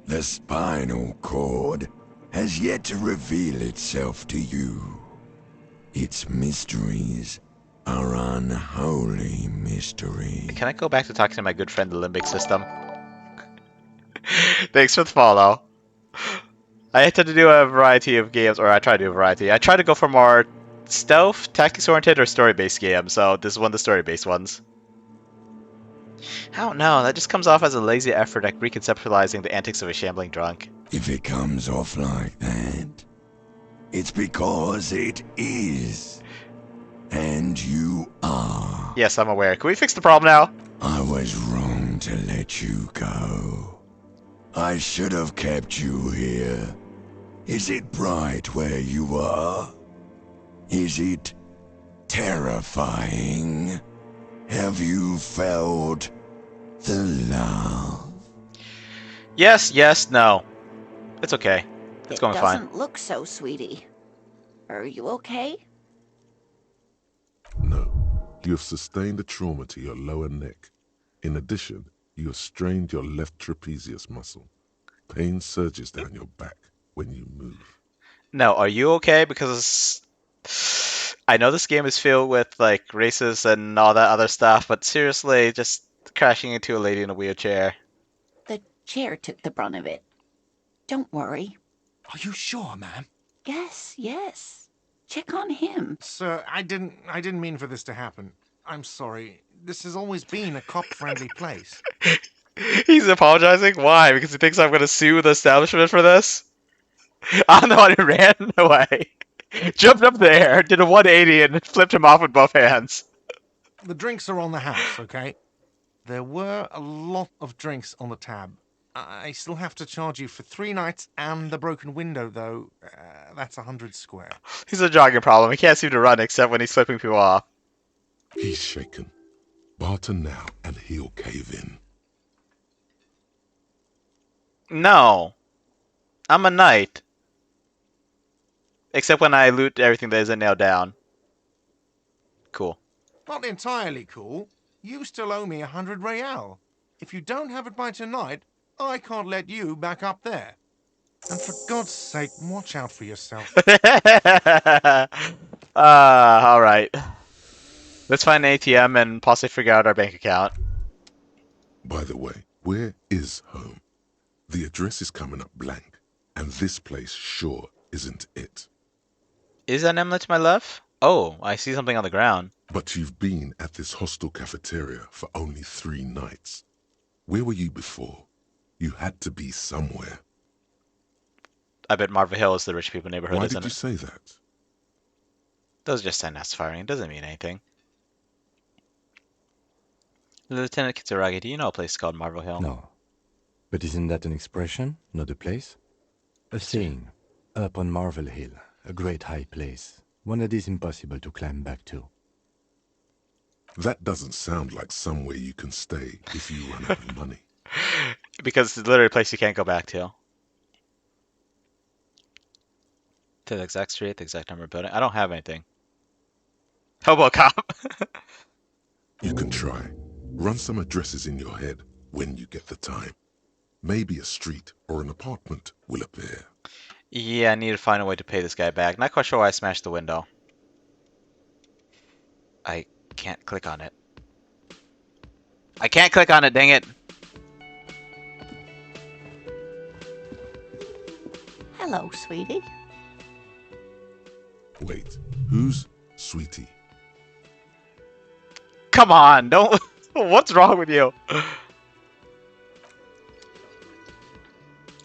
The spinal cord has yet to reveal itself to you. Its mysteries are unholy mysteries. Can I go back to talking to my good friend the limbic system? Thanks for the follow. I tend to do a variety of games, or I try to do a variety. I try to go for more stealth, tactics-oriented, or story-based games, so this is one of the story-based ones. I don't know, that just comes off as a lazy effort at reconceptualizing the antics of a shambling drunk. If it comes off like that, it's because it is. And you are. Yes, I'm aware. Can we fix the problem now? I was wrong to let you go. I should have kept you here. Is it bright where you are? Is it terrifying? Have you felt the love? Yes, yes, no. It's okay. It's going It fine. doesn't look so, sweetie. Are you okay? No. You have sustained a trauma to your lower neck. In addition, you have strained your left trapezius muscle. Pain surges down your back when you move. No, are you okay? Because I know this game is filled with like races and all that other stuff, but seriously, just crashing into a lady in a wheelchair. The chair took the brunt of it. Don't worry. Are you sure, ma'am? Yes, yes. Check on him. Sir, I didn't mean for this to happen. I'm sorry. This has always been a cop-friendly place. He's apologizing? Why? Because he thinks I'm gonna sue the establishment for this? I'm the one who ran away. Jumped up there, did a 180 and flipped him off with both hands. The drinks are on the house, okay? There were a lot of drinks on the tab. I still have to charge you for 3 nights and the broken window, though. That's 100 square. He's a jogging problem. He can't seem to run except when he's flipping people off. He's shaken. Barter now and he'll cave in. No. I'm a knight. Except when I loot everything that isn't nailed down. Cool. Not entirely cool. You still owe me 100 real. If you don't have it by tonight, I can't let you back up there. And for God's sake, watch out for yourself. Alright. Let's find an ATM and possibly figure out our bank account. By the way, where is home? The address is coming up blank, and this place sure isn't it. Is that an emblem to my left? Oh, I see something on the ground. But you've been at this hostel cafeteria for only 3 nights. Where were you before? You had to be somewhere. I bet Marva Hill is the rich people neighborhood, Why isn't did you it? say that? Those are just sign-outs firing. It doesn't mean anything. Lieutenant Kitsuragi, do you know a place called Marvel Hill? No. But isn't that an expression, not a place? A saying. Up on Marvel Hill, a great high place. One that is impossible to climb back to. That doesn't sound like somewhere you can stay if you run out of money. Because it's literally a place you can't go back to. To the exact street, the exact number of building. I don't have anything. Hobo cop! You can try. Run some addresses in your head when you get the time. Maybe a street or an apartment will appear. Yeah, I need to find a way to pay this guy back. Not quite sure why I smashed the window. I can't click on it. I can't click on it, dang it! Hello, sweetie. Wait, who's Sweetie? Come on, don't... What's wrong with you?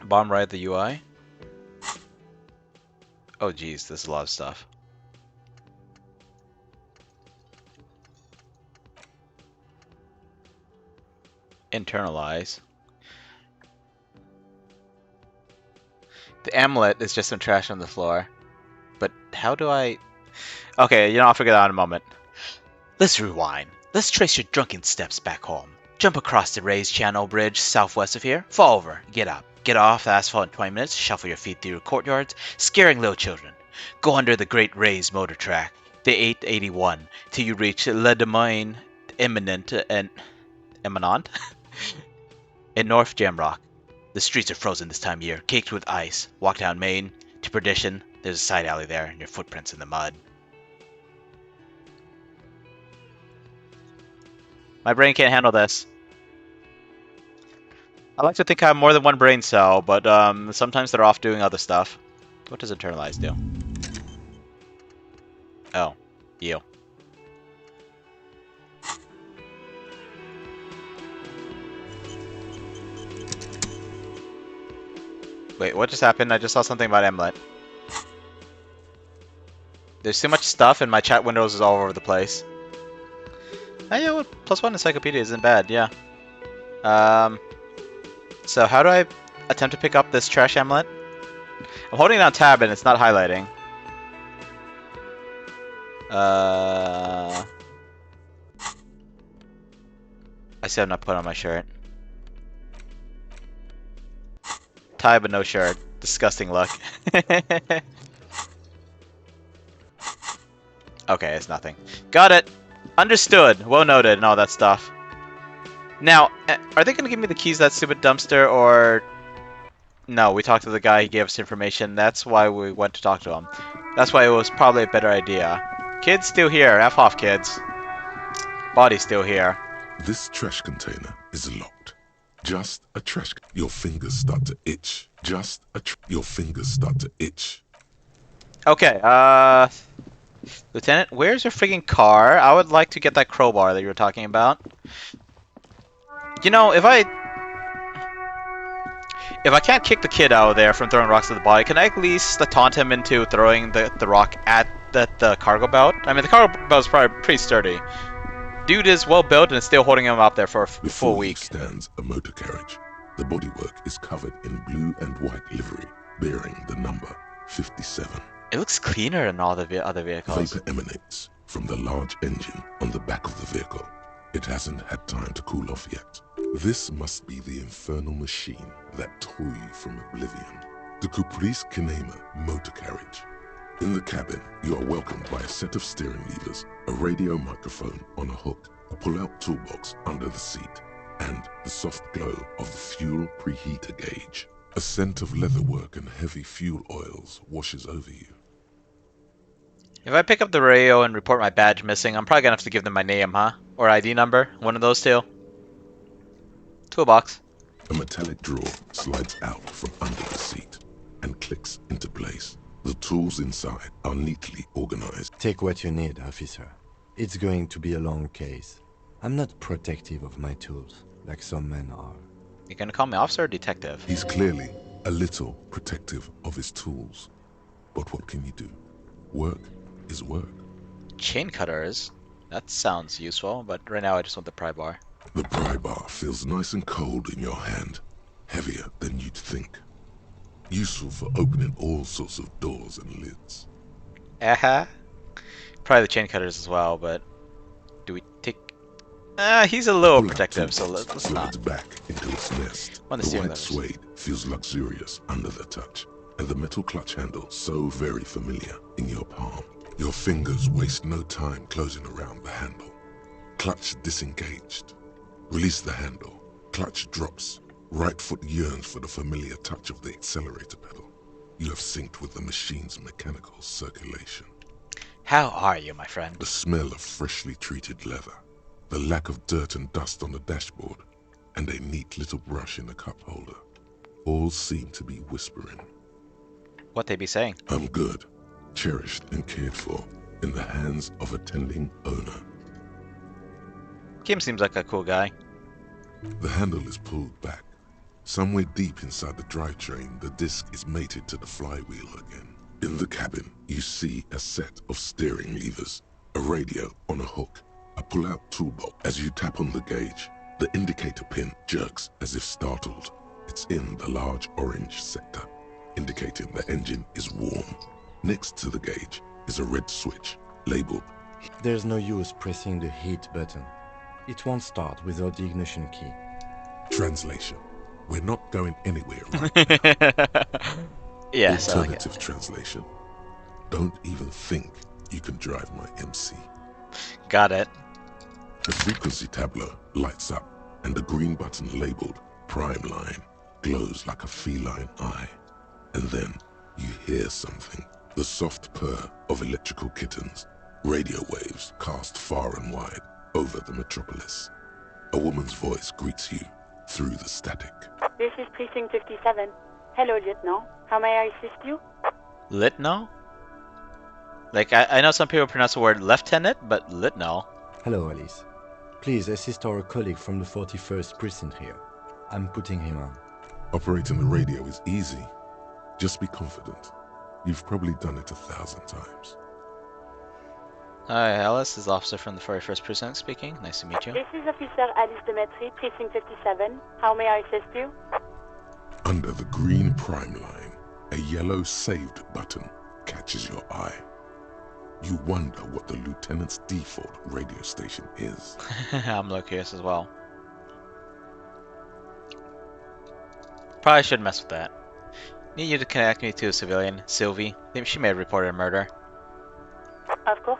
Bomb right the UI? Oh geez, this is a lot of stuff. Internalize. The amulet is just some trash on the floor. But how do I... Okay, you know, I'll figure that out in a moment. Let's rewind. Let's trace your drunken steps back home. Jump across the raised channel bridge southwest of here. Fall over. Get up. Get off the asphalt in 20 minutes. Shuffle your feet through courtyards, scaring little children. Go under the great raised motor track, the 881, till you reach Le Domaine Imminent and... Imminent? in North Jamrock. The streets are frozen this time of year, caked with ice. Walk down Main to Perdition. There's a side alley there, and your footprints in the mud. My brain can't handle this. I like to think I have more than one brain cell, but sometimes they're off doing other stuff. What does internalize do? Oh, you. Wait, what just happened? I just saw something about Emlet. There's too much stuff and my chat windows is all over the place. Oh yeah, well, +1 encyclopedia isn't bad, yeah. So how do I attempt to pick up this trash amulet? I'm holding down tab and it's not highlighting. I still have not put on my shirt. Tie but no shirt. Disgusting look. Okay, it's nothing. Got it! Understood! Well noted and all that stuff. Now, are they gonna give me the keys to that stupid dumpster, or... No, we talked to the guy, he gave us information. That's why we went to talk to him. That's why it was probably a better idea. Kid's still here. F off, kids. Body's still here. This trash container is locked. Just a trash. Your fingers start to itch. Your fingers start to itch. Okay, Lieutenant, where's your freaking car? I would like to get that crowbar that you were talking about. You know, if I can't kick the kid out of there from throwing rocks at the body, can I at least taunt him into throwing the rock at the cargo belt? I mean, the cargo belt is probably pretty sturdy. Dude is well built and is still holding him up there for a full week. Stands a motor carriage. The bodywork is covered in blue and white livery, bearing the number 57. It looks cleaner than all the other vehicles. Vapor emanates from the large engine on the back of the vehicle. It hasn't had time to cool off yet. This must be the infernal machine that tore you from oblivion. The Caprice Kinema motor carriage. In the cabin, you are welcomed by a set of steering levers, a radio microphone on a hook, a pull-out toolbox under the seat, and the soft glow of the fuel preheater gauge. A scent of leatherwork and heavy fuel oils washes over you. If I pick up the radio and report my badge missing, I'm probably gonna have to give them my name, huh? Or ID number, one of those two. Toolbox. A metallic drawer slides out from under the seat and clicks into place. The tools inside are neatly organized. Take what you need, officer. It's going to be a long case. I'm not protective of my tools, like some men are. You gonna call me officer or detective? He's clearly a little protective of his tools. But what can you do? Work is work. Chain cutters? That sounds useful, but right now I just want the pry bar. The pry bar feels nice and cold in your hand, heavier than you'd think. Useful for opening all sorts of doors and lids. Probably the chain cutters as well, but do we take... he's a little protective, so let's not. Back into its nest. The white suede feels luxurious under the touch, and the metal clutch handle so very familiar in your palm. Your fingers waste no time closing around the handle. Clutch disengaged. Release the handle. Clutch drops. Right foot yearns for the familiar touch of the accelerator pedal. You have synced with the machine's mechanical circulation. How are you, my friend? The smell of freshly treated leather, the lack of dirt and dust on the dashboard, and a neat little brush in the cup holder. All seem to be whispering. What they be saying? I'm good, cherished and cared for, in the hands of a tending owner. Kim seems like a cool guy. The handle is pulled back. Somewhere deep inside the drivetrain, the disc is mated to the flywheel again. In the cabin, you see a set of steering levers, a radio on a hook, a pull-out toolbox. As you tap on the gauge, the indicator pin jerks as if startled. It's in the large orange sector, indicating the engine is warm. Next to the gauge is a red switch, labeled. There's no use pressing the heat button. It won't start without the ignition key. Translation. We're not going anywhere right now. Yes, Alternative translation. Don't even think you can drive my MC. Got it. The frequency tableau lights up, and the green button labeled Prime Line glows like a feline eye. And then you hear something. The soft purr of electrical kittens, radio waves cast far and wide over the metropolis. A woman's voice greets you through the static. This is Precinct 57. Hello, Lieutenant. How may I assist you? Lieutenant? Like, I know some people pronounce the word lieutenant, but Lieutenant. Hello, Alice. Please assist our colleague from the 41st Precinct here. I'm putting him on. Operating the radio is easy. Just be confident. You've probably done it 1,000 times. Hi, Alice. This is the officer from the 41st Precinct speaking. Nice to meet you. This is Officer Alice Demetri, Precinct 57. How may I assist you? Under the green prime line, a yellow saved button catches your eye. You wonder what the lieutenant's default radio station is. I'm curious as well. Probably should mess with that. Need you to connect me to a civilian, Sylvie. She may have reported a murder. Of course.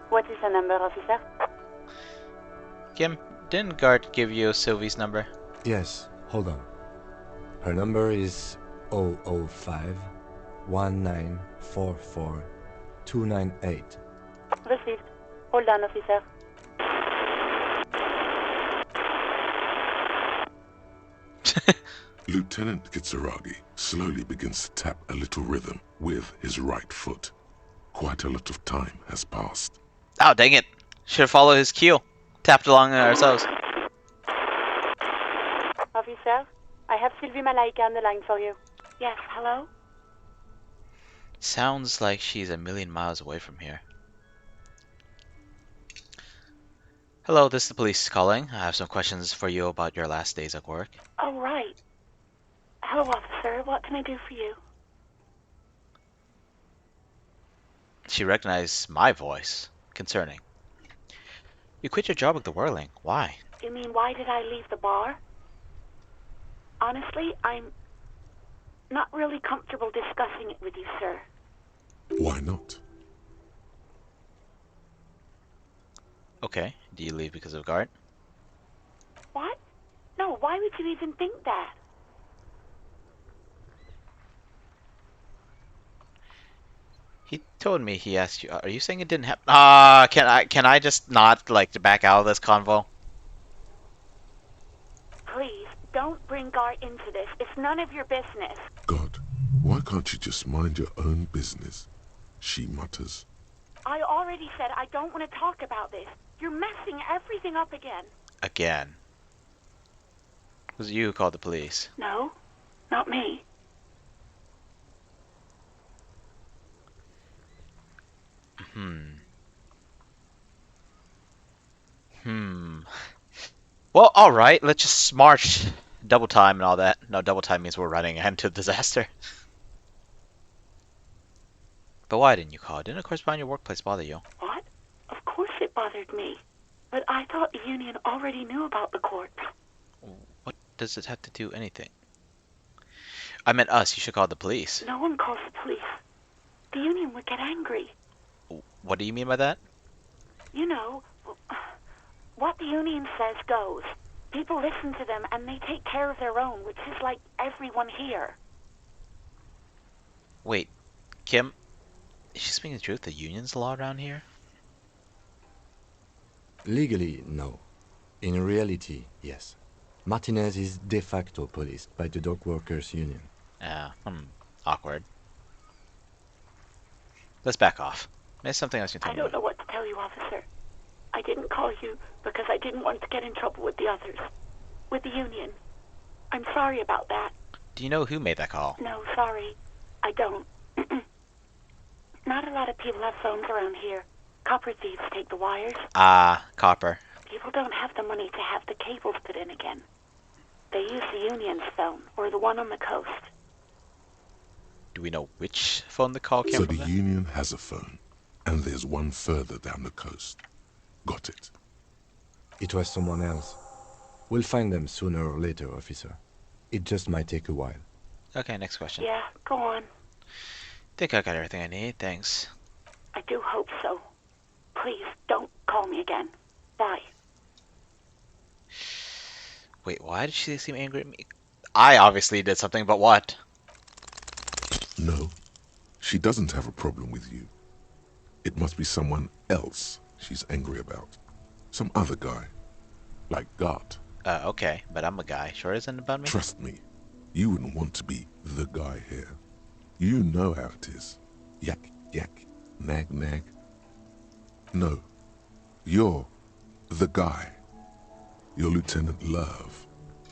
What is her number, officer? Kim, didn't Gart give you Sylvie's number? Yes, hold on. Her number is 0005 1944 298. Received. Hold on, officer. Lieutenant Kitsuragi slowly begins to tap a little rhythm with his right foot. Quite a lot of time has passed. Oh, dang it. Should have followed his cue. Tapped along ourselves. Officer, I have Sylvie Malaika on the line for you. Yes, hello? Sounds like she's a million miles away from here. Hello, this is the police calling. I have some questions for you about your last days at work. Oh, right. Hello, officer. What can I do for you? She recognized my voice. Concerning. You quit your job at the Whirling. Why? You mean, why did I leave the bar? Honestly, I'm not really comfortable discussing it with you, sir. Why not? Okay. Do you leave because of Gart? What? No, why would you even think that? He told me he asked you. Are you saying it didn't happen? Can I just not like back out of this convo? Please, don't bring Gart into this. It's none of your business. God, why can't you just mind your own business? She mutters. I already said I don't want to talk about this. You're messing everything up again. Again. It was you who called the police. No, not me. Well, alright, let's just march. Double time and all that. No, double time means we're running into disaster. But why didn't you call? Didn't a correspondent in your workplace bother you? What? Of course it bothered me. But I thought the union already knew about the court. What does it have to do anything? I meant us. You should call the police. No one calls the police. The union would get angry. What do you mean by that? You know, what the union says goes. People listen to them and they take care of their own, which is like everyone here. Wait, Kim, is she speaking the truth? The union's the law around here? Legally, no. In reality, yes. Martinez is de facto policed by the dock workers union. Awkward. Let's back off. There's something else you can I tell me. don't know what to tell you, officer. I didn't call you because I didn't want to get in trouble with the others. With the union. I'm sorry about that. Do you know who made that call? No, sorry. I don't. Not a lot of people have phones around here. Copper thieves take the wires. Copper. People don't have the money to have the cables put in again. They use the union's phone, or the one on the coast. Do we know which phone the call came So from? the union has a phone, and there's one further down the coast. Got it. It was someone else. We'll find them sooner or later, officer. It just might take a while. Okay, next question. Yeah, go on. Think I got everything I need, thanks. I do hope so. Please, don't call me again. Bye. Wait, why did she seem angry at me? I obviously did something, but what? No, she doesn't have a problem with you. It must be someone else she's angry about. Some other guy. Like Gart. Okay, but I'm a guy. Sure isn't about me? Trust me, you wouldn't want to be the guy here. You know how it is. Yak, yak, nag, nag. No, you're the guy. You're Lieutenant Love,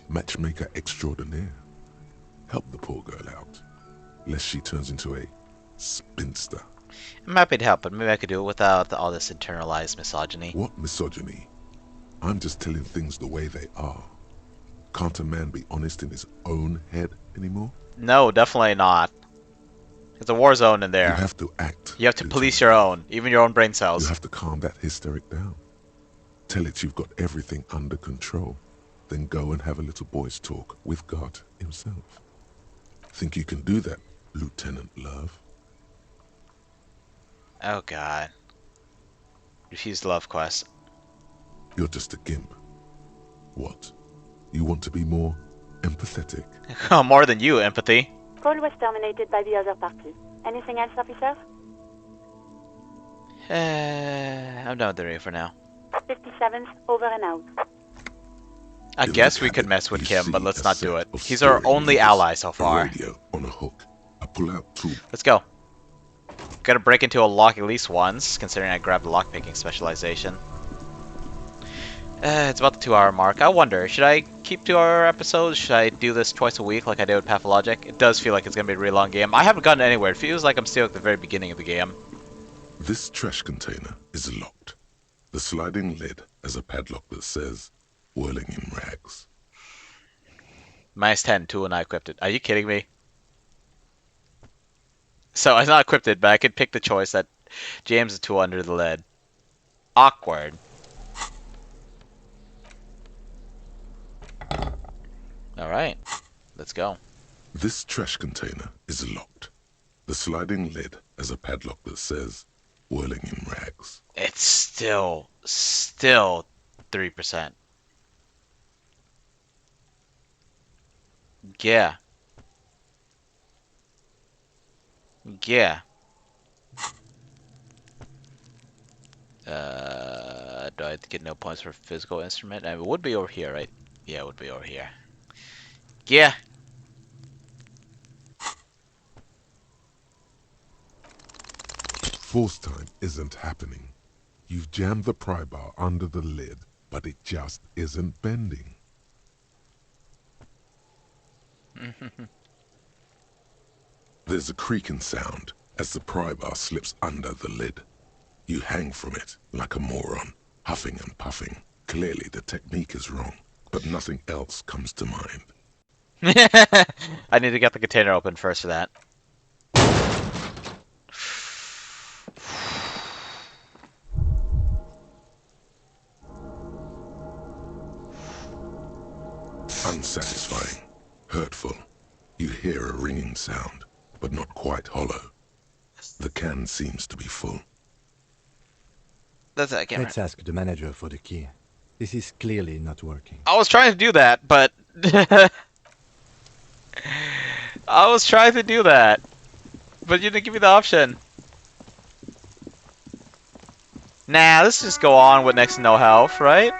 matchmaker extraordinaire. Help the poor girl out, lest she turns into a spinster. I'm happy to help, but maybe I could do it without all this internalized misogyny. What misogyny? I'm just telling things the way they are. Can't a man be honest in his own head anymore? No, definitely not. It's a war zone in there. You have to act. You have to police your own, even your own brain cells. You have to calm that hysteric down. Tell it you've got everything under control. Then go and have a little boys' talk with God himself. Think you can do that, Lieutenant Love? Oh god. Refuse love quest. You're just a gimp. What? You want to be more empathetic? More than you, empathy. Call was terminated by the other party. Anything else, officer? I'm done with the radio for now. 57th, over and out. I guess we could mess with Kim, but let's not do it. He's our only ally so far. Radio on a hook. I pull out two. Let's go. Gotta break into a lock at least once, considering I grabbed the lockpicking specialization. It's about the 2-hour mark. I wonder, should I keep 2-hour episodes? Should I do this twice a week like I did with Pathologic? It does feel like it's gonna be a really long game. I haven't gotten anywhere. It feels like I'm still at the very beginning of the game. This trash container is locked. The sliding lid has a padlock that says, whirling in rags. -10, tool not equipped. Are you kidding me? So it's not equipped, but I could pick the choice that jams the tool under the lid. Awkward. Alright, let's go. This trash container is locked. The sliding lid has a padlock that says, whirling in rags. It's still 3%. Yeah. Yeah. Do I have to get no points for physical instrument? It would be over here, right? Yeah, it would be over here. Yeah. Force time isn't happening. You've jammed the pry bar under the lid, but it just isn't bending. There's a creaking sound as the pry bar slips under the lid. You hang from it like a moron, huffing and puffing. Clearly the technique is wrong, but nothing else comes to mind. I need to get the container open first for that. Unsatisfying, hurtful. You hear a ringing sound, but not quite hollow. The can seems to be full. That's that camera. Let's ask the manager for the key. This is clearly not working. I was trying to do that, but I was trying to do that, but you didn't give me the option. Nah, let's just go on with next to no health, right?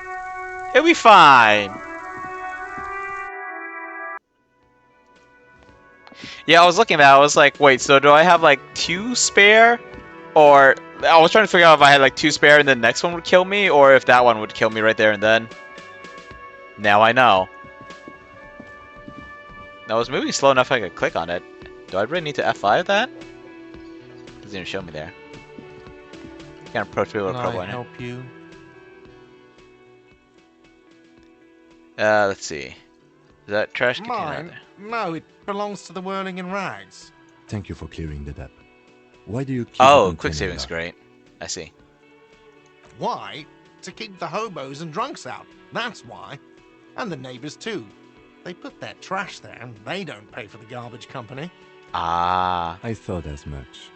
It'll be fine. Yeah, I was looking at that. I was like, wait, so do I have like 2 spare? Or I was trying to figure out if I had like 2 spare and the next one would kill me, or if that one would kill me right there and then. Now I know. Now, I was moving slow enough I could click on it. Do I really need to F5 that? Doesn't even show me there. Can't approach me with a Can I crowbar. help you? Let's see. Is that trash container out Mine? there? No, it belongs to the whirling in rags. Thank you for clearing that up. Why do you keep Oh, the quick container saving's locked? great. I see. Why? To keep the hobos and drunks out. That's why. And the neighbors too. They put their trash there and they don't pay for the garbage company. Ah. I thought as much.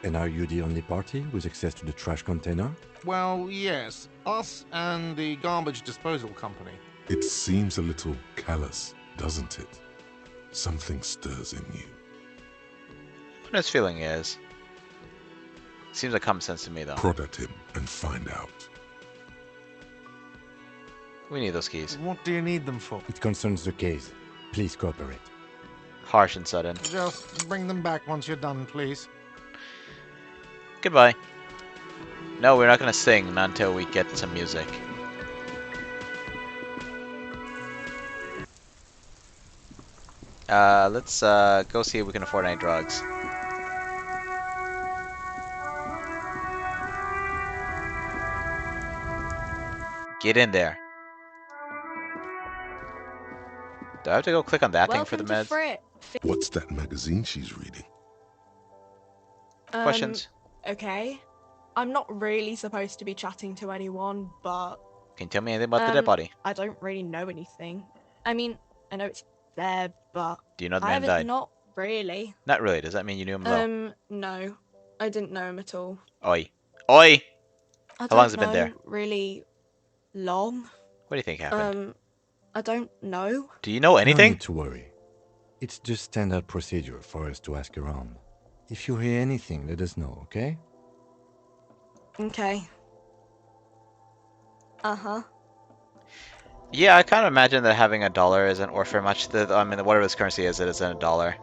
And are you the only party with access to the trash container? Well, yes. Us and the garbage disposal company. It seems a little callous, doesn't it? Something stirs in you. What his feeling is. Seems like common sense to me, though. Prod at him and find out. We need those keys. What do you need them for? It concerns the case. Please cooperate. Harsh and sudden. Just bring them back once you're done, please. Goodbye. No, we're not gonna sing not until we get some music. Let's go see if we can afford any drugs. Get in there. Do I have to go click on that thing for the meds? What's that magazine she's reading? Questions? Okay. I'm not really supposed to be chatting to anyone, but... Can you tell me anything about the dead body? I don't really know anything. I mean, I know it's there, but... Do you know the man died? Not really. Not really. Does that mean you knew him well? No. I didn't know him at all. Oi. Oi! How long has it been there? Really long. What do you think happened? I don't know. Do you know anything? No need to worry. It's just standard procedure for us to ask around. If you hear anything, let us know, okay? Okay. Uh-huh. Yeah, I kind of imagine that having $1 isn't worth very much. I mean, whatever this currency is, it isn't $1.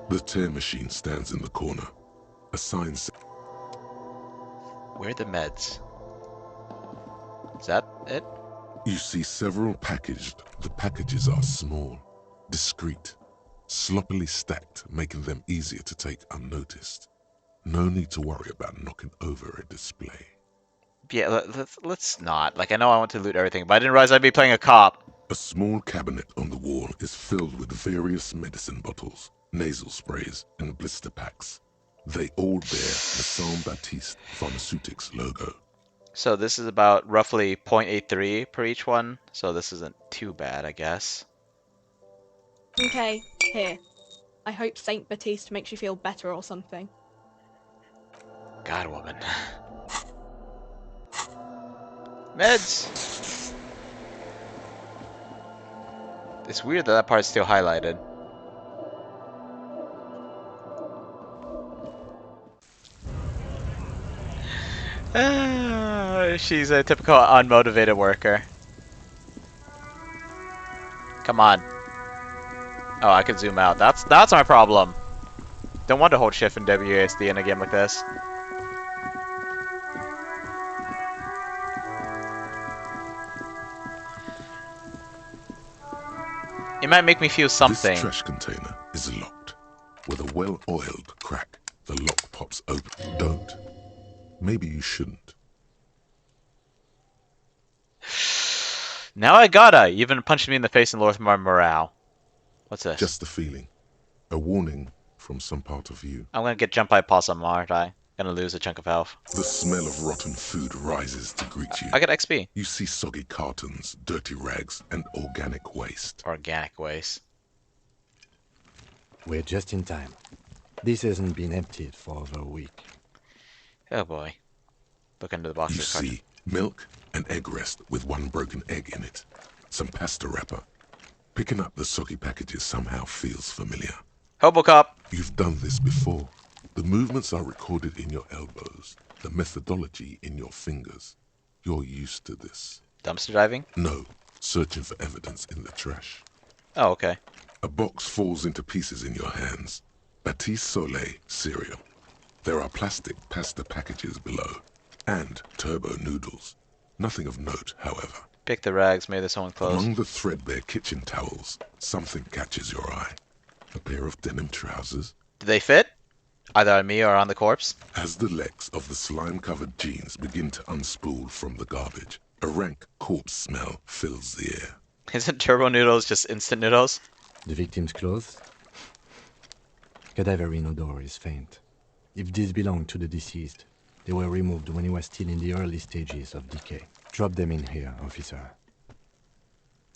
The tear machine stands in the corner. A sign says, Where are the meds? Is that it? you see several packaged. The packages are small, discreet, sloppily stacked, making them easier to take unnoticed. No need to worry about knocking over a display. Yeah, let's not. Like, I know I want to loot everything, but I didn't realize I'd be playing a cop. A small cabinet on the wall is filled with various medicine bottles, nasal sprays, and blister packs. They all bear the Saint Baptiste Pharmaceutics logo. So this is about roughly 0.83 per each one, so this isn't too bad, I guess. Okay, here. I hope Saint Baptiste makes you feel better or something. God, woman. Meds! It's weird that that part's still highlighted. She's a typical unmotivated worker. Come on. Oh, I can zoom out. That's my problem. Don't want to hold shift and WASD in a game like this. It might make me feel something. This trash container is locked. With a well-oiled crack, the lock pops open. Don't. Maybe you shouldn't. Now I gotta! You even punched me in the face and lowered my morale. What's this? Just a feeling. A warning from some part of you. I'm gonna get jumped by a possum, aren't I? Gonna lose a chunk of health. The smell of rotten food rises to greet you. I get XP. You see soggy cartons, dirty rags, and organic waste. Organic waste. We're just in time. This hasn't been emptied for over a week. Oh boy. Look into the box. You see milk, an egg rest with one broken egg in it, some pasta wrapper. Picking up the soggy packages somehow feels familiar. Hobocop! You've done this before. The movements are recorded in your elbows, the methodology in your fingers. You're used to this. Dumpster diving? No, searching for evidence in the trash. Oh, okay. A box falls into pieces in your hands. Baptiste Soleil cereal. There are plastic pasta packages below, and turbo noodles. Nothing of note, however. Pick the rags, maybe there's someone close. Among the threadbare kitchen towels, something catches your eye. A pair of denim trousers. Do they fit? Either on me or on the corpse? As the legs of the slime-covered jeans begin to unspool from the garbage, a rank corpse smell fills the air. Isn't turbo noodles just instant noodles? The victim's clothes? Cadaverine odor is faint. If these belong to the deceased, they were removed when he was still in the early stages of decay. Drop them in here, officer.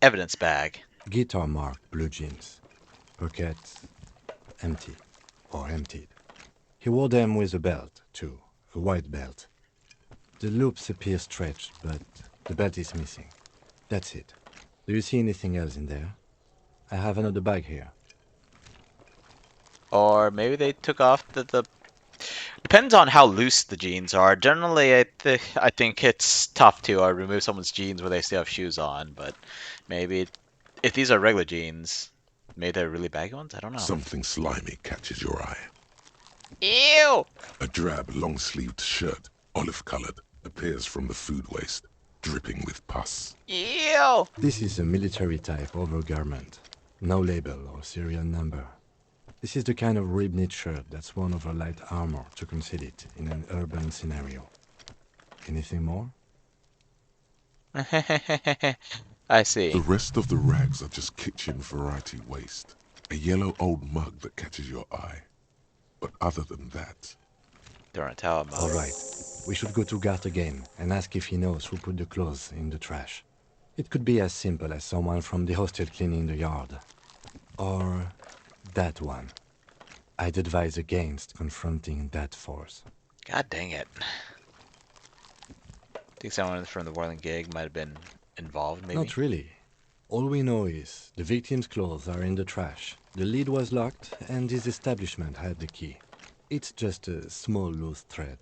Evidence bag. Guitar marked blue jeans. Pockets empty or emptied. He wore them with a belt, too. A white belt. The loops appear stretched, but the belt is missing. That's it. Do you see anything else in there? I have another bag here. Or maybe they took off the... Depends on how loose the jeans are. Generally, I think it's tough to remove someone's jeans where they still have shoes on, but maybe if these are regular jeans, maybe they're really baggy ones? I don't know. Something slimy catches your eye. Ew! A drab, long-sleeved shirt, olive-colored, appears from the food waste, dripping with pus. Ew! This is a military-type overgarment. No label or serial number. This is the kind of rib-knit shirt that's worn over light armor to conceal it in an urban scenario. Anything more? I see. The rest of the rags are just kitchen variety waste. A yellow old mug that catches your eye. But other than that... They're on a tower mode. All right. We should go to Gart again and ask if he knows who put the clothes in the trash. It could be as simple as someone from the hostel cleaning the yard. Or that one. I'd advise against confronting that force. God dang it. I think someone from the Whirling Gig might have been involved, maybe? Not really. All we know is the victim's clothes are in the trash, the lid was locked, and his establishment had the key. It's just a small loose thread.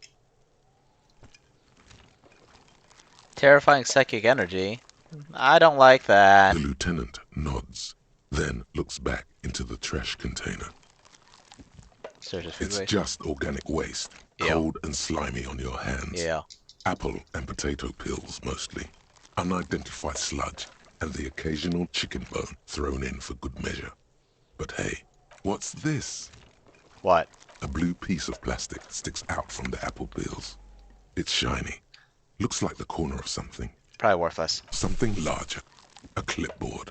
Terrifying psychic energy. I don't like that. The lieutenant nods, then looks back into the trash container. It's just organic waste, cold and slimy on your hands. Yeah. Apple and potato peels mostly. Unidentified sludge, and the occasional chicken bone thrown in for good measure. But hey, what's this? What? A blue piece of plastic sticks out from the apple peels. It's shiny. Looks like the corner of something. Probably worthless. Something larger. A clipboard.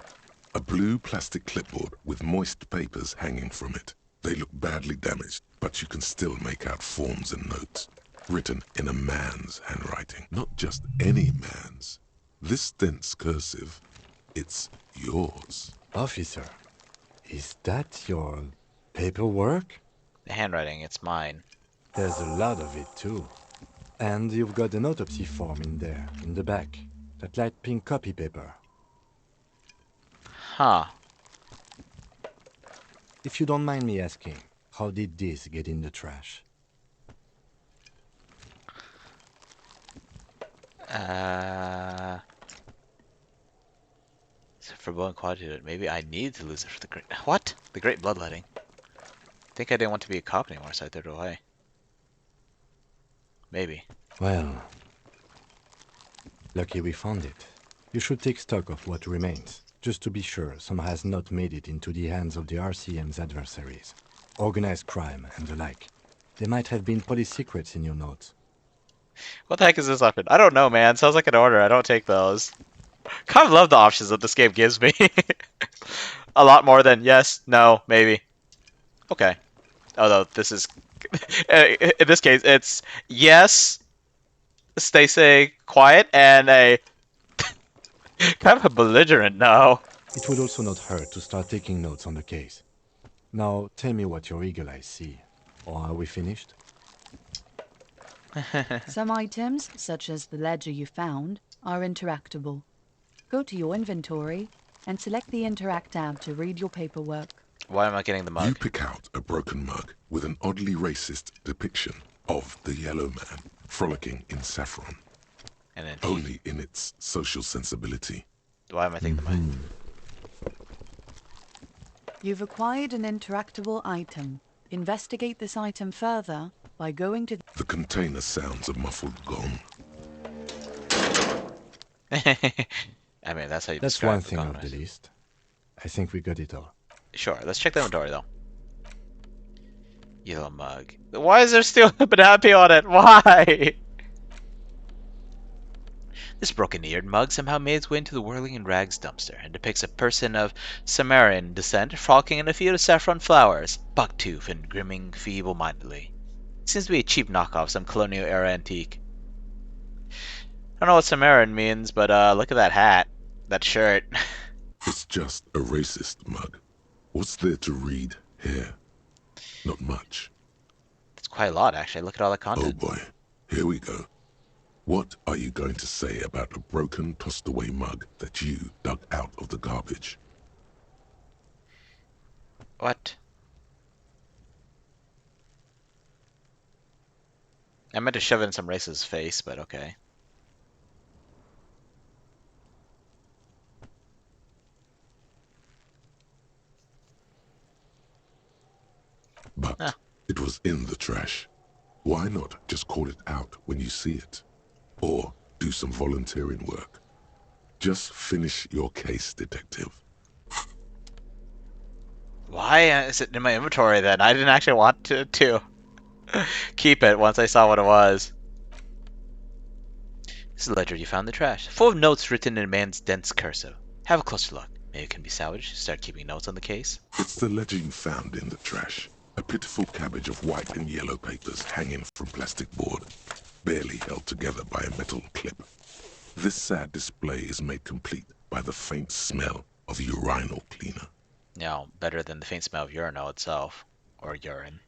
A blue plastic clipboard with moist papers hanging from it. They look badly damaged, but you can still make out forms and notes. Written in a man's handwriting. Not just any man's. This dense cursive, it's yours. Officer, is that your paperwork? The handwriting, it's mine. There's a lot of it too. And you've got an autopsy form in there, in the back. That light pink copy paper. Huh. If you don't mind me asking, how did this get in the trash? For blowing quadritude, maybe I need to lose it for the great... What? The great bloodletting. I think I didn't want to be a cop anymore, so I threw it away. Maybe. Well, lucky we found it. You should take stock of what remains, just to be sure some has not made it into the hands of the RCM's adversaries. Organized crime and the like. There might have been police secrets in your notes. What the heck is this weapon? I don't know, man. Sounds like an order. I don't take those. Kind of love the options that this game gives me. A lot more than yes, no, maybe. Okay. Although this is... in this case, it's yes, stay quiet, and a kind of a belligerent no. It would also not hurt to start taking notes on the case. Now, tell me what your eagle eyes see. Or are we finished? Some items, such as the ledger you found, are interactable. Go to your inventory and select the Interact tab to read your paperwork. Why am I getting the mug? You pick out a broken mug with an oddly racist depiction of the yellow man frolicking in saffron. And then only in its social sensibility. Why am I taking the mug? You've acquired an interactable item. Investigate this item further by going to... The container sounds a muffled gong. I mean, that's how you That's describe one thing the off the list. I think we got it all. Sure, let's check the inventory though. Yellow mug. Why is there still a banana peel on it? Why? This broken-eared mug somehow made its way into the whirling in rags dumpster and depicts a person of Sumerian descent frolicking in a field of saffron flowers, buck-toothed and grimming feeble-mindedly. It seems to be a cheap knockoff, some colonial-era antique. I don't know what Sumerian means, but look at that hat. That shirt. It's just a racist mug. What's there to read here? Not much. It's quite a lot, actually. Look at all the content. Oh boy, here we go. What are you going to say about a broken, tossed-away mug that you dug out of the garbage? What? I meant to shove it in some racist's face, but okay. But it was in the trash. Why not just call it out when you see it? Or do some volunteering work. Just finish your case, detective. Why is it in my inventory then? I didn't actually want to keep it once I saw what it was. This is a ledger you found in the trash, full of notes written in a man's dense cursive. Have a closer look. Maybe it can be salvaged. Start keeping notes on the case. It's the ledger you found in the trash. A pitiful cabbage of white and yellow papers hanging from plastic board, barely held together by a metal clip. This sad display is made complete by the faint smell of urinal cleaner. No, better than the faint smell of urinal itself. Or urine.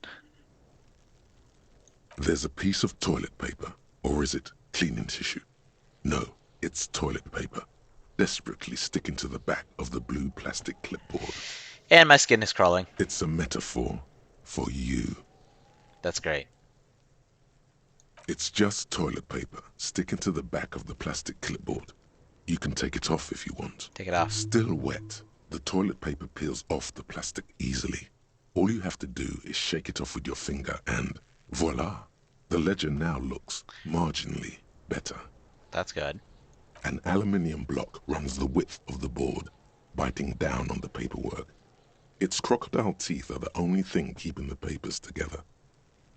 There's a piece of toilet paper, or is it cleaning tissue? No, it's toilet paper. desperately sticking to the back of the blue plastic clipboard. And my skin is crawling. It's a metaphor for you. That's great. It's just toilet paper sticking to the back of the plastic clipboard. You can take it off if you want. Take it off. Still wet, the toilet paper peels off the plastic easily. All you have to do is shake it off with your finger and voila! The ledger now looks marginally better. That's good. An aluminium block runs the width of the board, biting down on the paperwork. Its crocodile teeth are the only thing keeping the papers together.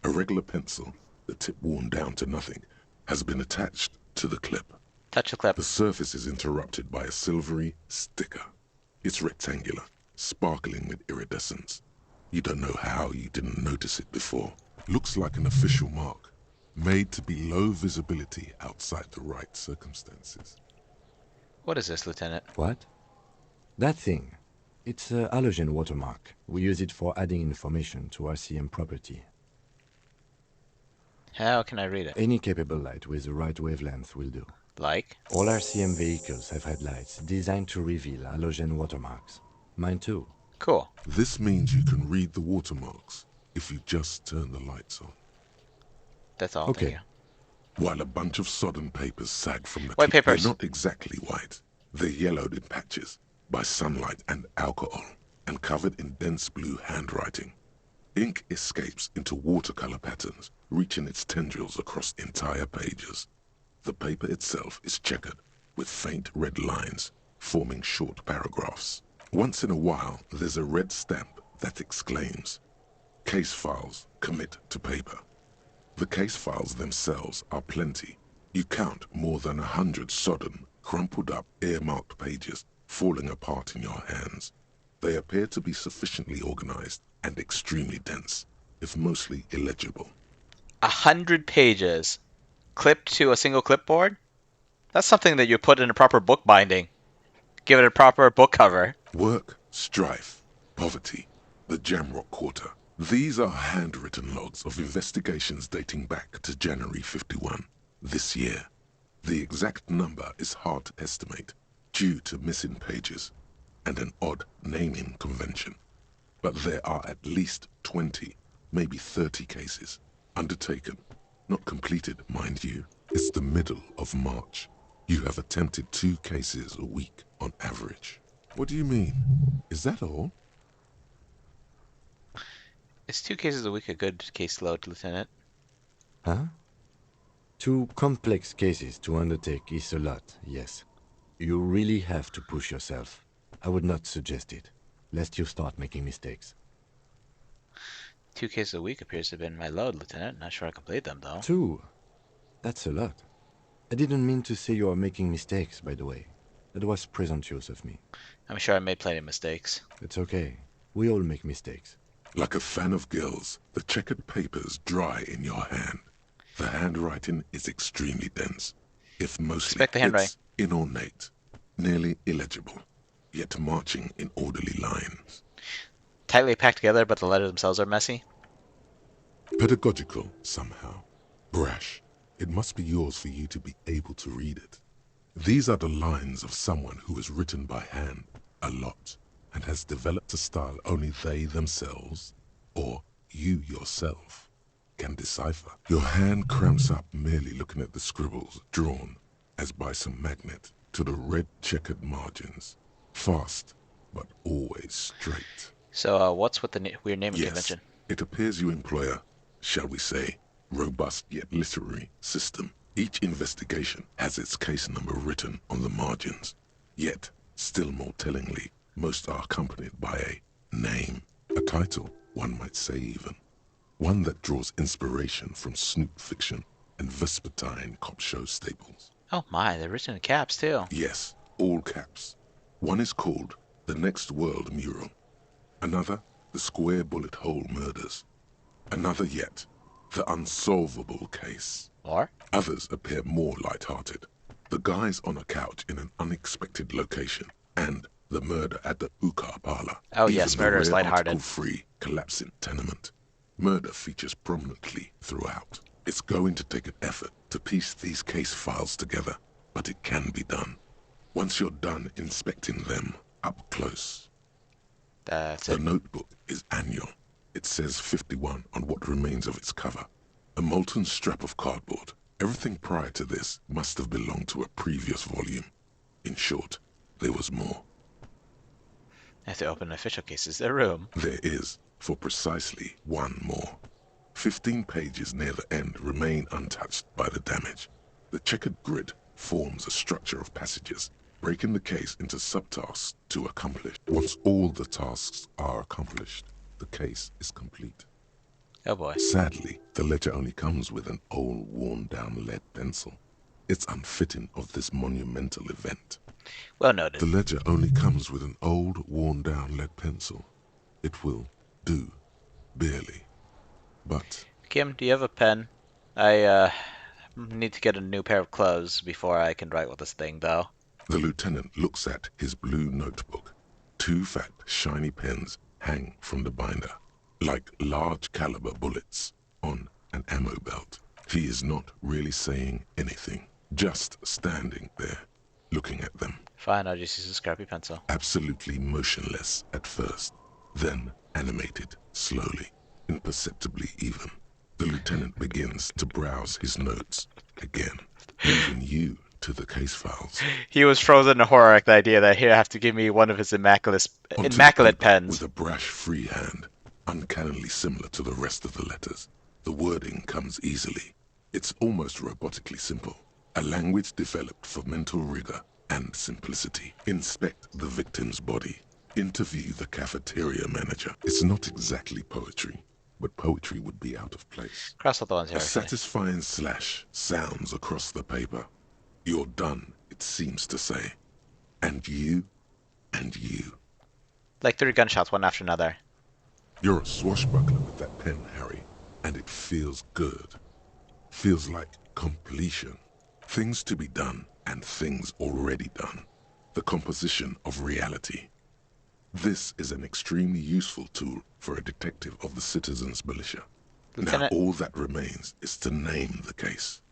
A regular pencil, the tip worn down to nothing, has been attached to the clip. Touch the clip. The surface is interrupted by a silvery sticker. It's rectangular, sparkling with iridescence. You don't know how you didn't notice it before. Looks like an official mark, made to be low visibility outside the right circumstances. What is this, Lieutenant? What? That thing. It's a halogen watermark. We use it for adding information to RCM property. How can I read it? Any capable light with the right wavelength will do. Like? All RCM vehicles have headlights designed to reveal halogen watermarks. Mine too. Cool. This means you can read the watermarks if you just turn the lights on. That's all. Okay. While a bunch of sodden papers sag from the White clip, papers. They're not exactly white. They're yellowed in patches by sunlight and alcohol and covered in dense blue handwriting. Ink escapes into watercolor patterns, reaching its tendrils across entire pages. The paper itself is checkered with faint red lines, forming short paragraphs. Once in a while, there's a red stamp that exclaims, "Case files commit to paper." The case files themselves are plenty. You count more than 100 sodden, crumpled up, earmarked pages falling apart in your hands. They appear to be sufficiently organized and extremely dense, if mostly illegible. 100 pages clipped to a single clipboard? That's something that you put in a proper book binding. Give it a proper book cover. Work, strife, poverty, the Jamrock Quarter. These are handwritten logs of investigations dating back to January 51, this year. The exact number is hard to estimate due to missing pages and an odd naming convention. But there are at least 20, maybe 30 cases undertaken, not completed, mind you. It's the middle of March. You have attempted 2 cases a week on average. What do you mean? Is that all? Is 2 cases a week a good caseload, Lieutenant? Huh? 2 complex cases to undertake is a lot, yes. You really have to push yourself. I would not suggest it, lest you start making mistakes. 2 cases a week appears to have been my load, Lieutenant. Not sure I complete them, though. 2? That's a lot. I didn't mean to say you are making mistakes, by the way. That was presumptuous of me. I'm sure I made plenty of mistakes. It's okay. We all make mistakes. Like a fan of gills, the checkered papers dry in your hand. The handwriting is extremely dense, if mostly Expect the handwriting. it's inornate, nearly illegible, yet marching in orderly lines. Tightly packed together, but the letters themselves are messy. Pedagogical, somehow. Brash. It must be yours for you to be able to read it. These are the lines of someone who has written by hand a lot and has developed a style only they themselves, or you yourself, can decipher. Your hand cramps up merely looking at the scribbles drawn, as by some magnet, to the red checkered margins. Fast, but always straight. So, what's with the weird naming Yes, convention? it appears you employ a, shall we say, robust yet literary system. Each investigation has its case number written on the margins. Yet, still more tellingly, most are accompanied by a name, a title, one might say even. One that draws inspiration from Snoop fiction and Vespertine cop show staples. Oh my, they're written in caps too. Yes, all caps. One is called The Next World Mural. Another, The Square Bullet Hole Murders. Another yet, The Unsolvable Case. Or? Others appear more light-hearted. The guys on a couch in an unexpected location, and the murder at the hookah parlor. Oh yes, Even the murder is rare lighthearted. article-free collapsing tenement. Murder features prominently throughout. It's going to take an effort to piece these case files together, but it can be done. Once you're done inspecting them up close, That's the it. notebook is annual. It says 51 on what remains of its cover. A molten strap of cardboard. Everything prior to this must have belonged to a previous volume. In short, there was more. I have to open an official case. Is there room? There is, for precisely one more. 15 pages near the end remain untouched by the damage. The checkered grid forms a structure of passages, breaking the case into subtasks to accomplish. Once all the tasks are accomplished, the case is complete. Oh boy. Sadly, the ledger only comes with an old, worn-down lead pencil. It's unfitting of this monumental event. Well noted. The ledger only comes with an old, worn-down lead pencil. It will do, barely. But Kim, do you have a pen? I need to get a new pair of clothes before I can write with this thing, though. the lieutenant looks at his blue notebook. 2 fat, shiny pens hang from the binder, like large caliber bullets on an ammo belt. He is not really saying anything, just standing there, looking at them. Fine, I'll just use a scrappy pencil. Absolutely motionless at first, then animated slowly, imperceptibly even. The lieutenant begins to browse his notes again, leaving you to the case files. He was frozen in horror at the idea that he'd have to give me one of his immaculate pens. With a brash free hand, uncannily similar to the rest of the letters. The wording comes easily. It's almost robotically simple. A language developed for mental rigor and simplicity. Inspect the victim's body. Interview the cafeteria manager. It's not exactly poetry, but poetry would be out of place. Cross out the ones here. A satisfying slash sounds across the paper. You're done, it seems to say. And you, and you. Like 3 gunshots, one after another. You're a swashbuckler with that pen, Harry, and it feels good. Feels like completion. Things to be done and things already done. The composition of reality. This is an extremely useful tool for a detective of the citizens' militia. Lieutenant, now all that remains is to name the case.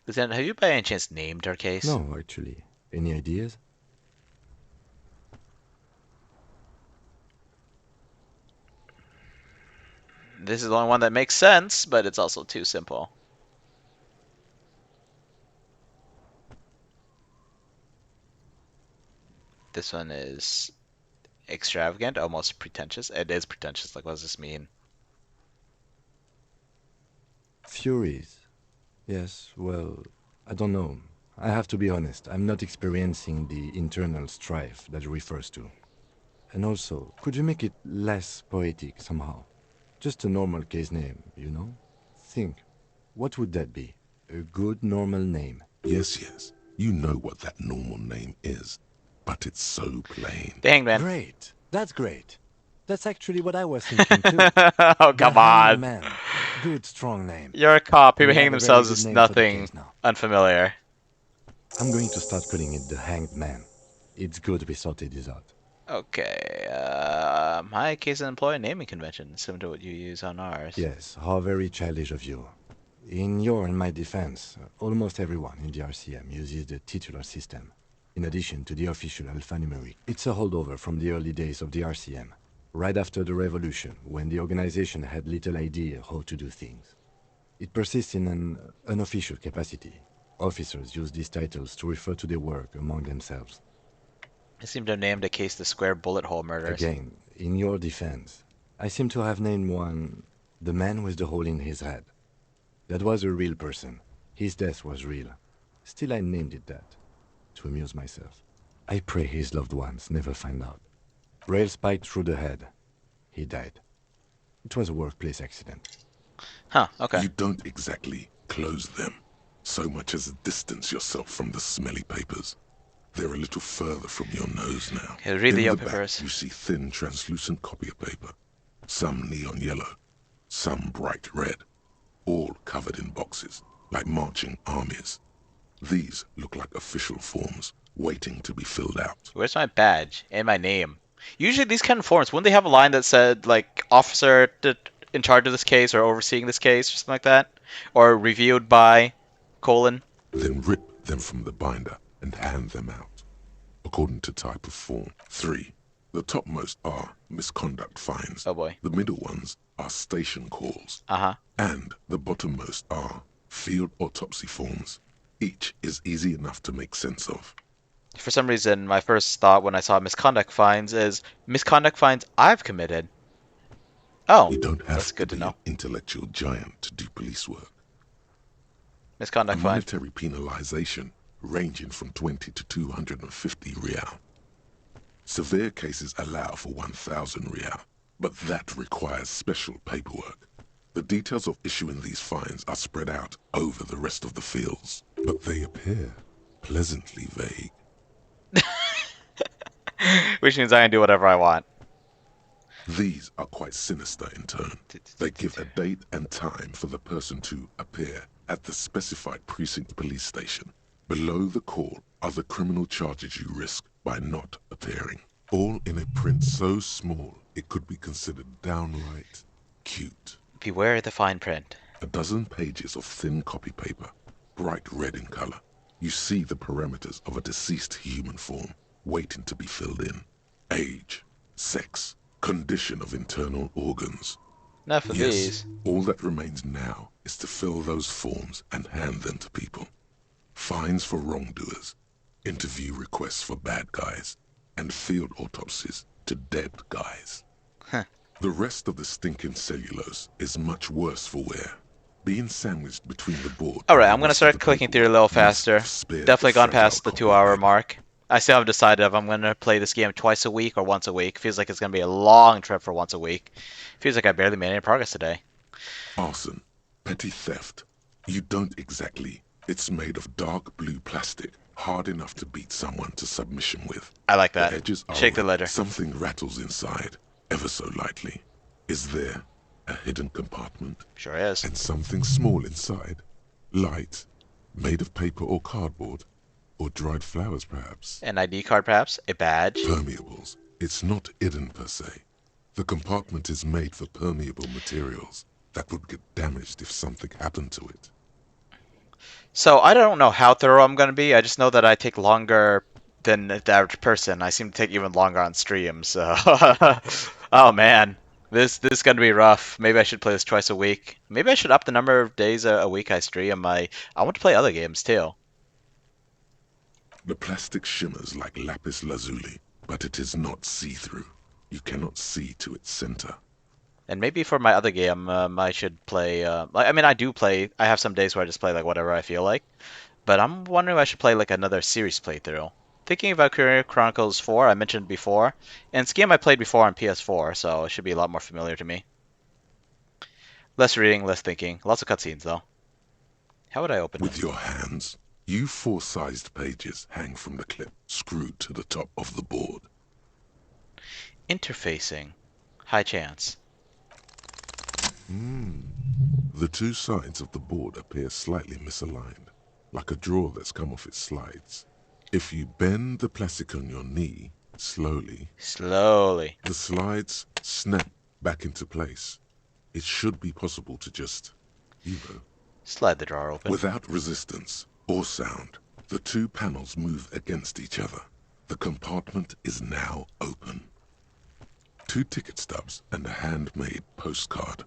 Lieutenant, have you by any chance named our case? No, actually. Any ideas? This is the only one that makes sense, but it's also too simple. This one is extravagant, almost pretentious. It is pretentious. Like, what does this mean? Furies. Yes, well, I don't know. I have to be honest, I'm not experiencing the internal strife that it refers to. And also, could you make it less poetic somehow? Just a normal case name, you know? Think, what would that be? A good normal name. Yes, yes. You know what that normal name is. But it's so plain. The Hangman. Great. That's great. That's actually what I was thinking too. Oh, come on. Man. Good, strong name. You're a cop. People We hang have a very themselves good is name for the nothing case now. unfamiliar. I'm going to start calling it the Hanged Man. It's good we sorted this out. Okay, my case is an employee naming convention, similar to what you use on ours. Yes, how very childish of you. In your and my defense, almost everyone in the RCM uses the titular system, in addition to the official alphanumeric. It's a holdover from the early days of the RCM, right after the revolution, when the organization had little idea how to do things. It persists in an unofficial capacity. Officers use these titles to refer to their work among themselves. I seem to have named a case the Square Bullet Hole Murders. Again, in your defense, I seem to have named one the man with the hole in his head. That was a real person. His death was real. Still, I named it that, to amuse myself. I pray his loved ones never find out. Rail spiked through the head. He died. It was a workplace accident. Huh, okay. You don't exactly close them, so much as distance yourself from the smelly papers. They're a little further from your nose now. Okay, read the In yellow back, papers. you see thin, translucent copy paper. Some neon yellow, some bright red, all covered in boxes, like marching armies. These look like official forms, waiting to be filled out. Where's my badge and my name? Usually these kind of forms, wouldn't they have a line that said, like, officer in charge of this case, or overseeing this case, or something like that? Or reviewed by, : Then rip them from the binder and hand them out. according to type of form. 3. The topmost are misconduct fines. Oh boy. The middle ones are station calls. Uh-huh. And the bottommost are field autopsy forms. Each is easy enough to make sense of. For some reason, my first thought when I saw misconduct fines is misconduct fines I've committed. Oh, you don't have that's good to know. An intellectual giant to do police work. Misconduct a fine. Monetary penalization ranging from 20 to 250 real. Severe cases allow for 1,000 real, but that requires special paperwork. The details of issuing these fines are spread out over the rest of the fields, but they appear pleasantly vague. Which means I can do whatever I want. These are quite sinister in turn. They give a date and time for the person to appear at the specified precinct police station. Below the call are the criminal charges you risk by not appearing. All in a print so small it could be considered downright cute. Beware the fine print. A dozen pages of thin copy paper, bright red in color. You see the parameters of a deceased human form waiting to be filled in. Age, sex, condition of internal organs. Enough of these. All that remains now is to fill those forms and hand them to people. Fines for wrongdoers, interview requests for bad guys, and field autopsies to dead guys. Huh. The rest of the stinking cellulose is much worse for wear. Being sandwiched between the board. Alright, I'm gonna start clicking through a little faster. Definitely gone past the 2-hour mark. I still haven't decided if I'm gonna play this game twice a week or once a week. Feels like it's gonna be a long trip for once a week. Feels like I barely made any progress today. Arson, petty theft. You don't exactly. It's made of dark blue plastic, hard enough to beat someone to submission with. I like that. The edges are Shake the letter. Something rattles inside, ever so lightly. Is there a hidden compartment? Sure is. And something small inside, light, made of paper or cardboard, or dried flowers perhaps. An ID card perhaps? A badge? Permeables. It's not hidden per se. The compartment is made for permeable materials that would get damaged if something happened to it. So I don't know how thorough I'm gonna be. I just know that I take longer than the average person. I seem to take even longer on stream. So, oh man, this is gonna be rough. Maybe I should play this twice a week. Maybe I should up the number of days a week I stream. I want to play other games too. The plastic shimmers like lapis lazuli, but it is not see-through. You cannot see to its center. And maybe for my other game, I should play. I mean, I do play. I have some days where I just play like whatever I feel like. But I'm wondering if I should play like another series playthrough. Thinking about Career Chronicles 4, I mentioned before, and it's a game I played before on PS4, so it should be a lot more familiar to me. Less reading, less thinking. Lots of cutscenes though. How would I open it? With your hands, you 4-sized pages hang from the clip screwed to the top of the board. Interfacing. High chance. The two sides of the board appear slightly misaligned, like a drawer that's come off its slides. If you bend the plastic on your knee, slowly, the slides snap back into place. It should be possible to just, slide the drawer open. Without resistance or sound, the two panels move against each other. The compartment is now open. 2 ticket stubs and a handmade postcard.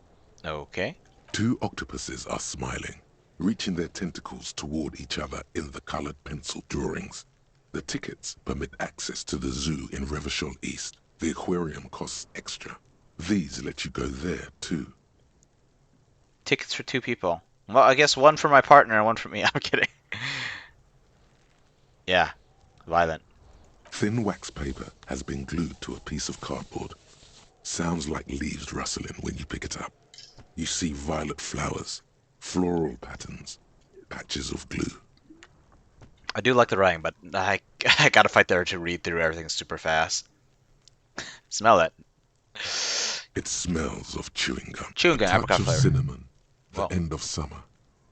Okay. 2 octopuses are smiling, reaching their tentacles toward each other in the colored pencil drawings. The tickets permit access to the zoo in Revachol East. The aquarium costs extra. These let you go there, too. Tickets for 2 people. Well, I guess one for my partner and one for me. I'm kidding. Yeah. Violent. Thin wax paper has been glued to a piece of cardboard. Sounds like leaves rustling when you pick it up. You see violet flowers, floral patterns, patches of glue. I do like the writing, but I gotta fight the urge to read through everything super fast. Smell it. It smells of chewing gum. Chewing gum, apricot touch flavor. of cinnamon. The end of summer.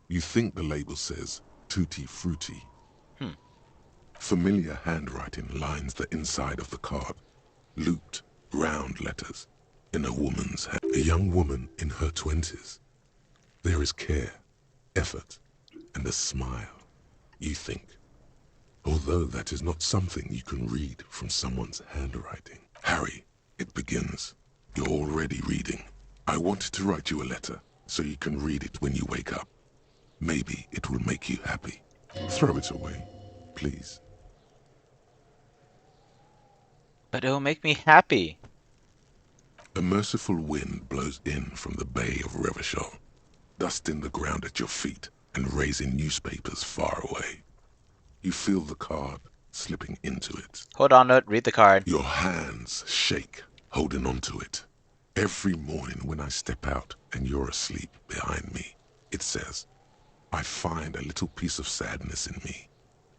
You think the label says tutti frutti. Familiar handwriting lines the inside of the card. Looped, round letters in a woman's hand. A young woman in her 20s. There is care, effort, and a smile. You think, Although that is not something you can read from someone's handwriting. Harry, it begins. You're already reading. I wanted to write you a letter so you can read it when you wake up. Maybe it will make you happy. Throw it away, please. But it'll make me happy. A merciful wind blows in from the Bay of Revachol, dusting the ground at your feet and raising newspapers far away. You feel the card slipping into it. Hold on, note. Read the card. Your hands shake, holding onto it. Every morning when I step out and you're asleep behind me, it says, I find a little piece of sadness in me.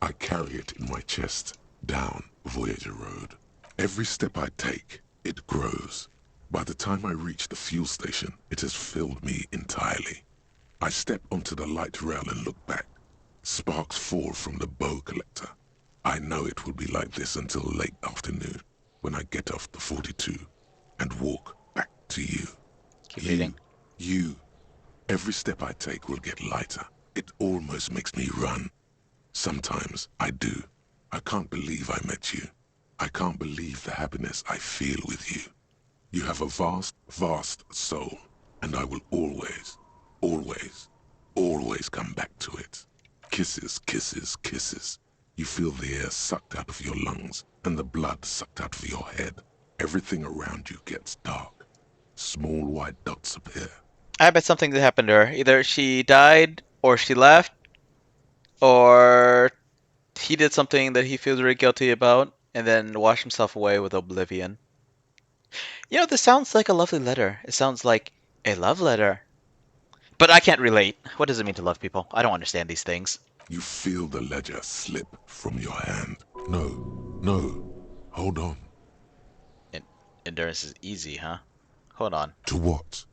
I carry it in my chest, down Voyager Road. Every step I take, it grows. By the time I reach the fuel station, it has filled me entirely. I step onto the light rail and look back. Sparks fall from the bow collector. I know it will be like this until late afternoon, when I get off the 42 and walk back to you. Keep reading. You. Every step I take will get lighter. It almost makes me run. Sometimes I do. I can't believe I met you. I can't believe the happiness I feel with you. You have a vast, vast soul, and I will always, always, always come back to it. Kisses, kisses, kisses. You feel the air sucked out of your lungs and the blood sucked out of your head. Everything around you gets dark. Small white dots appear. I bet something that happened to her. Either she died, or she left, or he did something that he feels very guilty about, and then washed himself away with oblivion. You know, this sounds like a lovely letter. It sounds like a love letter. But I can't relate. What does it mean to love people? I don't understand these things. You feel the ledger slip from your hand. No, no, hold on. Endurance is easy, huh? Hold on. To what?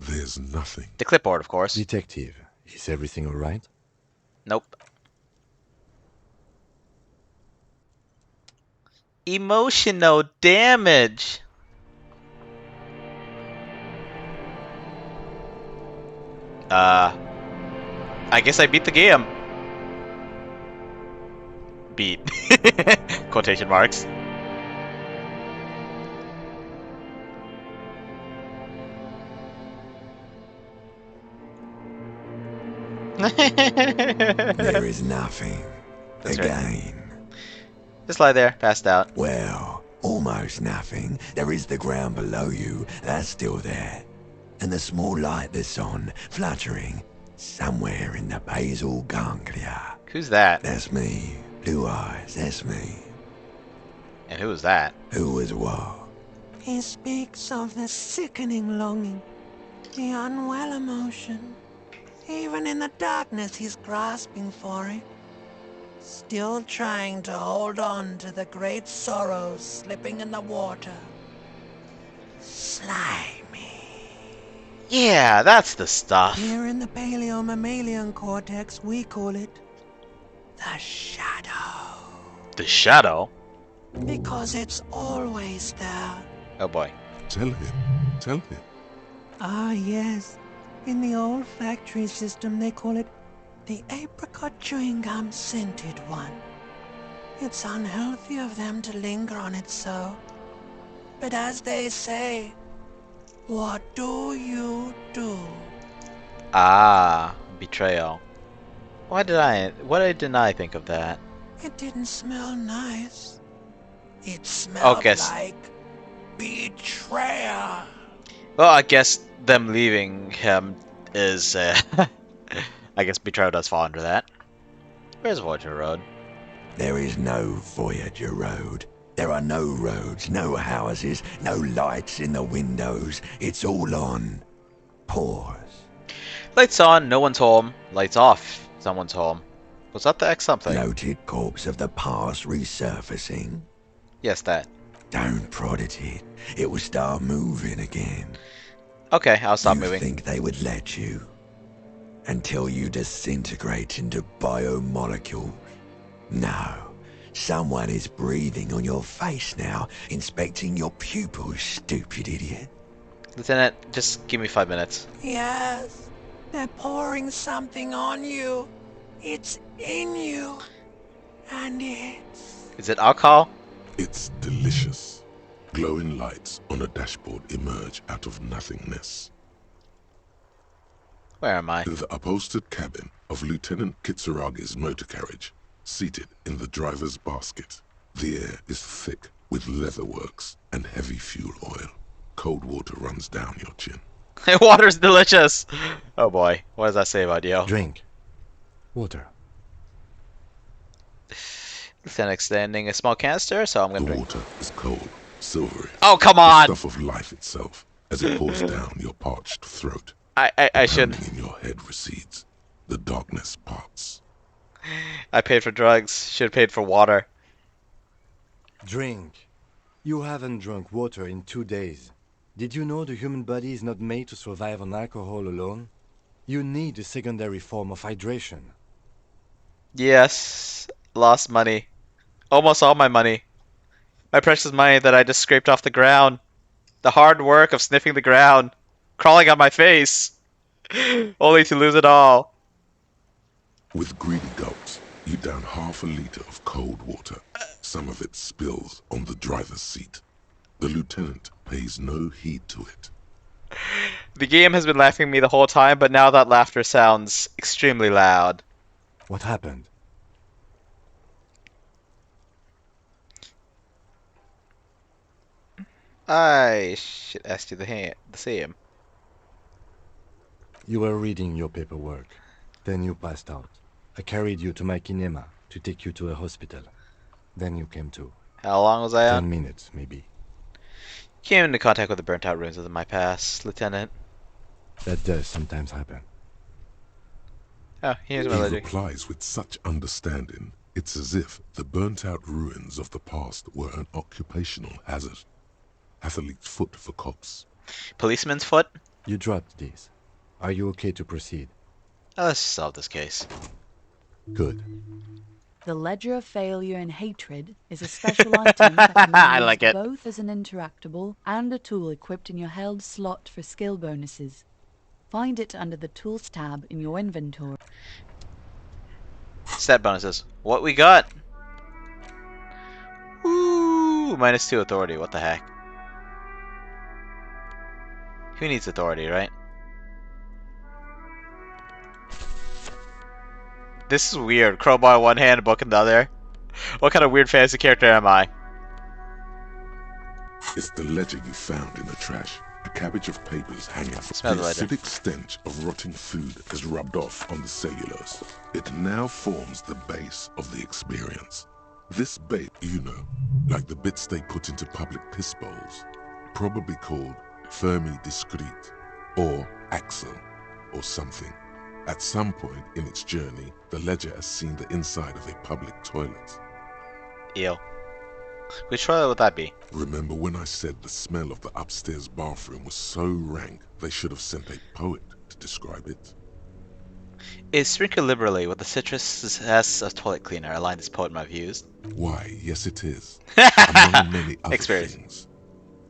There's nothing. The clipboard, of course. Detective, is everything all right? Nope. Emotional damage. I guess I beat the game. Beat. Quotation marks. There is nothing. That's Again. Right. Just lie there, passed out. Well, almost nothing. There is the ground below you. That's still there. And the small light that's on, fluttering, somewhere in the basal ganglia. Who's that? That's me. Blue eyes, that's me. And who was that? Who was what? He speaks of the sickening longing, the unwell emotion. Even in the darkness, he's grasping for it. Still trying to hold on to the great sorrows slipping in the water. Slimy. Yeah, that's the stuff. Here in the paleo-mammalian cortex, we call it the shadow. The shadow? Because it's always there. Oh boy. Tell him. Tell him. Ah, yes. In the olfactory system, they call it the apricot chewing gum scented one. It's unhealthy of them to linger on it so. But as they say, what do you do? Ah, betrayal. What didn't I think of that? It didn't smell nice. It smelled guess. like betrayal. Well, I guess them leaving him is, I guess betrayal does fall under that. Where's Voyager Road? There is no Voyager Road. There are no roads, no houses, no lights in the windows. It's all on. Pause. Lights on, no one's home. Lights off, someone's home. Was that the X something? Noted corpse of the past resurfacing. Yes, that. Don't prod at it. It will start moving again. Okay, I'll stop You moving. think they would let you? Until you disintegrate into biomolecules? No. Someone is breathing on your face now, inspecting your pupils, stupid idiot. Lieutenant, just give me 5 minutes. Yes. They're pouring something on you. It's in you. And it's... Is it alcohol? It's delicious. Glowing lights on a dashboard emerge out of nothingness. Where am I? In the upholstered cabin of Lieutenant Kitsuragi's motor carriage, seated in the driver's basket, the air is thick with leatherworks and heavy fuel oil. Cold water runs down your chin. Water's delicious! Oh boy, what does that say about you? Drink. Water. Lieutenant extending a small canister, so I'm gonna drink. The water is cold, silvery. Oh, come on! The stuff of life itself, as it pours down your parched throat. I should. In your head recedes. The darkness parts. I paid for drugs. Should have paid for water. Drink. You haven't drunk water in 2 days. Did you know the human body is not made to survive on alcohol alone? You need a secondary form of hydration. Yes. Lost money. Almost all my money. My precious money that I just scraped off the ground. The hard work of sniffing the ground. Crawling on my face. Only to lose it all. With greedy gulps, you down half a liter of cold water. Some of it spills on the driver's seat. The lieutenant pays no heed to it. The game has been laughing at me the whole time, but now that laughter sounds extremely loud. What happened? I should ask you the same. You were reading your paperwork. Then you passed out. I carried you to my kinema to take you to a hospital. Then you came to. How long was I out? 10 minutes, maybe. Came into contact with the burnt-out ruins of my past, Lieutenant. That does sometimes happen. Oh, here's my He letter. replies with such understanding, it's as if the burnt-out ruins of the past were an occupational hazard. Athlete's foot for cops. Policeman's foot? You dropped these. Are you okay to proceed? Let's solve this case. Good. The Ledger of Failure and Hatred is a special item that can be I used like it. both as an interactable and a tool equipped in your held slot for skill bonuses. Find it under the Tools tab in your inventory. Stat bonuses. What we got? Ooh, -2 authority. What the heck? Who needs authority, right? This is weird. Crowbar in one hand, book in the other. What kind of weird fantasy character am I? It's the ledger you found in the trash. A cabbage of papers hanging from Smell the the ledger. acidic stench of rotting food has rubbed off on the cellulose. It now forms the base of the experience. This bait, you know, like the bits they put into public piss bowls, probably called Fermi Discrete, or Axel, or something. At some point in its journey, the ledger has seen the inside of a public toilet. Ew. Which toilet would that be? Remember when I said the smell of the upstairs bathroom was so rank they should have sent a poet to describe it? Is sprinkled liberally with the citrus zest of toilet cleaner a line this poet might have used? Why, yes it is. Among many other Experience. things.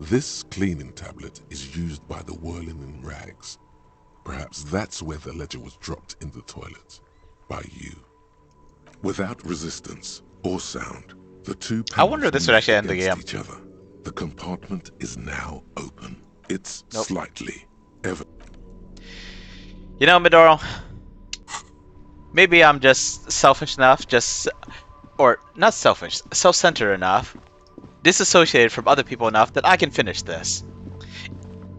This cleaning tablet is used by the whirling in rags. Perhaps that's where the ledger was dropped in the toilet. By you. Without resistance or sound, the two I wonder if this would actually end the against game. each other. The compartment is now open. It's slightly, ever. You know, Midoro, maybe I'm just selfish enough, or not selfish, self-centered enough, disassociated from other people enough that I can finish this.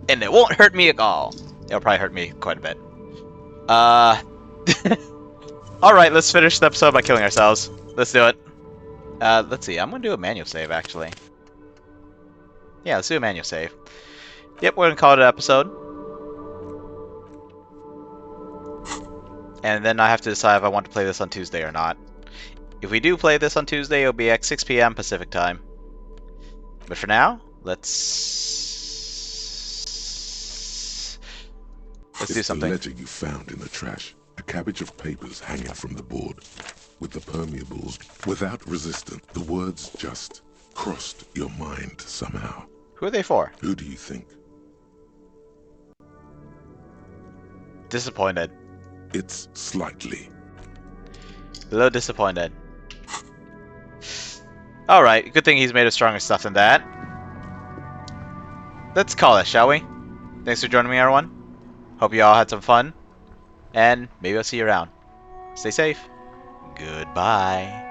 And it won't hurt me at all. It'll probably hurt me quite a bit. Alright, let's finish the episode by killing ourselves. Let's do it. Let's see, I'm gonna do a manual save, actually. Yeah, let's do a manual save. Yep, we're gonna call it an episode. And then I have to decide if I want to play this on Tuesday or not. If we do play this on Tuesday, it'll be at 6 p.m. Pacific time. But for now, let's do something. It's the ledger you found in the trash. A cabbage of papers hanging from the board. With the permeables, without resistance, the words just crossed your mind somehow. Who are they for? Who do you think? Disappointed. It's slightly. A little disappointed. Alright, good thing he's made of stronger stuff than that. Let's call it, shall we? Thanks for joining me, everyone. Hope you all had some fun. And maybe I'll see you around. Stay safe. Goodbye.